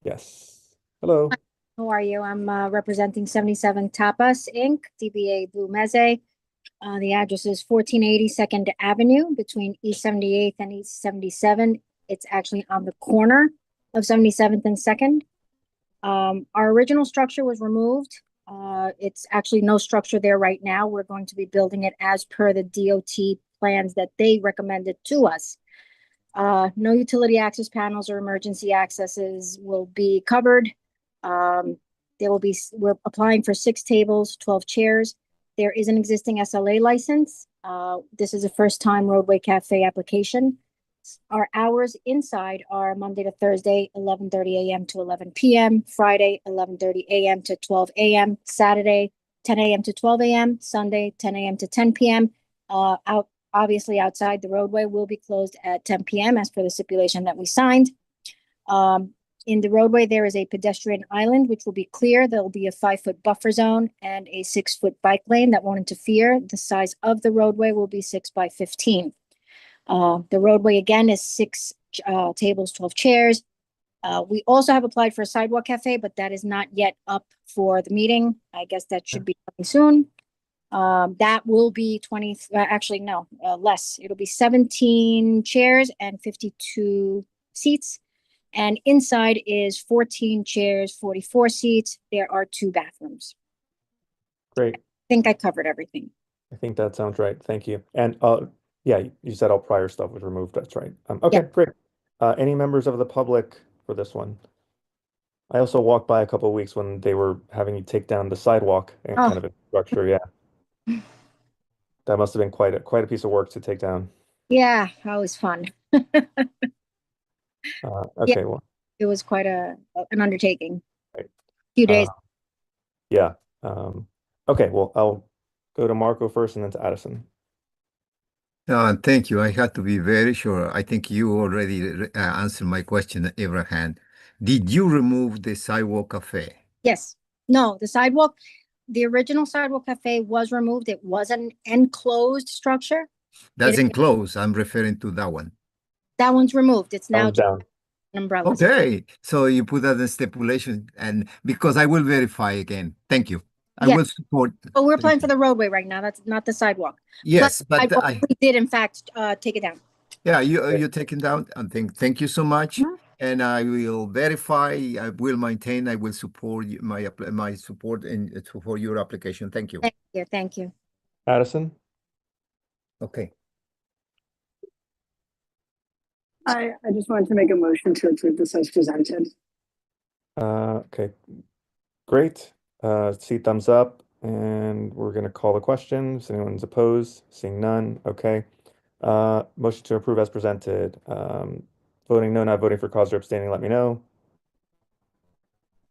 Yes. Hello. How are you? I'm representing 77 Tapas Inc., DBA Blue Meze. The address is 1480 2nd Avenue between East 78th and East 77. It's actually on the corner of 77th and 2nd. Our original structure was removed. It's actually no structure there right now. We're going to be building it as per the DOT plans that they recommended to us. No utility access panels or emergency accesses will be covered. We're applying for 6 tables, 12 chairs. There is an existing SLA license. This is a first time roadway cafe application. Our hours inside are Monday to Thursday, 11:30 a.m. to 11 p.m., Friday, 11:30 a.m. to 12 a.m., Saturday, 10 a.m. to 12 a.m., Sunday, 10 a.m. to 10 p.m. Obviously, outside the roadway will be closed at 10 p.m. as per the stipulation that we signed. In the roadway, there is a pedestrian island, which will be clear. There will be a 5-foot buffer zone and a 6-foot bike lane that won't interfere. The size of the roadway will be 6 by 15. The roadway again is 6 tables, 12 chairs. We also have applied for a sidewalk cafe, but that is not yet up for the meeting. I guess that should be coming soon. That will be 20, actually, no, less. It'll be 17 chairs and 52 seats. And inside is 14 chairs, 44 seats. There are 2 bathrooms. Great. I think I covered everything. I think that sounds right. Thank you. And yeah, you said all prior stuff was removed. That's right. Okay, great. Any members of the public for this one? I also walked by a couple of weeks when they were having you take down the sidewalk and kind of a structure. Yeah, that must have been quite a piece of work to take down. Yeah, that was fun. Okay, well, It was quite an undertaking. right. Few days. Yeah. Okay, well, I'll go to Marco first and then to Addison. Thank you. I had to be very sure. I think you already answered my question, Abraham. Did you remove the sidewalk cafe? Yes. No, the original sidewalk cafe was removed. It was an enclosed structure. That's enclosed. I'm referring to that one. That one's removed. It's now just down. an umbrella. Okay, so you put that in stipulation, and because I will verify again. Thank you. I Yeah. will support. But we're applying for the roadway right now. That's not the sidewalk. Yes, but we did in fact take it down. yeah, you take it down. And thank you so much. And I will verify. I will maintain. I will support my support for your application. Thank you. Thank you. Addison? Okay. I just wanted to make a motion to approve this as presented. Okay, great. See thumbs up, and we're going to call the question. If anyone's opposed, seeing none. Okay. Motion to approve as presented. Voting no, not voting for cause or abstaining, let me know.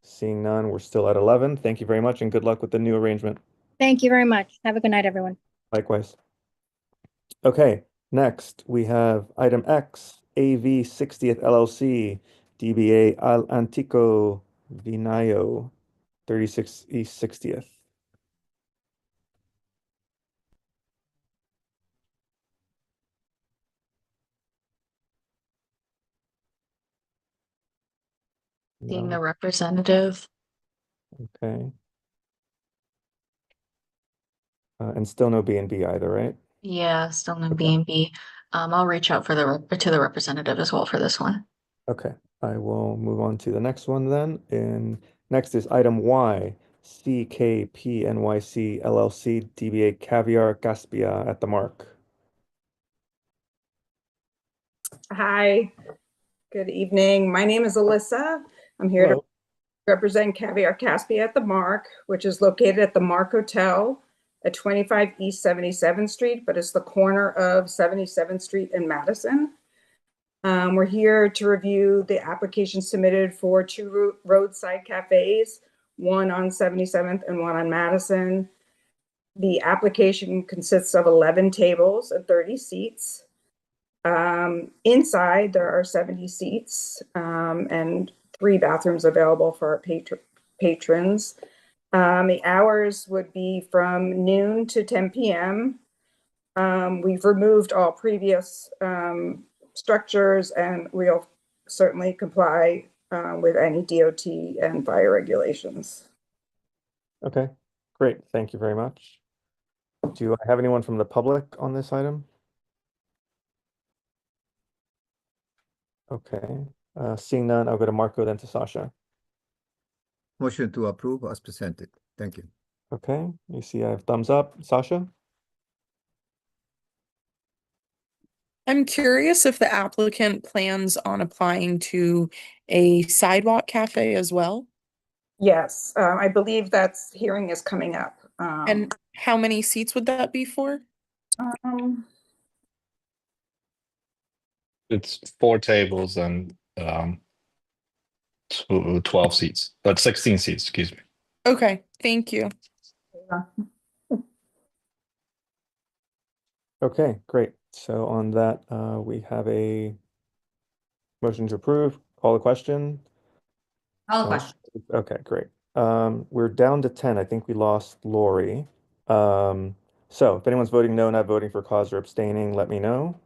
Seeing none, we're still at 11. Thank you very much, and good luck with the new arrangement. Thank you very much. Have a good night, everyone. Likewise. Okay, next we have item X, AV 60th LLC, DBA Al Antico Vinayo, 36 East 60th. Being the representative. Okay. And still no B&B either, right? Yeah, still no B&B. I'll reach out to the representative as well for this one. Okay, I will move on to the next one then. And next is item Y, CKPNYC LLC, DBA Caviar Caspia at the Mark. Hi, good evening. My name is Alyssa. I'm here to represent Caviar Caspia at the Mark, which is located at the Mark Hotel at 25 East 77th Street, but it's the corner of 77th Street and Madison. We're here to review the application submitted for 2 roadside cafes, one on 77th and one on Madison. The application consists of 11 tables and 30 seats. Inside, there are 70 seats and 3 bathrooms available for our patrons. The hours would be from noon to 10 p.m. We've removed all previous structures, and we'll certainly comply with any DOT and fire regulations. Okay, great. Thank you very much. Do I have anyone from the public on this item? Okay, seeing none, I'll go to Marco, then to Sasha. Motion to approve as presented. Thank you. Okay, you see I have thumbs up. Sasha? I'm curious if the applicant plans on applying to a sidewalk cafe as well? Yes, I believe that's hearing is coming up. And how many seats would that be for? It's 4 tables and 12 seats, but 16 seats, excuse me. Okay, thank you. Okay, great. So on that, we have a motion to approve. Call the question. Call the question. Okay, great. We're down to 10. I think we lost Lori. So if anyone's voting no, not voting for cause or abstaining, let me know.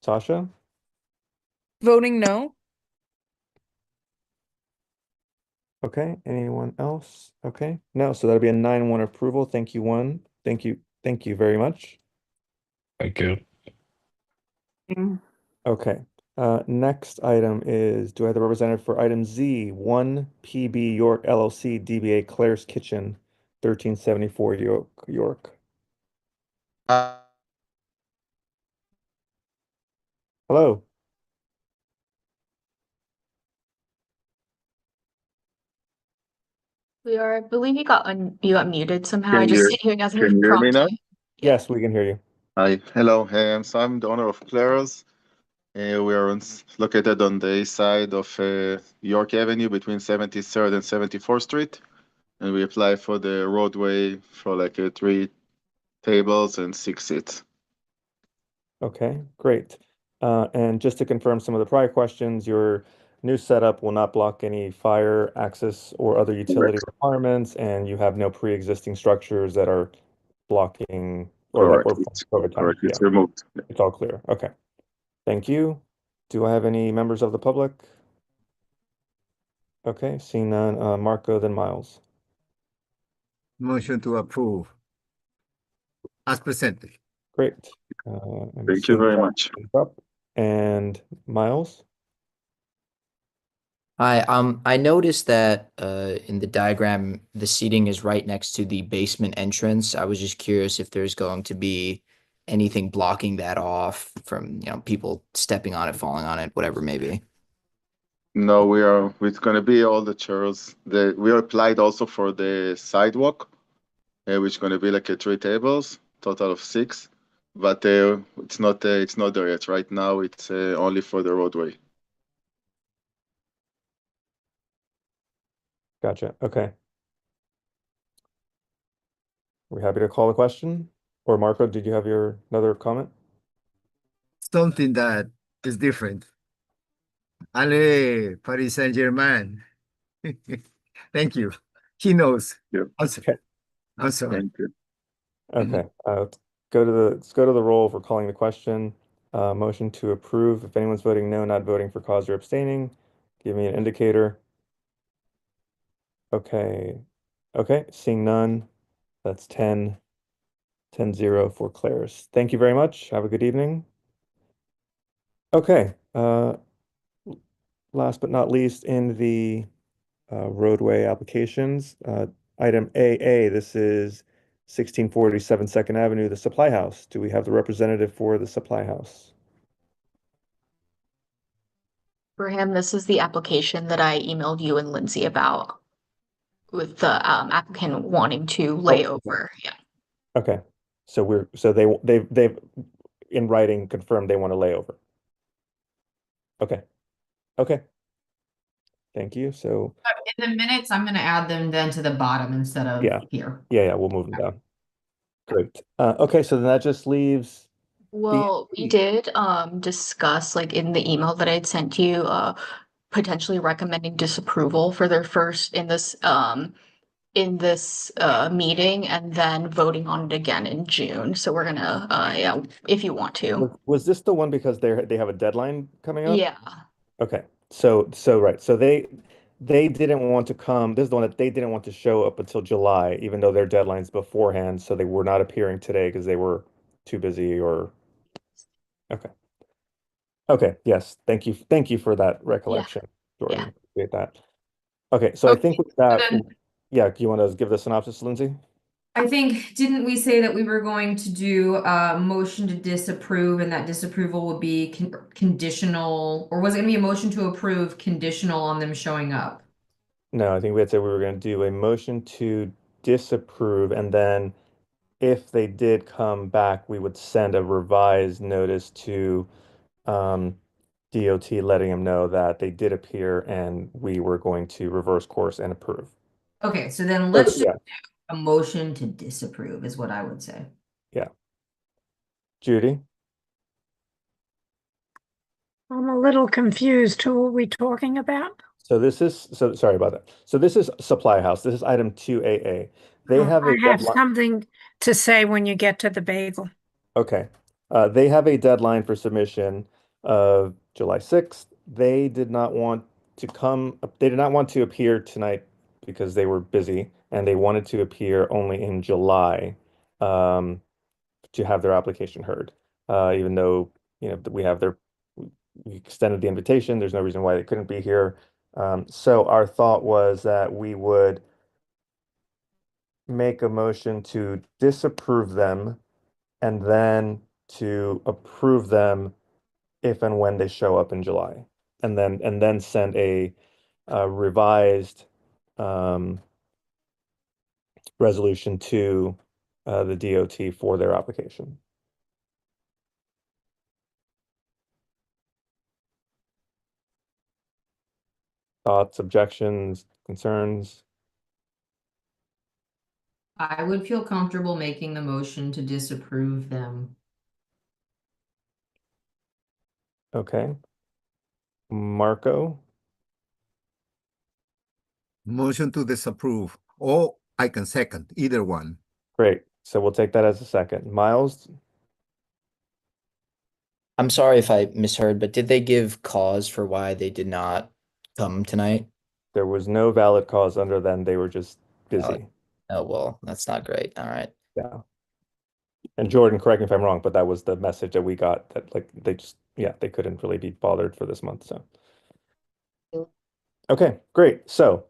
Sasha? Voting no. Okay, anyone else? Okay, no, so that'll be a 9-1 approval. Thank you, one. Thank you very much. Thank you. Okay, next item is, do I have the representative for item Z, 1 PB York LLC, DBA Claire's Kitchen, 1374 York. Hello. I believe you got muted somehow. I just hit you another Can you hear me prompt. now? Yes, we can hear you. Hi, hello. So I'm the owner of Claire's. We are located on the east side of York Avenue between 73rd and 74th Street. And we apply for the roadway for like 3 tables and 6 seats. Okay, great. And just to confirm some of the prior questions, your new setup will not block any fire access or other utility requirements, and you have no pre-existing structures that are blocking or that Correct. were over time. Correct. It's Yeah, removed. it's all clear. Okay. Thank you. Do I have any members of the public? Okay, seeing none, Marco, then Miles. Motion to approve as presented. Great. I'm Thank you seeing very that much. up. And Miles? Hi, I noticed that in the diagram, the seating is right next to the basement entrance. I was just curious if there's going to be anything blocking that off from, people stepping on it, falling on it, whatever it may be. No, it's going to be all the chairs. We applied also for the sidewalk, which is going to be like 3 tables, total of 6. But it's not there yet. Right now, it's only for the roadway. Gotcha. Okay. We're happy to call the question. Or Marco, did you have another comment? Something that is different. Allez, Paris Saint-Germain. Thank you. He knows. Yeah. Okay. I'm sorry. Thank you. Okay. Let's go to the roll for calling the question. Motion to approve. If anyone's voting no, not voting for cause or abstaining, give me an indicator. Okay. Okay. Seeing none. That's 10-0 for Claire's. Thank you very much. Have a good evening. Okay. Last but not least, in the roadway applications, item AA, this is 1647 Second Avenue, the Supply House. Do we have the representative for the Supply House? Abraham, this is the application that I emailed you and Lindsay about with the applicant wanting to lay over. Yeah. Okay. So they've in writing confirmed they want to lay over. Okay. Okay. Thank you. So In the minutes, I'm going to add them then to the bottom instead of here. Yeah, we'll move them down. Great. Okay, so then that just leaves Well, we did discuss like in the email that I'd sent you potentially recommending disapproval for their first in this meeting and then voting on it again in June. So we're gonna yeah, if you want to. Was this the one because they have a deadline coming up? Yeah. Okay. So right. So they didn't want to come. This is the one that they didn't want to show up until July, even though their deadline's beforehand. So they were not appearing today because they were too busy or okay. Okay, yes. Thank you. Thank you for that recollection, Jordan. Appreciate that. Okay, so I think with that, yeah, do you want to give the synopsis, Lindsay? I think, didn't we say that we were going to do a motion to disapprove and that disapproval would be conditional, or was it going to be a motion to approve conditional on them showing up? No, I think we had said we were going to do a motion to disapprove, and then if they did come back, we would send a revised notice to DOT letting them know that they did appear and we were going to reverse course and approve. Okay, so then let's just Yeah. do a motion to disapprove is what I would say. Yeah. Judy? I'm a little confused. Who are we talking about? So sorry about that. So this is Supply House. This is item 2AA. They have a I have deadline. something to say when you get to the bagel. Okay. They have a deadline for submission of July 6th. They did not want to appear tonight because they were busy and they wanted to appear only in July to have their application heard. Even though, we extended the invitation, there's no reason why they couldn't be here. So our thought was that we would make a motion to disapprove them and then to approve them if and when they show up in July, and then send a revised resolution to the DOT for their application. Thoughts, objections, concerns? I would feel comfortable making the motion to disapprove them. Okay. Marco? Motion to disapprove, or I can second, either one. Great. So we'll take that as a second. Miles? I'm sorry if I misheard, but did they give cause for why they did not come tonight? There was no valid cause other than they were just busy. Oh, well, that's not great. All right. Yeah. And Jordan, correct me if I'm wrong, but that was the message that we got, that like they couldn't really be bothered for this month. So okay, great. So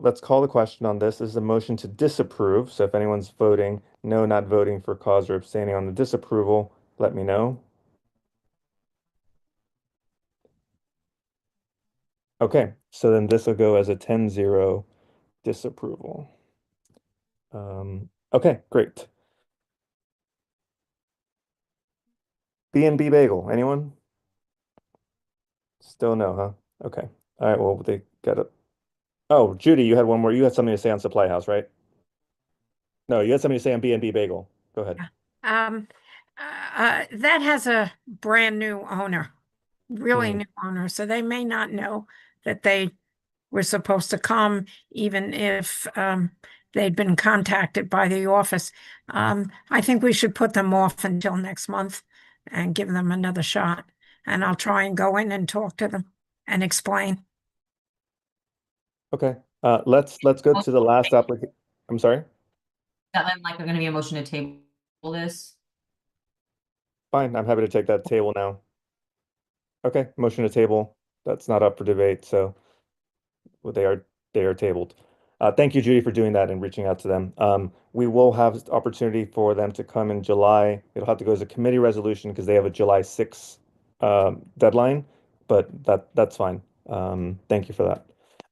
let's call the question on this. This is a motion to disapprove. So if anyone's voting no, not voting for cause or abstaining on the disapproval, let me know. Okay, so then this will go as a 10-0 disapproval. Okay, great. B&B Bagel, anyone? Still no, huh? Okay. All right, well, they got it. Oh, Judy, you had one more. You had something to say on Supply House, right? No, you had something to say on B&B Bagel. Go ahead. That has a brand new owner, really Hmm. new owner, so they may not know that they were supposed to come, even if they'd been contacted by the office. I think we should put them off until next month and give them another shot. And I'll try and go in and talk to them and explain. Okay. Let's go to the last application. I'm sorry? That then like going to be a motion to table this. Fine, I'm happy to take that table now. Okay, motion to table. That's not up for debate, so they are tabled. Thank you, Judy, for doing that and reaching out to them. We will have opportunity for them to come in July. It'll have to go as a committee resolution because they have a July 6th deadline, but that's fine. Thank you for that.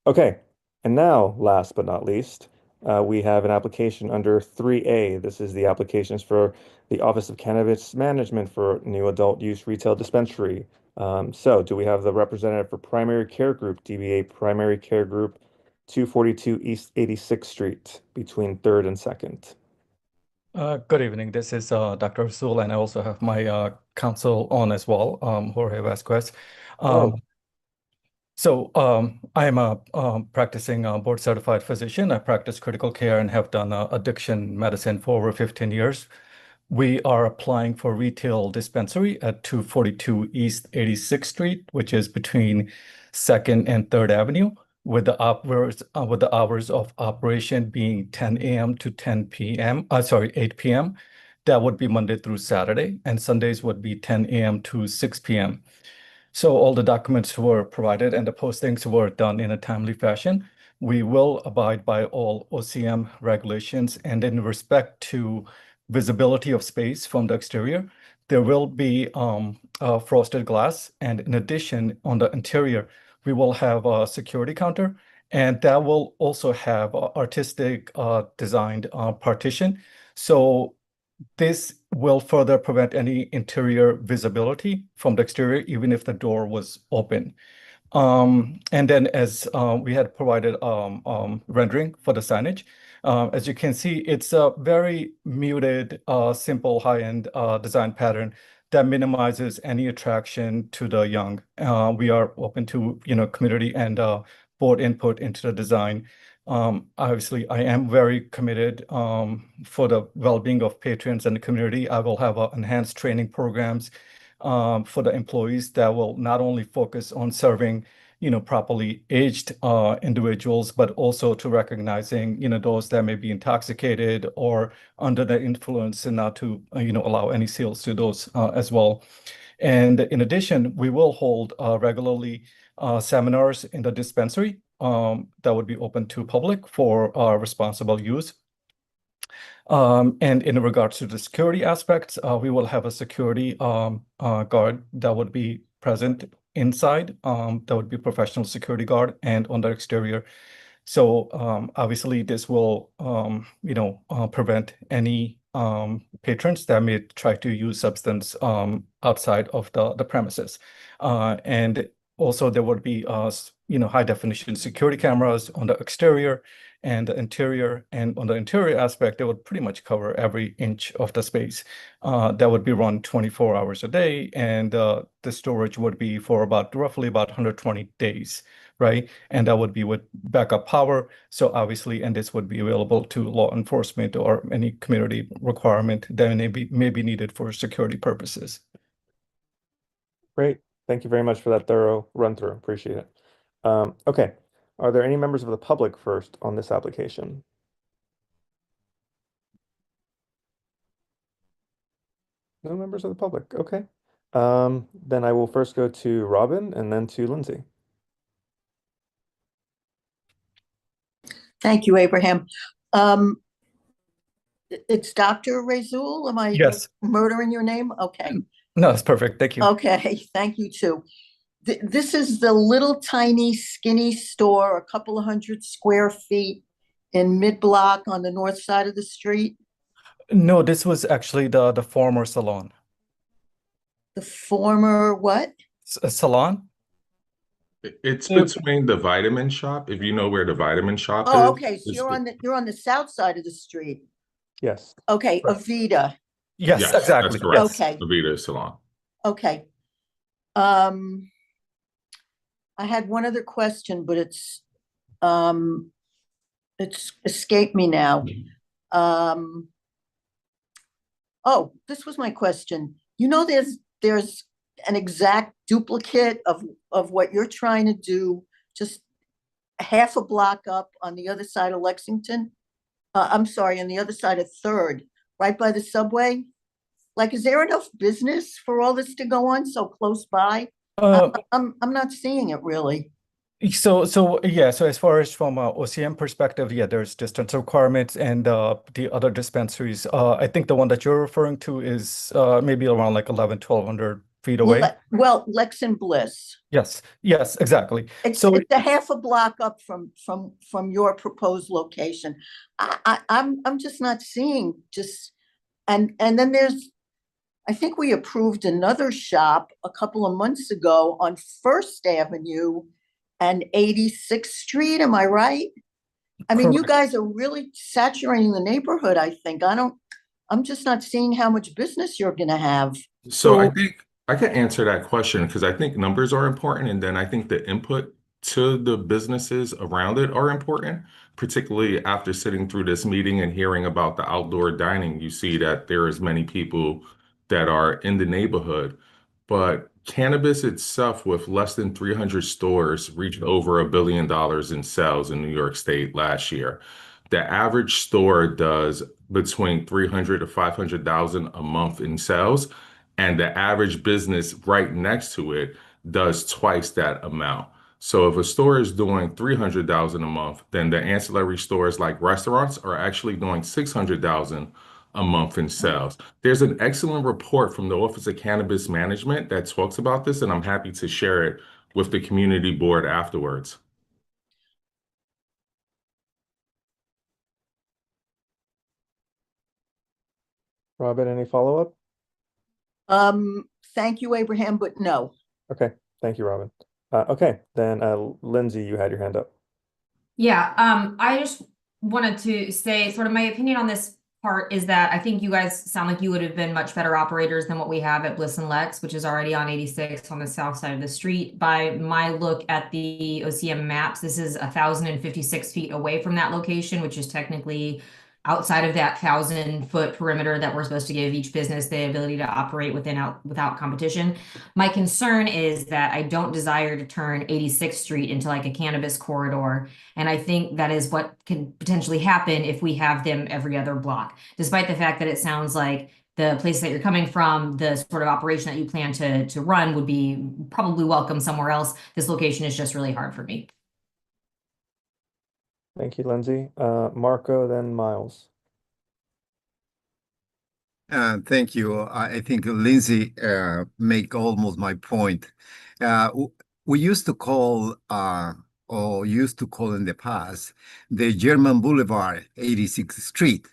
Okay, and now, last but not least, we have an application under 3A. This is the applications for the Office of Cannabis Management for new adult use retail dispensary. So do we have the representative for Primary Care Group, DBA Primary Care Group, 242 East 86th Street, between 3rd and 2nd? Good evening. This is Dr. Rasul, and I also have my counsel on as well, Jorge Vasquez. I am a practicing board certified physician. I practice critical care and have done addiction medicine for over 15 years. We are applying for retail dispensary at 242 East 86th Street, which is between 2nd and 3rd Avenue, with the hours of operation being 10 a.m. to 10 p.m. 8 p.m. That would be Monday through Saturday, and Sundays would be 10 a.m. to 6 p.m. So all the documents were provided and the postings were done in a timely fashion. We will abide by all OCM regulations, and in respect to visibility of space from the exterior, there will be frosted glass, and in addition, on the interior, we will have a security counter, and that will also have artistic designed partition. So this will further prevent any interior visibility from the exterior, even if the door was open. And then as we had provided rendering for the signage, as you can see, it's a very muted, simple high-end design pattern that minimizes any attraction to the young. We are open to, community and board input into the design. Obviously, I am very committed for the well-being of patrons and the community. I will have enhanced training programs for the employees that will not only focus on serving properly aged individuals, but also to recognizing, those that may be intoxicated or under the influence, and not to, allow any sales to those as well. And in addition, we will hold regularly seminars in the dispensary that would be open to public for responsible use. And in regards to the security aspects, we will have a security guard that would be present inside. That would be professional security guard, and on the exterior. So obviously this will, prevent any patrons that may try to use substance outside of the premises. And also there would be, high definition security cameras on the exterior and the interior. And on the interior aspect, they would pretty much cover every inch of the space. That would be run 24 hours a day, and the storage would be for roughly about 120 days, right? And that would be with backup power. So obviously, and this would be available to law enforcement or any community requirement that may be needed for security purposes. Great. Thank you very much for that thorough run through. Appreciate it. Okay. Are there any members of the public first on this application? No members of the public. Okay. Then I will first go to Robin and then to Lindsay. Thank you, Abraham. It's Dr. Razul. Am I Yes. murdering your name? Okay. No, it's perfect. Thank you. Okay. Thank you too. This is the little tiny skinny store, a couple of 100 square feet in mid-block on the north side of the street. No, this was actually the former salon. The former what? Salon? It's between the vitamin shop, if you know where the vitamin shop is. Oh, okay. So It's you're on the south side of the street. Yes. Okay, Avita. Yes, exactly. That's correct. Okay. Avita Salon. Okay. I had one other question, but it's escaped me now. Oh, this was my question. There's an exact duplicate of what you're trying to do, just half a block up on the other side of Lexington. I'm sorry, on the other side of 3rd, right by the subway. Like, is there enough business for all this to go on so close by? I'm not seeing it really. So as far as from OCM perspective, yeah, there's distance requirements, and the other dispensaries, I think the one that you're referring to is maybe around like 1,100 feet away. Well, Lex and Bliss. Yes, exactly. It's a half a block up from your proposed location. I'm just not seeing and then I think we approved another shop a couple of months ago on 1st Avenue and 86th Street. Am I right? I mean, you guys are really saturating the neighborhood, I think. I'm just not seeing how much business you're going to have. So I think I can answer that question because I think numbers are important. And then I think the input to the businesses around it are important, particularly after sitting through this meeting and hearing about the outdoor dining. You see that there is many people that are in the neighborhood, but cannabis itself, with less than 300 stores, reached over $1 billion in sales in New York State last year. The average store does between 300 to 500,000 a month in sales, and the average business right next to it does twice that amount. So if a store is doing 300,000 a month, then the ancillary stores like restaurants are actually doing 600,000 a month in sales. There's an excellent report from the Office of Cannabis Management that talks about this, and I'm happy to share it with the community board afterwards. Robin, any follow-up? Thank you, Abraham, but no. Okay. Thank you, Robin. Okay, then Lindsay, you had your hand up. Yeah, I just wanted to say sort of my opinion on this part is that I think you guys sound like you would have been much better operators than what we have at Bliss and Lex, which is already on 86 on the south side of the street. By my look at the OCM maps, this is 1,056 feet away from that location, which is technically outside of that 1,000-foot perimeter that we're supposed to give each business the ability to operate without competition. My concern is that I don't desire to turn 86th Street into like a cannabis corridor. And I think that is what can potentially happen if we have them every other block, despite the fact that it sounds like the place that you're coming from, the sort of operation that you plan to run would be probably welcome somewhere else. This location is just really hard for me. Thank you, Lindsay. Marco, then Miles. Thank you. I think Lindsay make almost my point. We used to call, or used to call in the past, the German Boulevard 86th Street.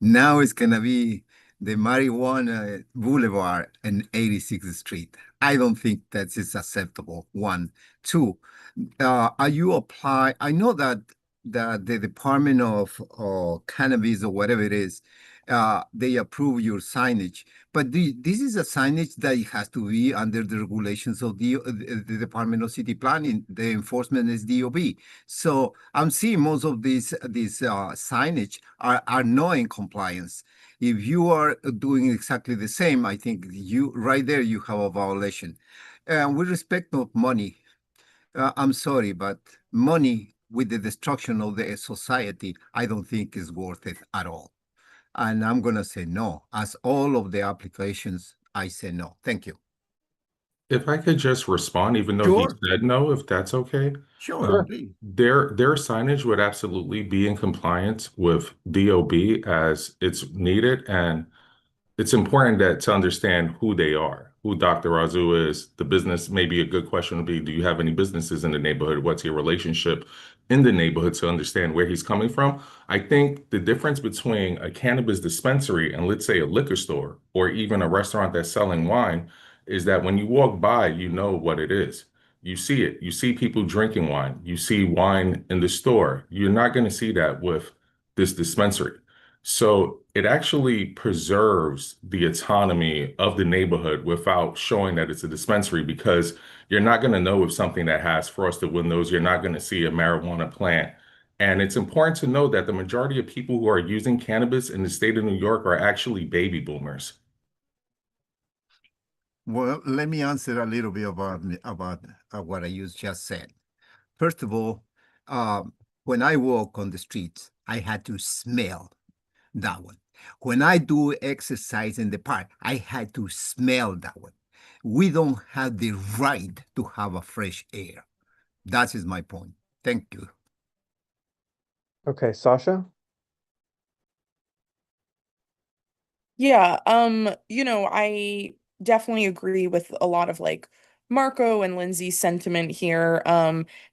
Now it's gonna be the Marijuana Boulevard and 86th Street. I don't think that is acceptable. One, two. Are you apply? I know that the Department of Cannabis or whatever it is, they approve your signage, but this is a signage that it has to be under the regulations of the Department of City Planning. The enforcement is DOB. So I'm seeing most of these signage are not in compliance. If you are doing exactly the same, I think you right there you have a violation. With respect of money, I'm sorry, but money with the destruction of the society, I don't think is worth it at all. And I'm gonna say no. As all of the applications, I say no. Thank you. If I could just respond, even though he Sure. said no, if that's okay. Sure, please. Their signage would absolutely be in compliance with DOB as it's needed, and it's important that to understand who they are, who Dr. Razoo is. The business, maybe a good question would be, do you have any businesses in the neighborhood? What's your relationship in the neighborhood to understand where he's coming from? I think the difference between a cannabis dispensary and, let's say, a liquor store or even a restaurant that's selling wine is that when you walk by, you know what it is. You see it. You see people drinking wine. You see wine in the store. You're not going to see that with this dispensary. So it actually preserves the autonomy of the neighborhood without showing that it's a dispensary, because you're not going to know if something that has frosted windows, you're not going to see a marijuana plant. And it's important to know that the majority of people who are using cannabis in the state of New York are actually baby boomers. Well, let me answer a little bit about what I just said. First of all, when I walk on the streets, I had to smell that one. When I do exercise in the park, I had to smell that one. We don't have the right to have a fresh air. That is my point. Thank you. Okay, Sasha? Yeah, I definitely agree with a lot of like Marco and Lindsay's sentiment here.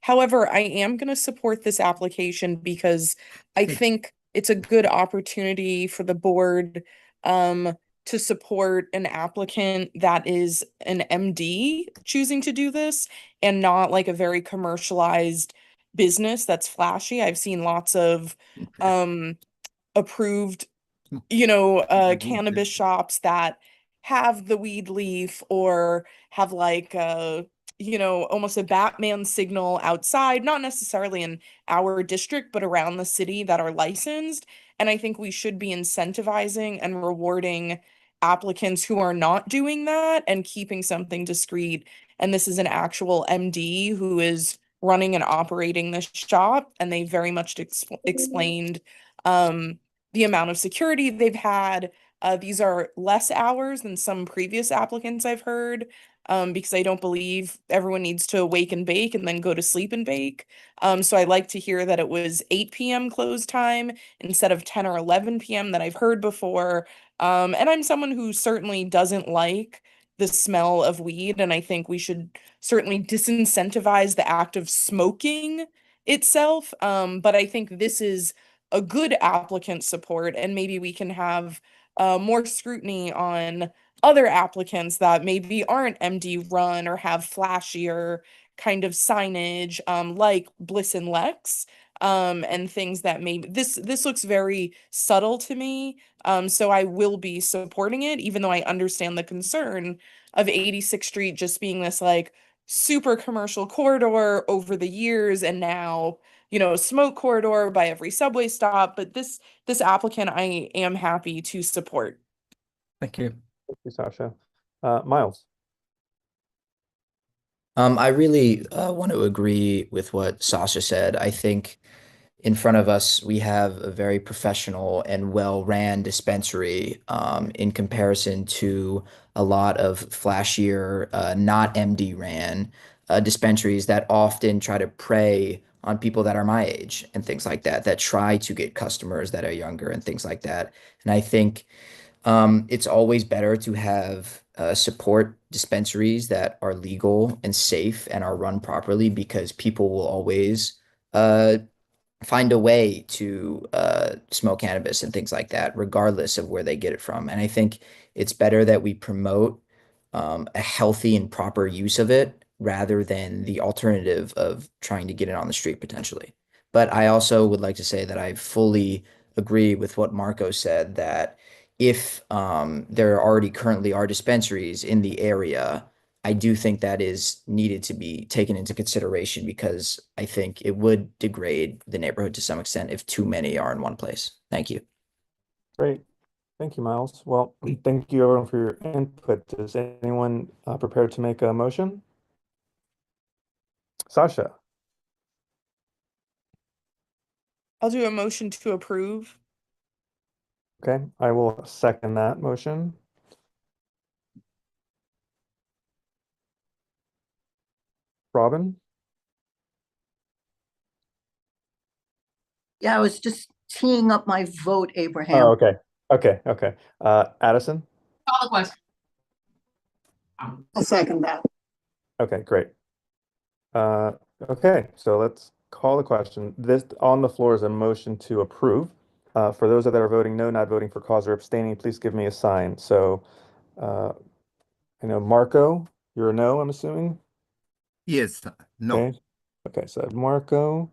However, I am going to support this application because I think it's a good opportunity for the board to support an applicant that is an MD choosing to do this and not like a very commercialized business that's flashy. I've seen lots of approved cannabis shops that have the weed leaf or have like almost a Batman signal outside, not necessarily in our district, but around the city that are licensed. And I think we should be incentivizing and rewarding applicants who are not doing that and keeping something discreet. And this is an actual MD who is running and operating this shop, and they very much explained the amount of security they've had. These are less hours than some previous applicants I've heard, because I don't believe everyone needs to wake and bake and then go to sleep and bake. So I like to hear that it was 8 p.m. close time instead of 10 or 11 p.m. that I've heard before. And I'm someone who certainly doesn't like the smell of weed, and I think we should certainly disincentivize the act of smoking itself. But I think this is a good applicant support, and maybe we can have more scrutiny on other applicants that maybe aren't MD run or have flashier kind of signage, like Bliss and Lex. and things that maybe this looks very subtle to me. So I will be supporting it, even though I understand the concern of 86th Street just being this like super commercial corridor over the years, and now, you know, a smoke corridor by every subway stop. But this applicant I am happy to support. Thank you. Thank you, Sasha. Miles. I really want to agree with what Sasha said. I think in front of us, we have a very professional and well-ran dispensary in comparison to a lot of flashier, not MD ran dispensaries that often try to prey on people that are my age and things like that, that try to get customers that are younger and things like that. And I think it's always better to have support dispensaries that are legal and safe and are run properly, because people will always uh, find a way to smoke cannabis and things like that, regardless of where they get it from. And I think it's better that we promote a healthy and proper use of it rather than the alternative of trying to get it on the street potentially. But I also would like to say that I fully agree with what Marco said, that if there already currently are dispensaries in the area, I do think that is needed to be taken into consideration, because I think it would degrade the neighborhood to some extent if too many are in one place. Thank you. Great. Thank you, Miles. Well, thank you everyone for your input. Is anyone prepared to make a motion? Sasha. I'll do a motion to approve. Okay, I will second that motion. Robin? Yeah, I was just teeing up my vote, Abraham. Oh, okay. Okay. Addison? Call the question. I'll second that. Okay, great. Okay, so let's call the question. This on the floor is a motion to approve. For those that are voting no, not voting for cause, or abstaining, please give me a sign. So I know Marco, you're a no, I'm assuming? Yes, no. Okay, so I have Marco.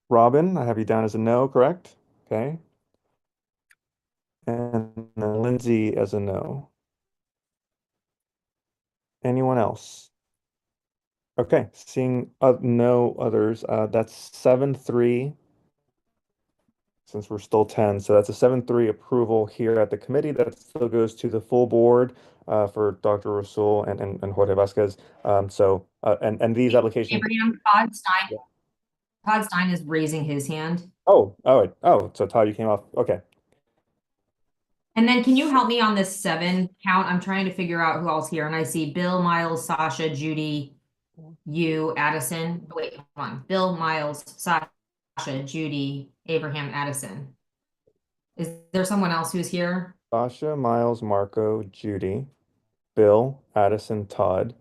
Robin, I have you down as a no, correct? Okay. And Lindsay as a no. Anyone else? Okay, seeing no others, that's 7-3, since we're still 10. So that's a 7-3 approval here at the committee. That still goes to the full board for Dr. Rasul and Jorge Vasquez. And these applications. Abraham, Todd Stein is raising his hand. Oh, so Todd, you came off. Okay. And then can you help me on this 7 count? I'm trying to figure out who else here. And I see Bill, Miles, Sasha, Judy, you, Addison. Wait, hold on. Bill, Miles, Sasha, Judy, Abraham, Addison. Is there someone else who's here? Sasha, Miles, Marco, Judy, Bill, Addison, Todd,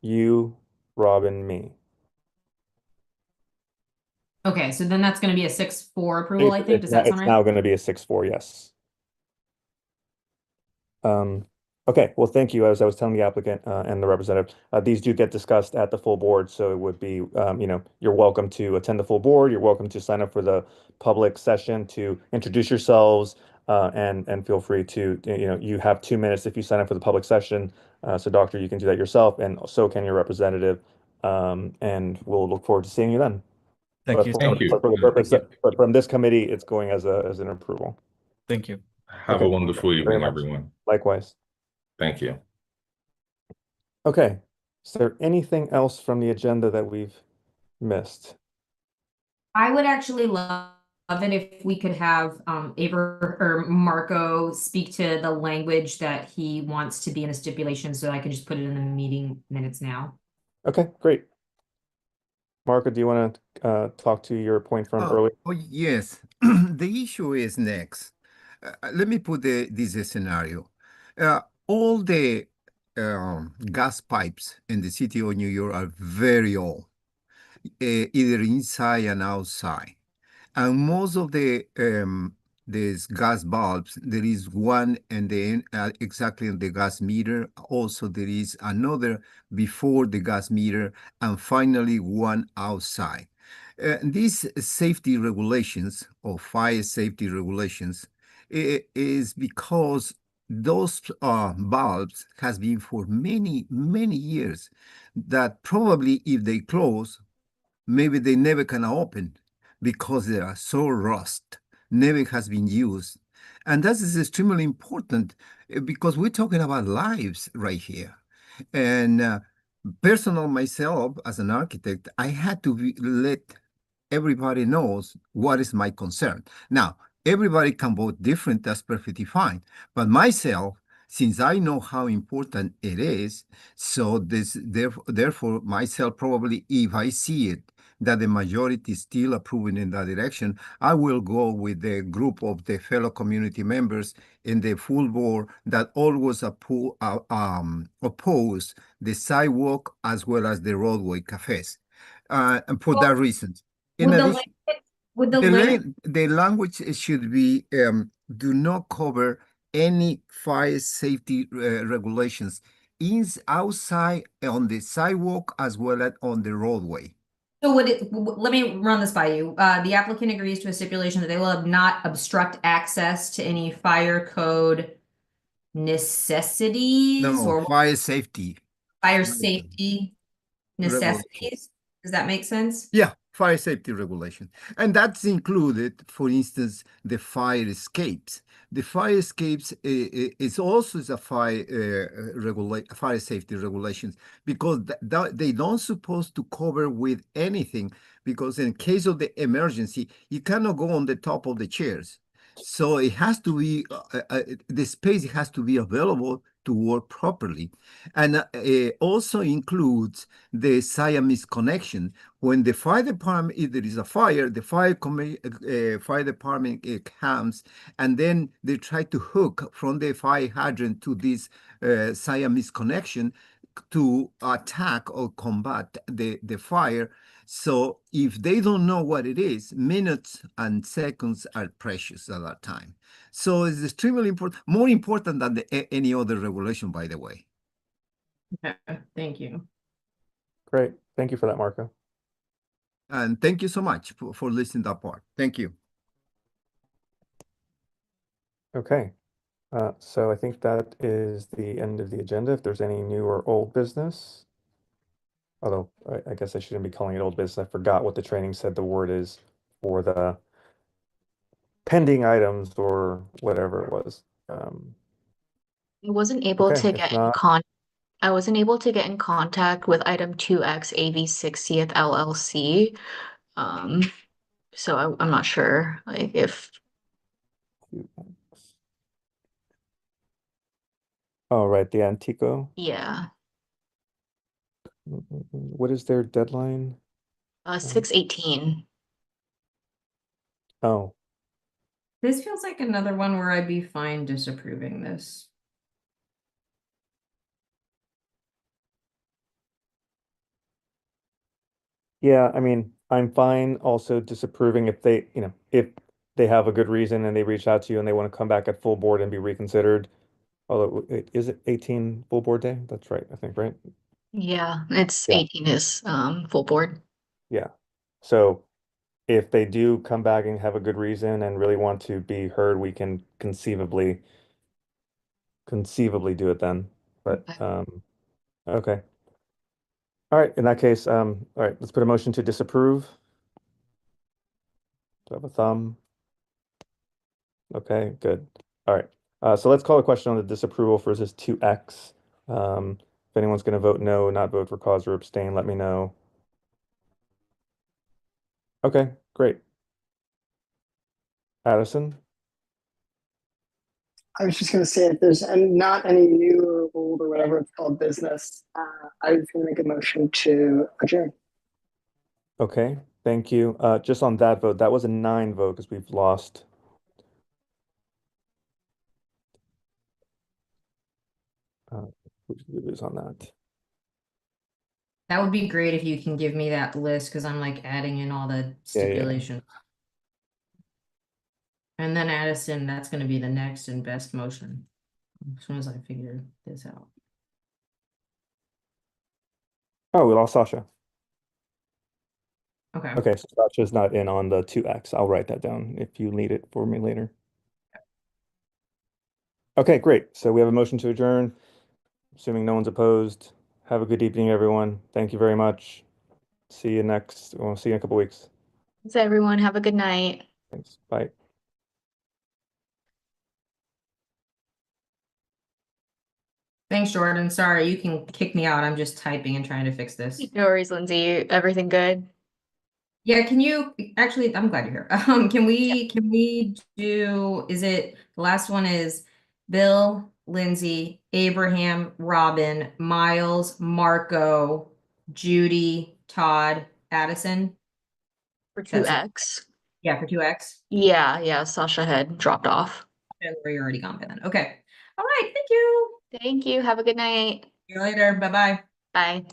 you, Robin, me. Okay, so then that's going to be a 6-4 approval, I think. Does that sound It's right? now going to be a 6-4, yes. Okay, well, thank you. As I was telling the applicant and the representative, these do get discussed at the full board, so it would be, you're welcome to attend the full board. You're welcome to sign up for the public session to introduce yourselves, and feel free to, you have 2 minutes if you sign up for the public session. So, Doctor, you can do that yourself, and so can your representative. And we'll look forward to seeing you then. Thank you. Thank you. For the purpose, Thank you. but from this committee, it's going as an approval. Thank you. Have a wonderful Very evening, much. everyone. Likewise. Thank you. Okay, is there anything else from the agenda that we've missed? I would actually love it if we could have Marco speak to the language that he wants to be in a stipulation, so I can just put it in the meeting minutes now. Okay, great. Marco, do you want to talk to your point from earlier? Oh, yes. The issue is next. Let me put this scenario. All the gas pipes in the city of New York are very old, either inside and outside. And most of these gas bulbs, there is one and then exactly on the gas meter. Also, there is another before the gas meter, and finally one outside. These safety regulations or fire safety regulations is because those bulbs has been for many, many years that probably if they close, maybe they never can open because they are so rust, never has been used. And that is extremely important because we're talking about lives right here. And personal myself as an architect, I had to let everybody knows what is my concern. Now, everybody can vote different, that's perfectly fine. But myself, since I know how important it is, so therefore myself probably if I see it that the majority is still approving in that direction, I will go with the group of the fellow community members in the full board that always oppose the sidewalk as well as the roadway cafes. And for that reason. In Would the addition, would the limit the language should be do not cover any fire safety regulations outside on the sidewalk as well as on the roadway. So let me run this by you. The applicant agrees to a stipulation that they will not obstruct access to any fire code necessities No, or fire safety fire safety regulation. necessities. Does that make sense? Yeah, fire safety regulation. And that's included, for instance, the fire escapes. The fire escapes is also a fire safety regulations because they don't supposed to cover with anything because in case of the emergency, you cannot go on the top of the chairs. So it has to be, the space has to be available to work properly. And it also includes the Siamese connection. When the fire department, if there is a fire, the fire department comes and then they try to hook from the fire hydrant to this Siamese connection to attack or combat the fire. So if they don't know what it is, minutes and seconds are precious at that time. So it's extremely important, more important than any other regulation, by the way. Okay, thank you. Great. Thank you for that, Marco. And thank you so much for listening to that part. Thank you. Okay. So I think that is the end of the agenda. If there's any new or old business, although I guess I shouldn't be calling it old business. I forgot what the training said the word is for the pending items or whatever it was. I wasn't able Okay, to if get not, I wasn't able to get in contact with item 2X AV60th LLC. So I'm not sure like if oh, right, the Antico. yeah, What is their deadline? 6/18. Oh, This feels like another one where I'd be fine disapproving this. yeah, I mean, I'm fine also disapproving if they, if they have a good reason and they reach out to you and they want to come back at full board and be reconsidered. Although, is it 18 full board day? That's right, I think, right? Yeah, it's Yeah. 18 is full board. Yeah. So if they do come back and have a good reason and really want to be heard, we can conceivably do it then. But okay. All right, in that case, all right, let's put a motion to disapprove. Do I have a thumb? Okay, good. All right. So let's call a question on the disapproval for this 2X. If anyone's going to vote no, not vote for cause or abstain, let me know. Okay, great. Addison? I was just going to say, if there's not any new or old or whatever it's called business, I was going to make a motion to adjourn. Okay, thank you. Just on that vote, that was a 9 vote because we've lost. Who did we lose on that? That would be great if you can give me that list because I'm like adding in all the stipulations. And then Addison, that's going to be the next and best motion as soon as I figure this out. Oh, we lost Sasha. Okay. Okay, so Sasha's not in on the 2X. I'll write that down if you need it for me later. Okay, great. So we have a motion to adjourn. Assuming no one's opposed. Have a good evening, everyone. Thank you very much. See you in a couple weeks. Thanks, everyone. Have a good night. Thanks. Bye. Thanks, Jordan. Sorry, you can kick me out. I'm just typing and trying to fix this. No worries, Lindsay. Everything good? Yeah, can you actually, I'm glad you're here. Can we do, is it, the last one is Bill, Lindsay, Abraham, Robin, Miles, Marco, Judy, Todd, Addison? For That's it. 2X. Yeah, for 2X. Yeah, Sasha had dropped off. Or you're already gone by then. Okay. All right, thank you. Thank you. Have a good night. See you later. Bye-bye. Bye.